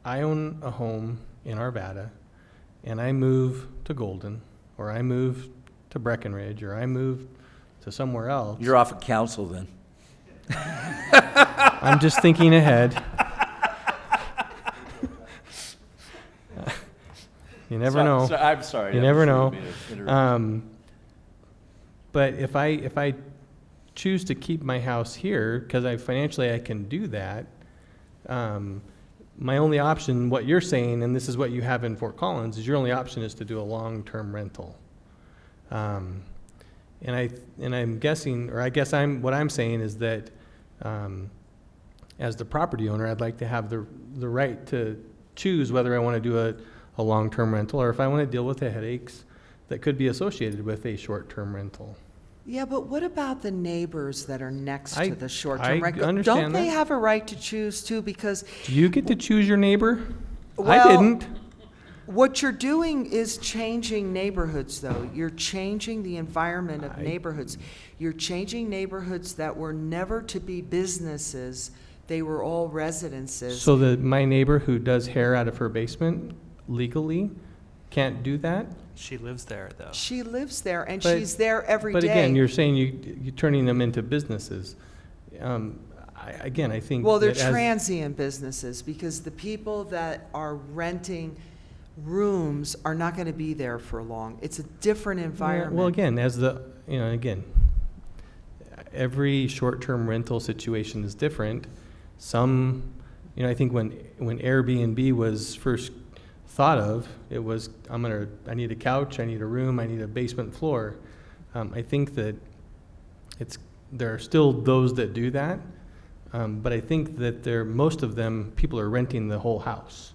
I own a home in Arvada, and I move to Golden, or I move to Breckenridge, or I move to somewhere else. You're off of council then. I'm just thinking ahead. You never know. I'm sorry. You never know. But if I choose to keep my house here, because financially I can do that, my only option, what you're saying, and this is what you have in Fort Collins, is your only option is to do a long-term rental. And I'm guessing, or I guess what I'm saying is that as the property owner, I'd like to have the right to choose whether I want to do a long-term rental, or if I want to deal with the headaches that could be associated with a short-term rental. Yeah, but what about the neighbors that are next to the short-term rental? I understand Don't they that. have a right to choose too? Because Do you get to choose your neighbor? I Well, didn't. what you're doing is changing neighborhoods, though. You're changing the environment of neighborhoods. You're changing neighborhoods that were never to be businesses. They were all residences. So that my neighbor who does hair out of her basement legally can't do that? She lives there, though. She lives there, and But- she's there every day. But again, you're saying you're turning them into businesses. I think. Well, they're that as- transient businesses, because the people that are renting rooms are not going to be there for long. It's a different environment. Well, again, again, every short-term rental situation is different. Some, I think when Airbnb was first thought of, it was, I need a couch, I need a room, I need a basement floor. I think that there are still those that do that, but I think that most of them, people are renting the whole house.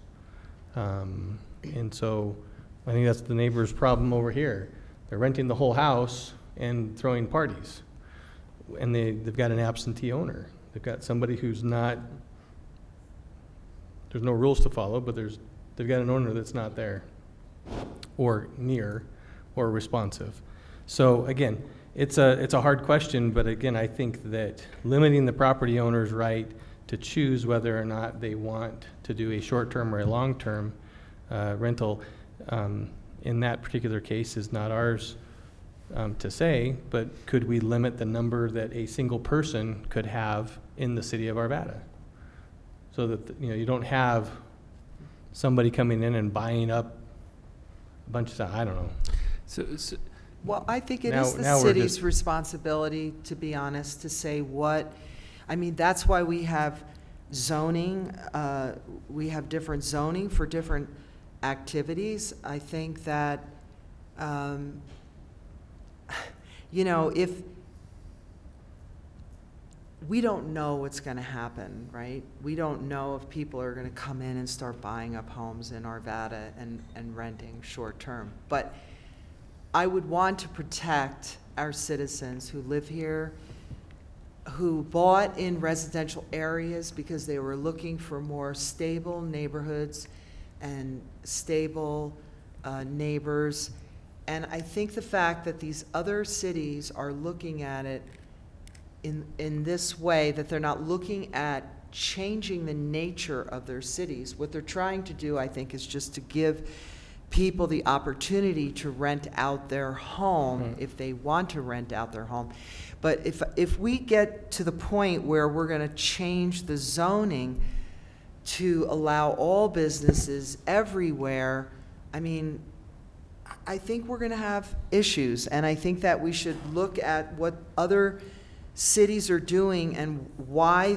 And so I think that's the neighbor's problem over here. They're renting the whole house and throwing parties. And they've got an absentee owner. They've got somebody who's not, there's no rules to follow, but they've got an owner that's not there or near or responsive. So again, it's a hard question, but again, I think that limiting the property owner's right to choose whether or not they want to do a short-term or a long-term rental in that particular case is not ours to say, but could we limit the number that a single person could have in the city of Arvada? So that, you don't have somebody coming in and buying up a bunch of stuff, I don't know. So well, I think it is the city's responsibility, to be honest, to say that's why we have zoning, we have different zoning for different activities. I think that, if we don't know what's going to happen, right? We don't know if people are going to come in and start buying up homes in Arvada and renting short term. But I would want to protect our citizens who live here, who bought in residential areas because they were looking for more stable neighborhoods and stable neighbors. And I think the fact that these other cities are looking at it in this way, that they're not looking at changing the nature of their cities. What they're trying to do, I think, is just to give people the opportunity to rent out their home if they want to rent out their home. But if we get to the point where we're going to change the zoning to allow all businesses everywhere, I think we're going to have issues. And I think that we should look at what other cities are doing and why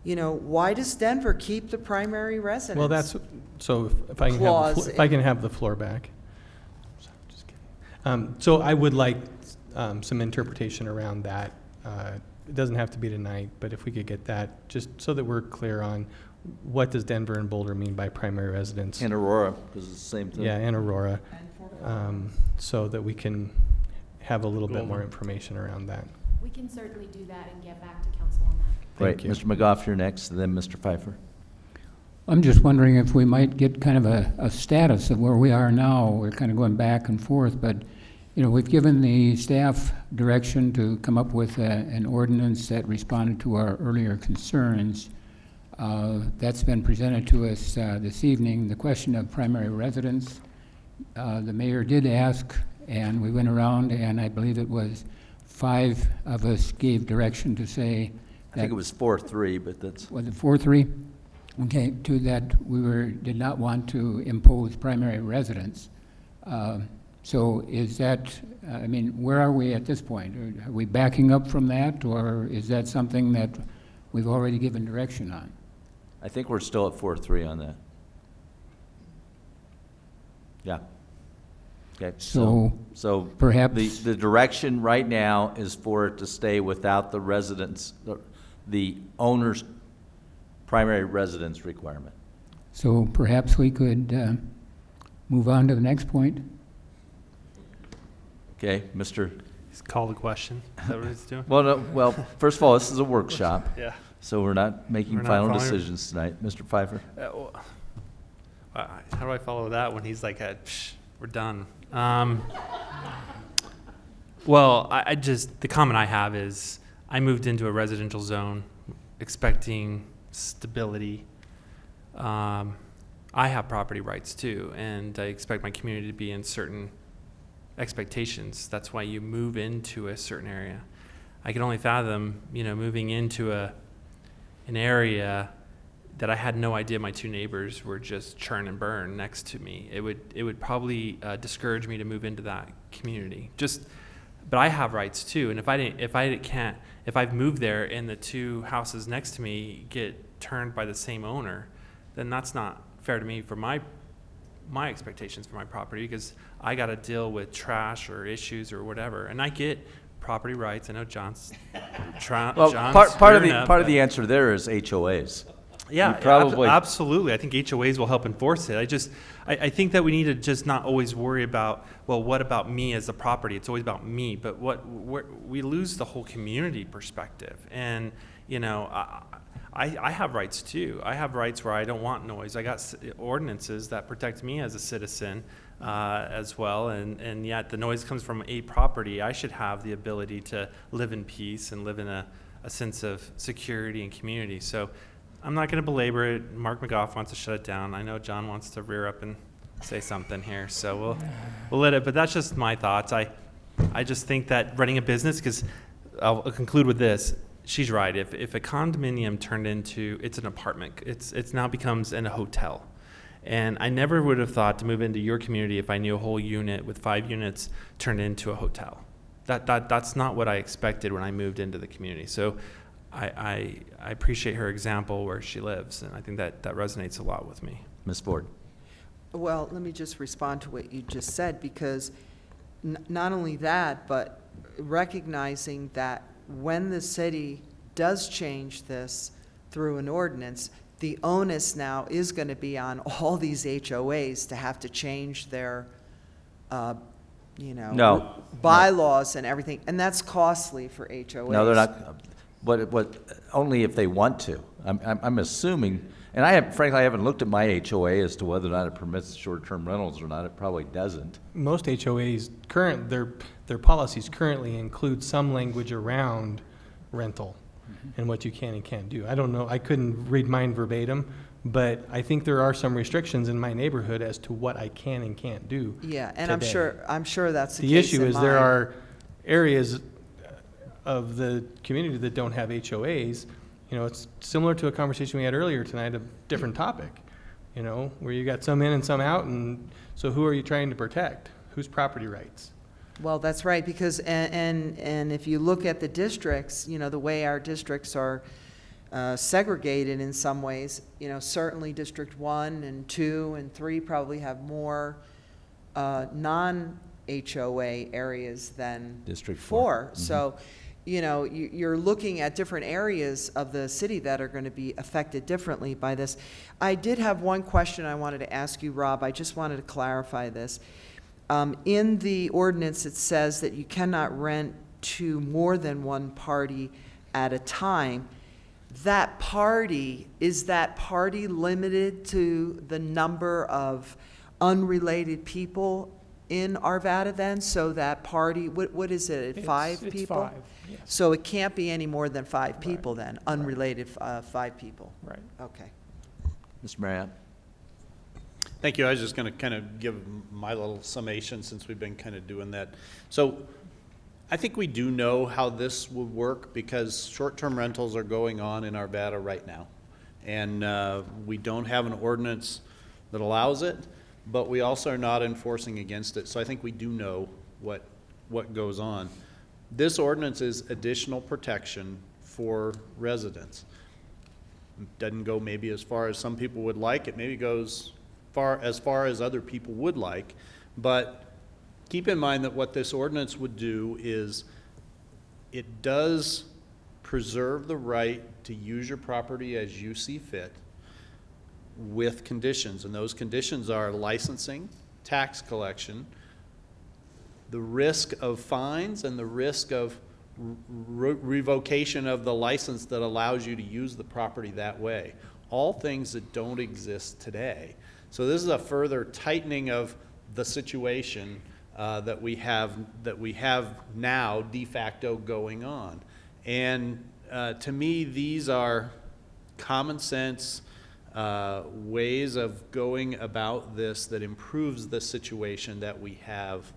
why does Denver keep the primary residence? Well, so if I can have the floor back. Just kidding. So I would like some interpretation around that. It doesn't have to be tonight, but if we could get that, just so that we're clear on what does Denver and Boulder mean by primary residence. And Aurora, because it's the same thing. Yeah, and Aurora. So that we can have a little bit more information around that. We can certainly do that and get back to council on that. Right, Mr. McGough, you're next, and then Mr. Pfeiffer. I'm just wondering if we might get kind of a status of where we are now. We're kind of going back and forth, but we've given the staff direction to come up with an ordinance that responded to our earlier concerns. That's been presented to us this evening. The question of primary residence, the mayor did ask, and we went around, and I believe it was 5 of us gave direction to say I think it was 4-3, but that's... Was it 4-3? Okay, to that we did not want to impose primary residence. So is that, where are we at this point? Are we backing up from that, or is that something that we've already given direction on? I think we're still at 4-3 on that. Yeah. Okay. So perhaps the direction right now is for it to stay without the residence, the owner's primary residence requirement. So perhaps we could move on to the next point. Okay, Mr. He's called a question. Is that what he's doing? Well, first of all, this is a workshop. Yeah. So we're not making final decisions tonight. Mr. Pfeiffer? How do I follow that when he's like, we're done? Well, the comment I have is I moved into a residential zone expecting stability. I have property rights too, and I expect my community to be in certain expectations. That's why you move into a certain area. I can only fathom, moving into an area that I had no idea my 2 neighbors were just churn and burn next to me. It would probably discourage me to move into that community. Just but I have rights too. And if I've moved there and the two houses next to me get turned by the same owner, then that's not fair to me for my expectations for my property, because I got to deal with trash or issues or whatever. And I get property rights. I know John's Well, John's part of screwing up, the but- answer there is HOAs. Yeah, You probably absolutely. I think HOAs will help enforce it. I think that we need to just not always worry about, well, what about me as the property? It's always about me, but we lose the whole community perspective. And, you know, I have rights too. I have rights where I don't want noise. I got ordinances that protect me as a citizen as well. And yet the noise comes from a property. I should have the ability to live in peace and live in a sense of security and community. So I'm not going to belabor it. Mark McGough wants to shut it down. I know John wants to rear up and say something here, so we'll let it. But that's just my thoughts. I just think that running a business, because I'll conclude with this. She's right. If a condominium turned into, it's an apartment, it's now becomes a hotel. And I never would have thought to move into your community if I knew a whole unit with 5 units turned into a hotel. That's not what I expected when I moved into the community. So I appreciate her example where she lives, and I think that resonates a lot with me. Ms. Ford. Well, let me just respond to what you just said, because not only that, but recognizing that when the city does change this through an ordinance, the onus now is going to be on all these HOAs to have to change their, bylaws and everything, and that's costly for HOAs. No, they're not. But only if they want to. I'm assuming, and frankly, I haven't looked at my HOA as to whether or not it permits short-term rentals or not. It probably doesn't. Most HOAs their policies currently include some language around rental and what you can and can't do. I don't know. I couldn't read mine verbatim, but I think there are some restrictions in my neighborhood as to what I can and can't do. Yeah, and today. I'm sure that's the The case issue in is there mine. are areas of the community that don't have HOAs. You know, it's similar to a conversation we had earlier tonight, a different topic, you know, where you got some in and some out, and so who are you trying to protect? Whose property rights? Well, that's right, because, and if you look at the districts, you know, the way our districts are segregated in some ways, you know, certainly District 1 and 2 and 3 probably have more non-HOA areas than District 4. So, you know, you're looking at different areas of the city that are going to be affected differently by this. I did have one question I wanted to ask you, Rob. I just wanted to clarify this. In the ordinance, it says that you cannot rent to more than one party at a time. That party, is that party limited to the number of unrelated people in Arvada then? So that party, what is it, 5 people? It's 5, yes. So it can't be any more than 5 people then, unrelated 5 people? Right. Okay. Mr. Marriott. Thank you. I was just going to kind of give my little summation since we've been kind of doing that. So I think we do know how this would work because short-term rentals are going on in Arvada right now. And we don't have an ordinance that allows it, but we also are not enforcing against it. So I think we do know what goes on. This ordinance is additional protection for residents. It doesn't go maybe as far as some people would like. It maybe goes as far as other people would like, but keep in mind that what this ordinance would do is it does preserve the right to use your property as you see fit with conditions, and those conditions are licensing, tax collection, the risk of fines, and the risk of revocation of the license that allows you to use the property that way. All things that don't exist today. So this is a further tightening of the situation that we have now de facto going on. And to me, these are common sense ways of going about this that improves the situation that we have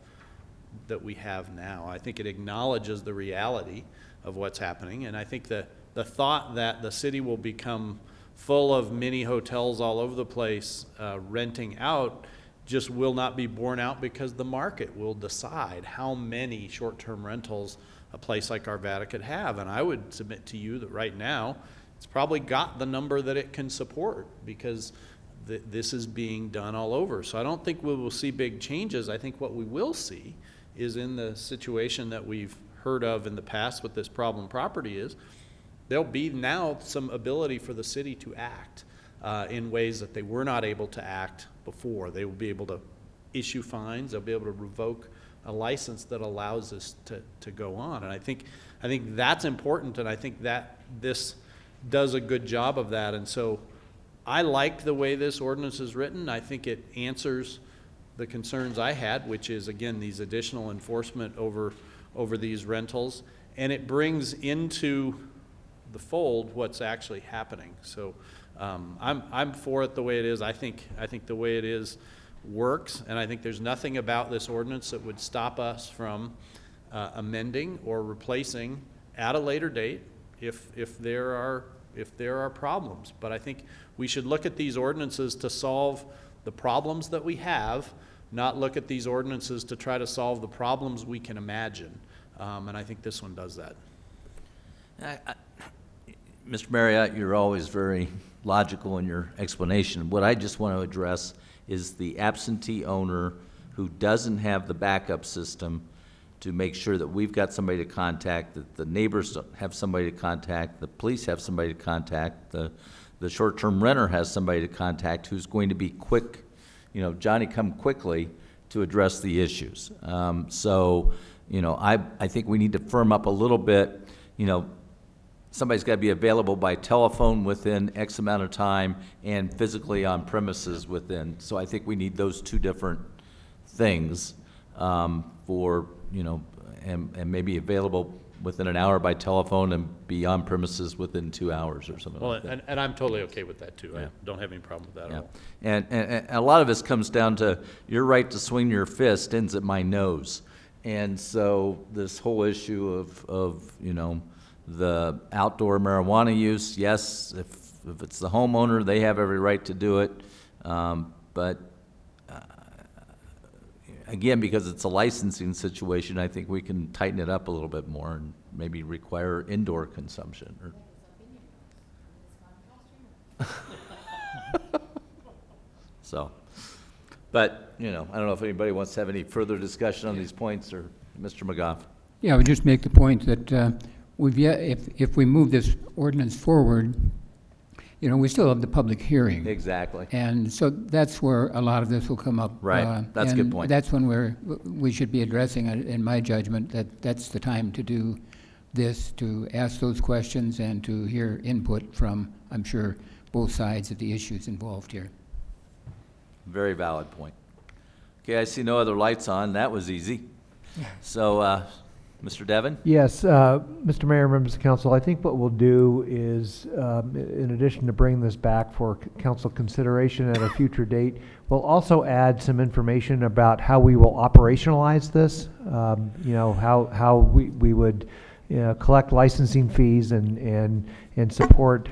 now. I think it acknowledges the reality of what's happening, and I think the thought that the city will become full of mini hotels all over the place renting out just will not be borne out because the market will decide how many short-term rentals a place like Arvada could have. And I would submit to you that right now, it's probably got the number that it can support because this is being done all over. So I don't think we will see big changes. I think what we will see is in the situation that we've heard of in the past with this problem property is there'll be now some ability for the city to act in ways that they were not able to act before. They will be able to issue fines. They'll be able to revoke a license that allows this to go on. And I think that's important, and I think that this does a good job of that. And so I like the way this ordinance is written. I think it answers the concerns I had, which is, again, these additional enforcement over these rentals, and it brings into the fold what's actually happening. So I'm for it the way it is. I think the way it is works, and I think there's nothing about this ordinance that would stop us from amending or replacing at a later date if there are problems. But I think we should look at these ordinances to solve the problems that we have, not look at these ordinances to try to solve the problems we can imagine. And I think this one does that. Mr. Marriott, you're always very logical in your explanation. What I just want to address is the absentee owner who doesn't have the backup system to make sure that we've got somebody to contact, that the neighbors have somebody to contact, the police have somebody to contact, the short-term renter has somebody to contact who's going to be quick, Johnny come quickly to address the issues. So, I think we need to firm up a little bit, somebody's got to be available by telephone within X amount of time and physically on premises within. So I think we need those two different things for, and maybe available within an hour by telephone and be on premises within 2 hours or something like that. And I'm totally okay with that too. Yeah. I don't have any problem with that at all. And a lot of this comes down to your right to swing your fist ends at my nose. And so this whole issue of the outdoor marijuana use, yes, if it's the homeowner, they have every right to do it. But again, because it's a licensing situation, I think we can tighten it up a little bit more and maybe require indoor consumption. So, but, I don't know if anybody wants to have any further discussion on these points, or Mr. McGough. Yeah, I would just make the point that if we move this ordinance forward, we still have the public hearing. Exactly. And so that's where a lot of this will come up. Right, that's a good point. That's when we should be addressing it, in my judgment, that's the time to do this, to ask those questions and to hear input from, I'm sure, both sides of the issues involved here. Very valid point. Okay, I see no other lights on. That was easy. So, Mr. Devon? Yes, Mr. Mayor, members of council, I think what we'll do is, in addition to bringing this back for council consideration at a future date, we'll also add some information about how we will operationalize this. How we would collect licensing fees and support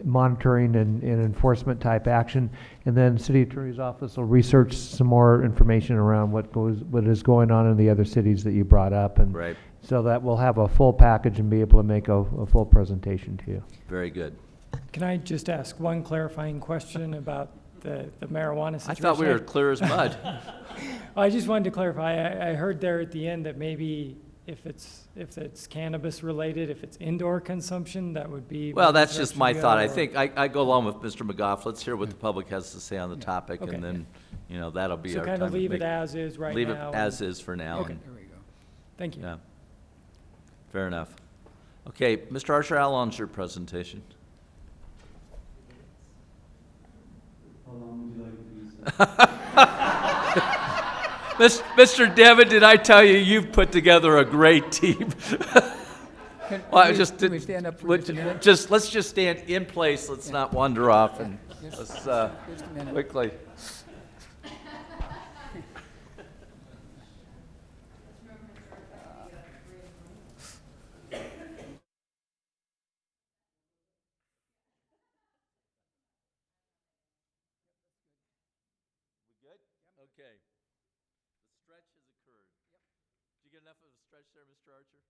monitoring and enforcement type action. And then City Attorney's Office will research some more information around what is going on in the other cities that you brought up, and right. So that we'll have a full package and be able to make a full presentation to you. Very good. Can I just ask one clarifying question about the marijuana situation? I thought we were clear as mud. I just wanted to clarify. I heard there at the end that maybe if it's cannabis related, if it's indoor consumption, that would be. Well, that's just my thought. I think I go along with Mr. McGough. Let's hear what the public has to say on the topic, Okay. and then, that'll be So our kind time. of leave it as is right now. Leave it as is for now. Okay, there we go. Thank you. Yeah. Fair enough. Okay, Mr. Archer, how long's your presentation? How long would you like to use? Mr. Devon, did I tell you you've put together a great team? Can we stand up for just a minute? Let's just stand in place. Let's not wander off, and let's quickly. Good? Okay. The stretch has occurred. Did you get enough of a stretch there, Mr. Archer?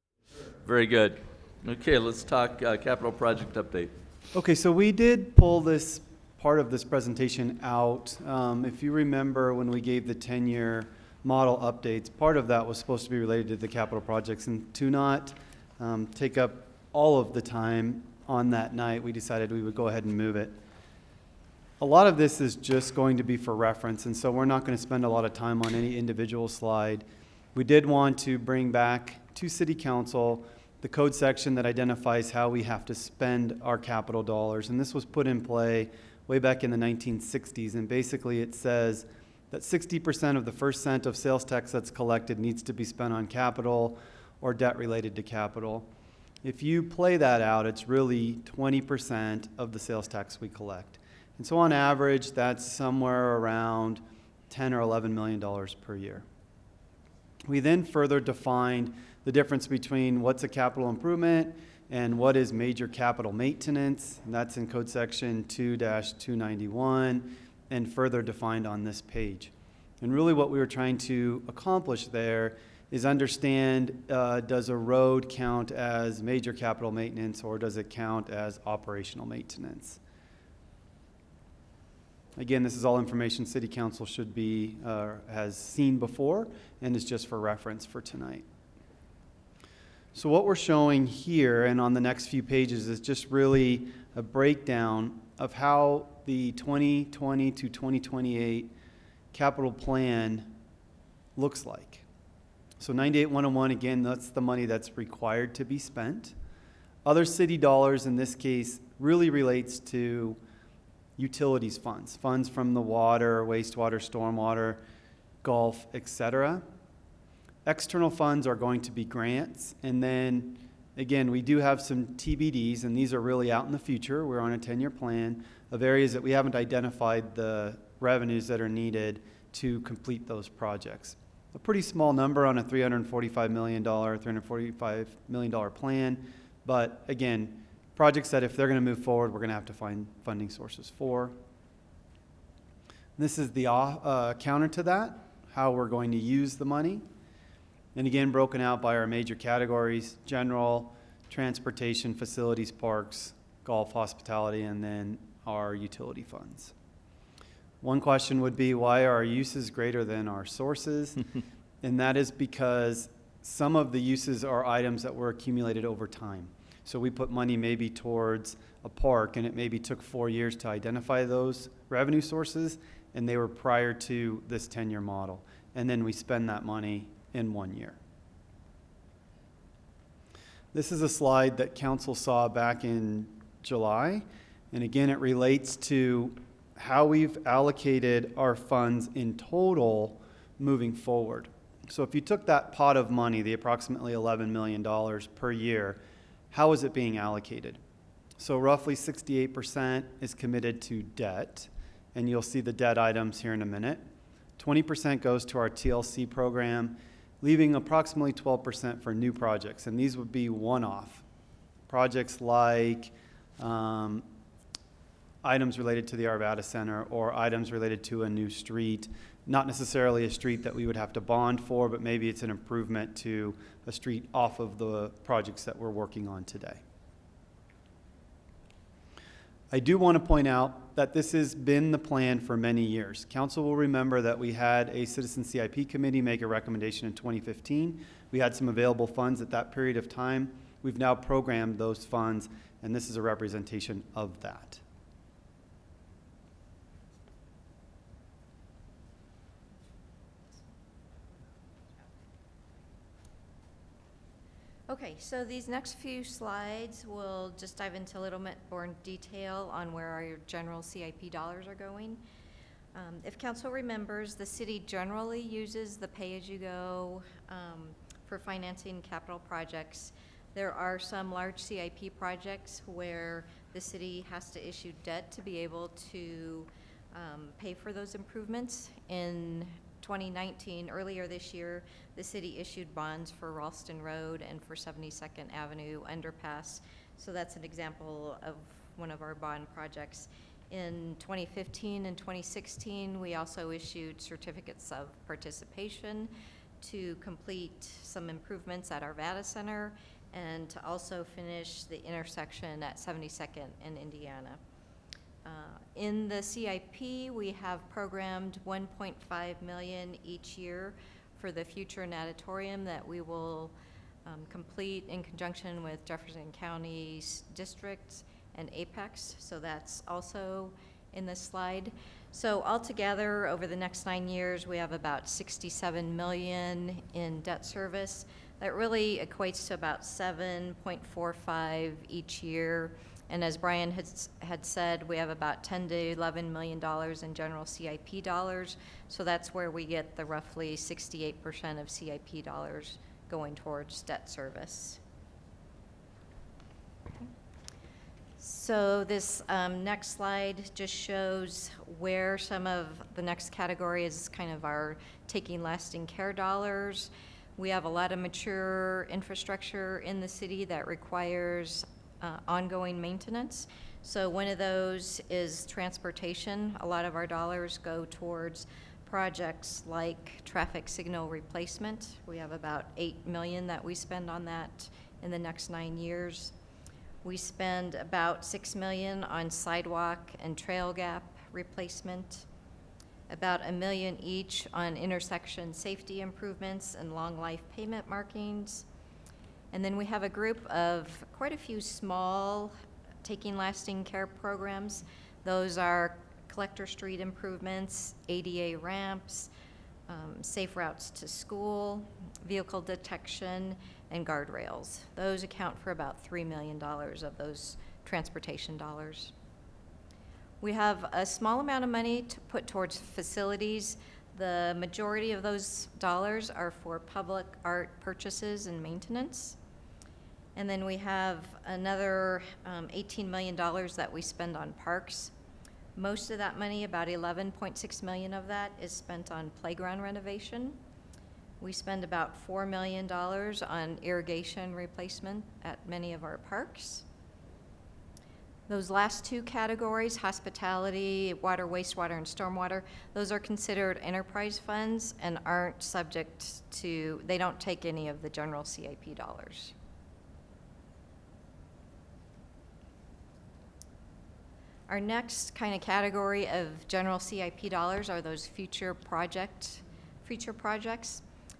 Very good. Okay, let's talk capital project update. Okay, so we did pull this part of this presentation out. If you remember when we gave the 10-year model updates, part of that was supposed to be related to the capital projects. And to not take up all of the time on that night, we decided we would go ahead and move it. A lot of this is just going to be for reference, and so we're not going to spend a lot of time on any individual slide. We did want to bring back to City Council the code section that identifies how we have to spend our capital dollars. And this was put in play way back in the 1960s. And basically it says that 60% of the first cent of sales tax that's collected needs to be spent on capital or debt related to capital. If you play that out, it's really 20% of the sales tax we collect. And so on average, that's somewhere around $10 or $11 million per year. We then further defined the difference between what's a capital improvement and what is major capital maintenance. And that's in code section 2-291 and further defined on this page. And really what we were trying to accomplish there is understand, does a road count as major capital maintenance or does it count as operational maintenance? Again, this is all information City Council should be, has seen before and is just for reference for tonight. So what we're showing here and on the next few pages is just really a breakdown of how the 2020 to 2028 capital plan looks like. So 98-101, again, that's the money that's required to be spent. Other city dollars in this case really relates to utilities funds, funds from the water, wastewater, stormwater, Gulf, etc. External funds are going to be grants. And then, again, we do have some TBDs, and these are really out in the future. We're on a 10-year plan of areas that we haven't identified the revenues that are needed to complete those projects. A pretty small number on a $345 million plan. But again, projects that if they're going to move forward, we're going to have to find funding sources for. This is the counter to that, how we're going to use the money. And again, broken out by our major categories: general, transportation, facilities, parks, golf, hospitality, and then our utility funds. One question would be, why are our uses greater than our sources? And that is because some of the uses are items that were accumulated over time. So we put money maybe towards a park, and it maybe took 4 years to identify those revenue sources, and they were prior to this 10-year model. And then we spend that money in 1 year. This is a slide that council saw back in July. And again, it relates to how we've allocated our funds in total moving forward. So if you took that pot of money, the approximately $11 million per year, how is it being allocated? So roughly 68% is committed to debt, and you'll see the debt items here in a minute. 20% goes to our TLC program, leaving approximately 12% for new projects, and these would be one-off. Projects like items related to the Arvada Center or items related to a new street, not necessarily a street that we would have to bond for, but maybe it's an improvement to a street off of the projects that we're working on today. I do want to point out that this has been the plan for many years. Council will remember that we had a Citizen CIP committee make a recommendation in 2015. We had some available funds at that period of time. We've now programmed those funds, and this is a representation of that. Okay, so these next few slides will just dive into a little bit more detail on where our general CIP dollars are going. If council remembers, the city generally uses the pay-as-you-go for financing capital projects. There are some large CIP projects where the city has to issue debt to be able to pay for those improvements. In 2019, earlier this year, the city issued bonds for Ralston Road and for 72nd Avenue underpass. So that's an example of one of our bond projects. In 2015 and 2016, we also issued certificates of participation to complete some improvements at Arvada Center and to also finish the intersection at 72nd and Indiana. In the CIP, we have programmed $1.5 million each year for the future natatorium that we will complete in conjunction with Jefferson County's districts and Apex, so that's also in this slide. So altogether, over the next 9 years, we have about $67 million in debt service. That really equates to about 7.45 each year. And as Brian had said, we have about $10 to $11 million in general CIP dollars. So that's where we get the roughly 68% of CIP dollars going towards debt service. Okay. So this next slide just shows where some of the next category is kind of our taking lasting care dollars. We have a lot of mature infrastructure in the city that requires ongoing maintenance. So one of those is transportation. A lot of our dollars go towards projects like traffic signal replacement. We have about $8 million that we spend on that in the next 9 years. We spend about $6 million on sidewalk and trail gap replacement, about $1 million each on intersection safety improvements and long life pavement markings. And then we have a group of quite a few small taking lasting care programs. Those are collector street improvements, ADA ramps, safe routes to school, vehicle detection, and guardrails. Those account for about $3 million of those transportation dollars. We have a small amount of money to put towards facilities. The majority of those dollars are for public art purchases and maintenance. And then we have another $18 million that we spend on parks. Most of that money, about $11.6 million of that, is spent on playground renovation. We spend about $4 million on irrigation replacement at many of our parks. Those last two categories, hospitality, water, wastewater, and stormwater, those are considered enterprise funds and aren't subject to, they don't take any of the general CIP dollars. Our next kind of category of general CIP dollars are those future projects.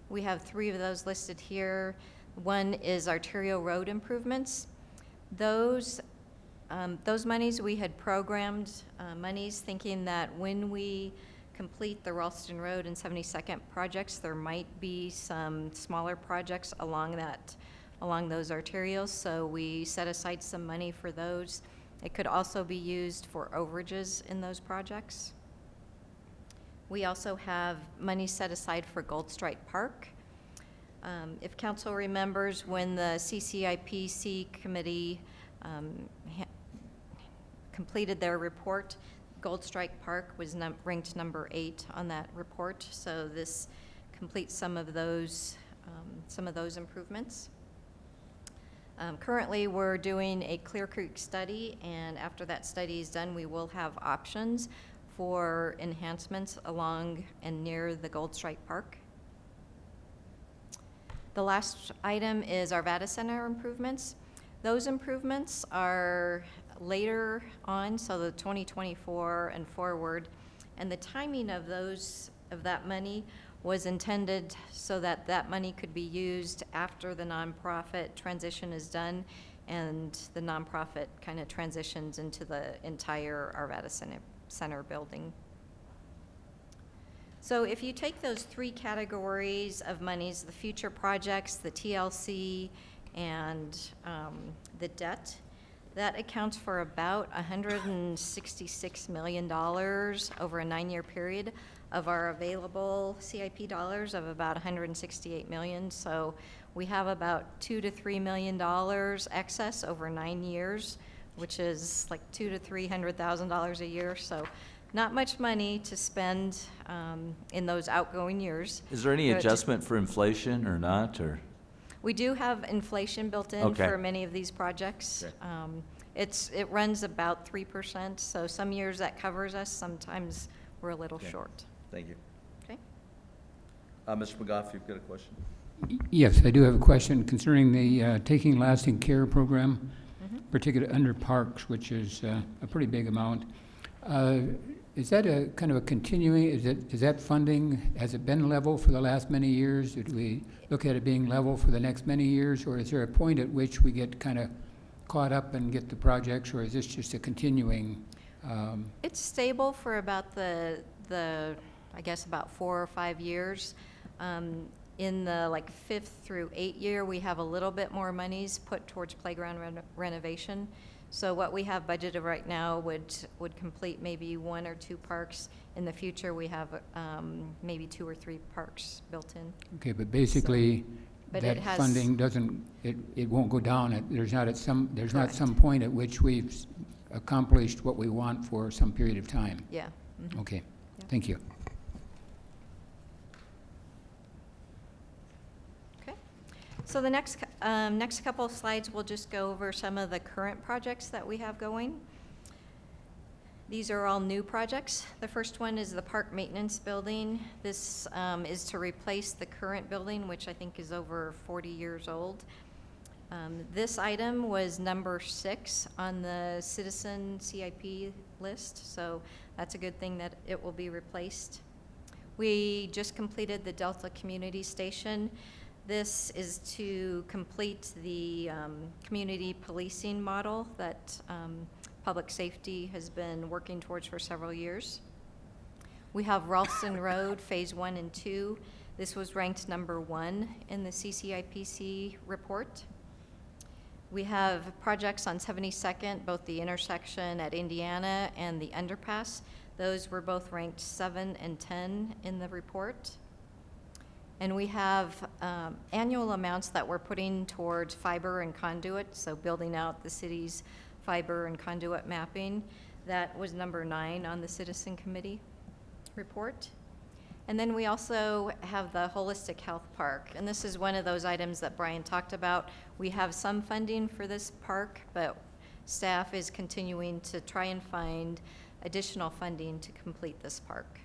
We have 3 of those listed here. One is arterial road improvements. Those monies, we had programmed monies thinking that when we complete the Ralston Road and 72nd projects, there might be some smaller projects along those arterials. So we set aside some money for those. It could also be used for overages in those projects. We also have money set aside for Gold Stripe Park. If council remembers, when the CCIPC committee completed their report, Gold Strike Park was ranked number 8 on that report. So this completes some of those improvements. Currently, we're doing a Clear Creek study, and after that study is done, we will have options for enhancements along and near the Gold Strike Park. The last item is Arvada Center improvements. Those improvements are later on, so the 2024 and forward, and the timing of that money was intended so that that money could be used after the nonprofit transition is done and the nonprofit kind of transitions into the entire Arvada Center building. So if you take those 3 categories of monies, the future projects, the TLC, and the debt, that accounts for about $166 million over a 9-year period of our available CIP dollars of about $168 million. So we have about $2 to $3 million excess over 9 years, which is like $200,000 to $300,000 a year. So not much money to spend in those outgoing years. Is there any adjustment for inflation or not, or? We do have inflation built in for many of these projects. Okay. it runs about 3%, so some years that covers us, sometimes we're a little Okay. short. Thank you. Okay? Mr. McGough, you've got a question? Yes, I do have a question concerning the Taking Lasting Care program, particularly under parks, which is a pretty big amount. Is that a kind of a continuing, is that funding, has it been level for the last many years? Did we look at it being level for the next many years? Or is there a point at which we get kind of caught up and get the projects, or is this just a continuing? It's stable for about the I guess about 4 or 5 years. In the like 5th through 8th year, we have a little bit more monies put towards playground renovation. So what we have budgeted right now would complete maybe 1 or 2 parks. In the future, we have maybe 2 or 3 parks built in. Okay, but basically, but that it has, funding doesn't, it won't go down. There's not Correct. some point at which we've accomplished what we want for some period of time. Yeah. Mhm. Okay, Yeah. thank you. So the next couple of slides, we'll just go over some of the current projects that we have going. These are all new projects. The first one is the park maintenance building. This is to replace the current building, which I think is over 40 years old. This item was number 6 on the citizen CIP list, so that's a good thing that it will be replaced. We just completed the Delta Community Station. This is to complete the community policing model that public safety has been working towards for several years. We have Ralston Road, Phase 1 and 2. This was ranked number 1 in the CCIPC report. We have projects on 72nd, both the intersection at Indiana and the underpass. Those were both ranked 7 and 10 in the report. And we have annual amounts that we're putting towards fiber and conduit, so building out the city's fiber and conduit mapping. That was number 9 on the Citizen Committee report. And then we also have the Holistic Health Park, and this is one of those items that Brian talked about. We have some funding for this park, but staff is continuing to try and find additional funding to complete this park.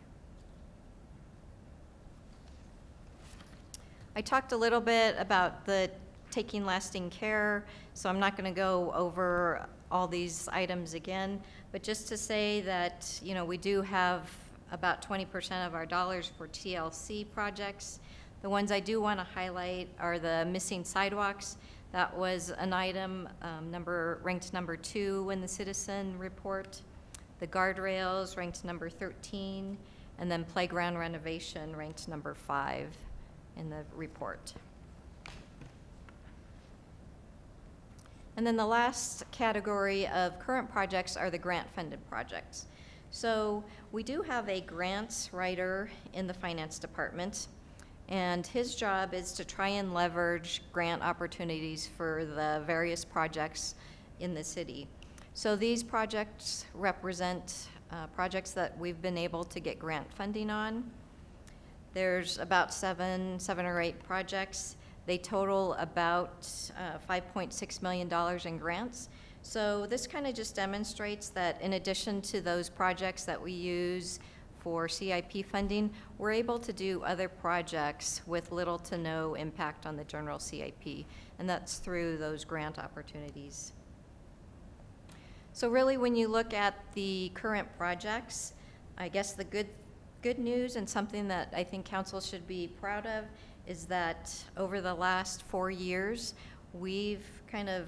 I talked a little bit about the Taking Lasting Care, so I'm not going to go over all these items again, but just to say that, you know, we do have about 20% of our dollars for TLC projects. The ones I do want to highlight are the missing sidewalks. That was an item ranked number 2 in the citizen report. The guardrails ranked number 13, and then playground renovation ranked number 5 in the report. And then the last category of current projects are the grant-funded projects. So we do have a grants writer in the finance department, and his job is to try and leverage grant opportunities for the various projects in the city. So these projects represent projects that we've been able to get grant funding on. There's about seven or eight projects. They total about $5.6 million in grants. So this kind of just demonstrates that in addition to those projects that we use for CIP funding, we're able to do other projects with little to no impact on the general CIP, and that's through those grant opportunities. So really, when you look at the current projects, I guess the good news and something that I think council should be proud of is that over the last 4 years, we've kind of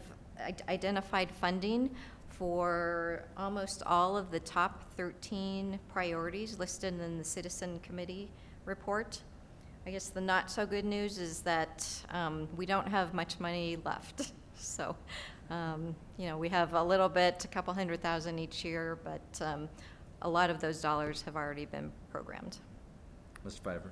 identified funding for almost all of the top 13 priorities listed in the Citizen Committee report. I guess the not so good news is that we don't have much money left. So, you know, we have a little bit, a couple $100,000 each year, but a lot of those dollars have already been programmed. Mr. Pfeiffer.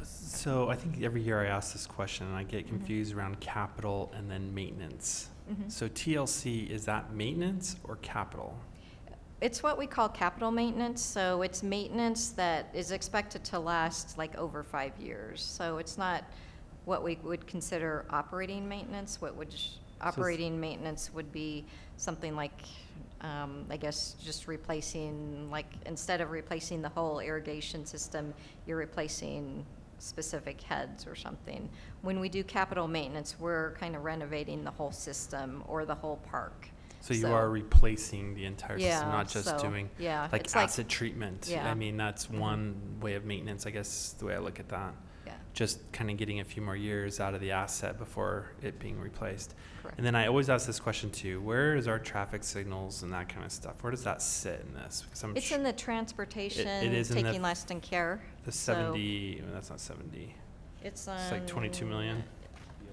So I think every year I ask this question and I get confused around capital and then maintenance. So TLC, is that maintenance or capital? It's what we call capital maintenance. So it's maintenance that is expected to last like over 5 years. So it's not what we would consider operating maintenance, Operating maintenance would be something like, I guess, just replacing, like, instead of replacing the whole irrigation system, you're replacing specific heads or something. When we do capital maintenance, we're kind of renovating the whole system or the whole park. So you are replacing the entire system, Yeah, not just so, doing yeah, like it's like- acid treatment. yeah. I mean, that's one way of maintenance, I guess, the way I look at that. Yeah. Just kind of getting a few more years out of the asset before it being replaced. Correct. And then I always ask this question too, where is our traffic signals and that kind of stuff? Where does that sit in this? Because I'm It's in the transportation, it is in the- taking less than care. the so 70, that's not 70. It's like 22 million.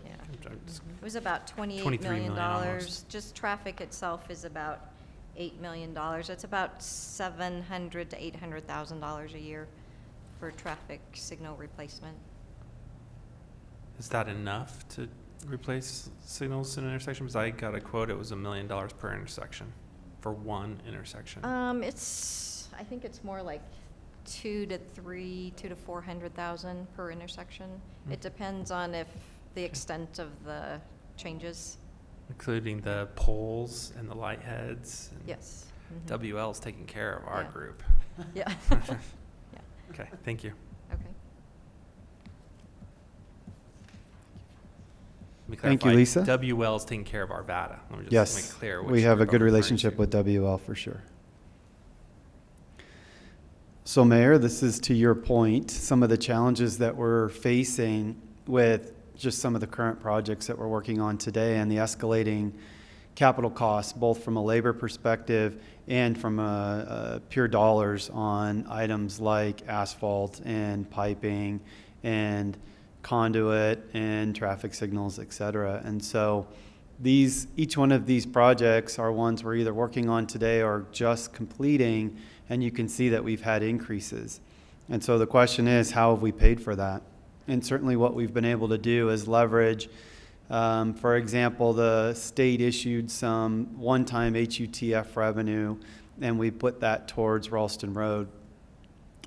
Yeah. I'm just- It was about $28 23 million. million almost. Just traffic itself is about $8 million. It's about $700,000 to $800,000 a year for traffic signal replacement. Is that enough to replace signals in an intersection? Because I got a quote, it was $1 million per intersection for one intersection. I think it's more like 2 to 400,000 per intersection. It depends on if the extent of the changes. Including the poles and the light heads. And Yes. Mhm. WL's taking care of our Yeah. group. Yeah. Yeah. Okay, thank you. Okay. Let me Thank you, clarify, Lisa. WL's taking care of Arvada. Let me just Yes, make clear. we which have a group good I'm referring relationship to. with WL for sure. So Mayor, this is to your point, some of the challenges that we're facing with just some of the current projects that we're working on today and the escalating capital costs, both from a labor perspective and from pure dollars on items like asphalt and piping and conduit and traffic signals, et cetera. And so each one of these projects are ones we're either working on today or just completing, and you can see that we've had increases. And so the question is, how have we paid for that? And certainly what we've been able to do is leverage, for example, the state issued some one-time HUTF revenue, and we put that towards Ralston Road.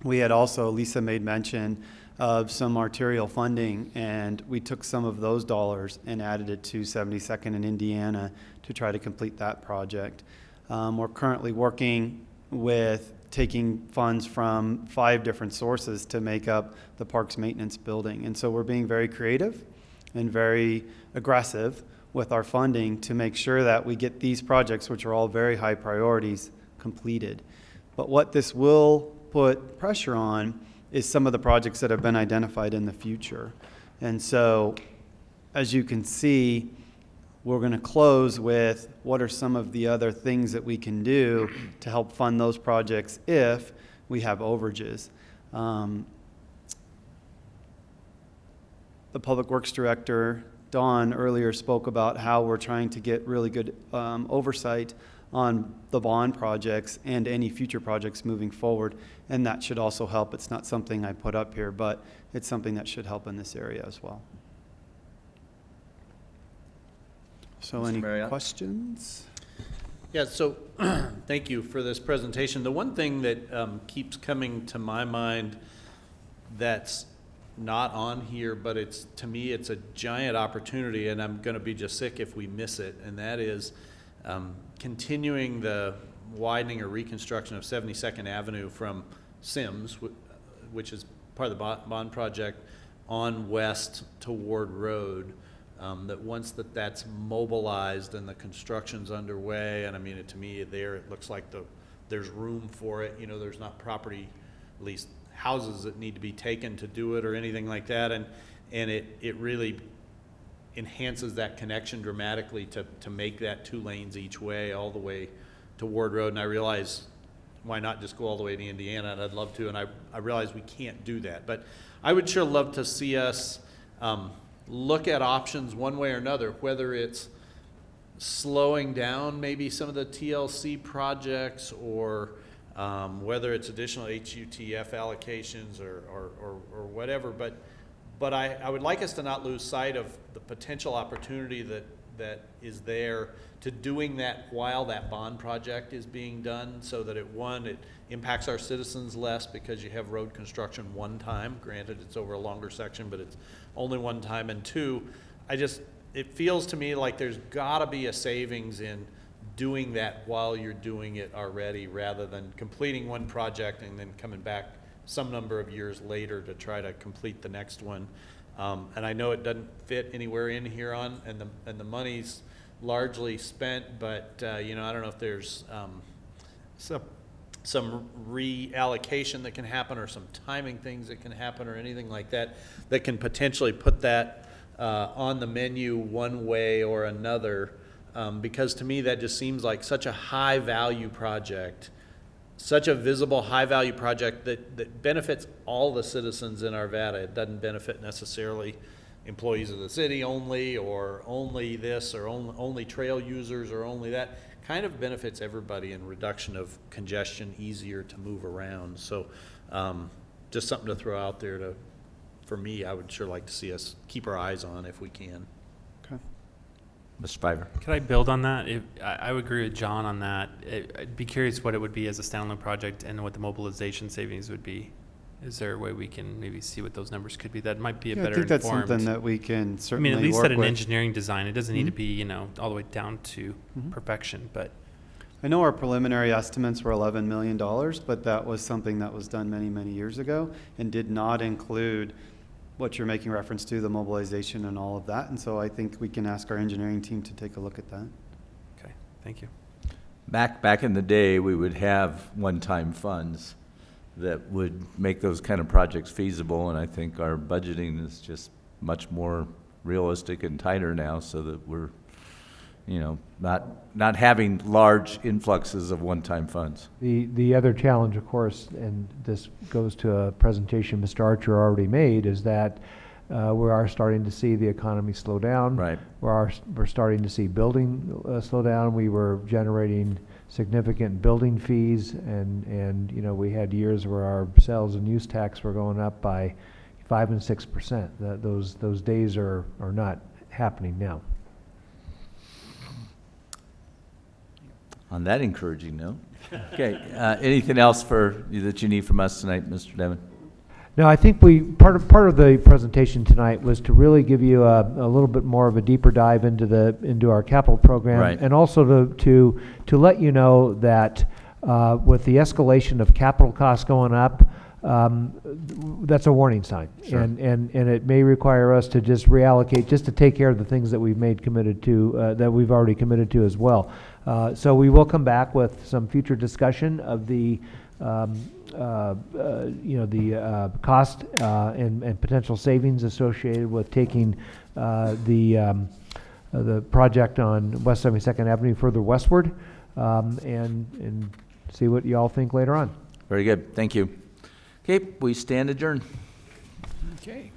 We had also, Lisa made mention of some arterial funding, and we took some of those dollars and added it to 72nd in Indiana to try to complete that project. We're currently working with taking funds from 5 different sources to make up the parks maintenance building. And so we're being very creative and very aggressive with our funding to make sure that we get these projects, which are all very high priorities, completed. But what this will put pressure on is some of the projects that have been identified in the future. And so, as you can see, we're going to close with what are some of the other things that we can do to help fund those projects if we have overages. The Public Works Director, Dawn, earlier spoke about how we're trying to get really good oversight on the bond projects and any future projects moving forward, and that should also help. It's not something I put up here, but it's something that should help in this area as well. So Mr. any Marriott? questions? Yeah, so thank you for this presentation. The one thing that keeps coming to my mind that's not on here, but to me it's a giant opportunity, and I'm going to be just sick if we miss it, and that is continuing the widening or reconstruction of 72nd Avenue from Sims, which is part of the bond project, on west to Ward Road. That once that's mobilized and the construction's underway, and I mean, to me there it looks like there's room for it. You know, there's not property, at least houses that need to be taken to do it or anything like that, and it really enhances that connection dramatically to make that 2 lanes each way all the way to Ward Road. And I realize, why not just go all the way to Indiana? And I'd love to, and I realize we can't do that, but I would sure love to see us look at options one way or another, whether it's slowing down maybe some of the TLC projects, or whether it's additional HUTF allocations or whatever. But I would like us to not lose sight of the potential opportunity that is there to doing that while that bond project is being done, so that it impacts our citizens less because you have road construction one time. Granted, it's over a longer section, but it's only one time. And 2, it feels to me like there's gotta be a savings in doing that while you're doing it already, rather than completing one project and then coming back some number of years later to try to complete the next one. And I know it doesn't fit anywhere in here and the money's largely spent, but, you know, I don't know if there's, some reallocation that can happen, or some timing things that can happen, or anything like that, that can potentially put that, on the menu one way or another. Because to me, that just seems like such a high-value project, such a visible, high-value project that benefits all the citizens in Arvada. It doesn't benefit necessarily employees of the city only, or only this, or only trail users, or only that. Kind of benefits everybody in reduction of congestion, easier to move around. So just something to throw out there for me, I would sure like to see us keep our eyes on if we can. Okay. Mr. Fiver. Could I build on that? I would agree with John on that. I'd be curious what it would be as a standalone project and what the mobilization savings would be. Is there a way we can maybe see what those numbers could be? That might be a better I think that's informed. something that we can I certainly mean, at least work at an with. engineering design. It doesn't need to be, you know, all the way down to perfection, but. I know our preliminary estimates were $11 million, but that was something that was done many, many years ago and did not include what you're making reference to, the mobilization and all of that. And so I think we can ask our engineering team to take a look at that. Okay, thank you. Back in the day, we would have one-time funds that would make those kind of projects feasible, and I think our budgeting is just much more realistic and tighter now, so that we're, you know, not having large influxes of one-time funds. The other challenge, of course, and this goes to a presentation Mr. Archer already made, is that we are starting to see the economy slow down. Right. We're starting to see building slow down. We were generating significant building fees, and you know, we had years where our sales and use tax were going up by 5 and 6%. Those days are not happening now. On that encouraging note. Okay, anything else that you need from us tonight, Mr. Devon? No, I think part of the presentation tonight was to really give you a little bit more of a deeper dive into our capital program, right, and also to let you know that with the escalation of capital costs going up, that's a warning sign. Sure. And it may require us to just reallocate, just to take care of the things that we've committed to, that we've already committed to as well. So we will come back with some future discussion of the cost and potential savings associated with taking the project on West 72nd Avenue further westward, and see what you all think later on. Very good. Thank you. Okay, we stand adjourned. Okay.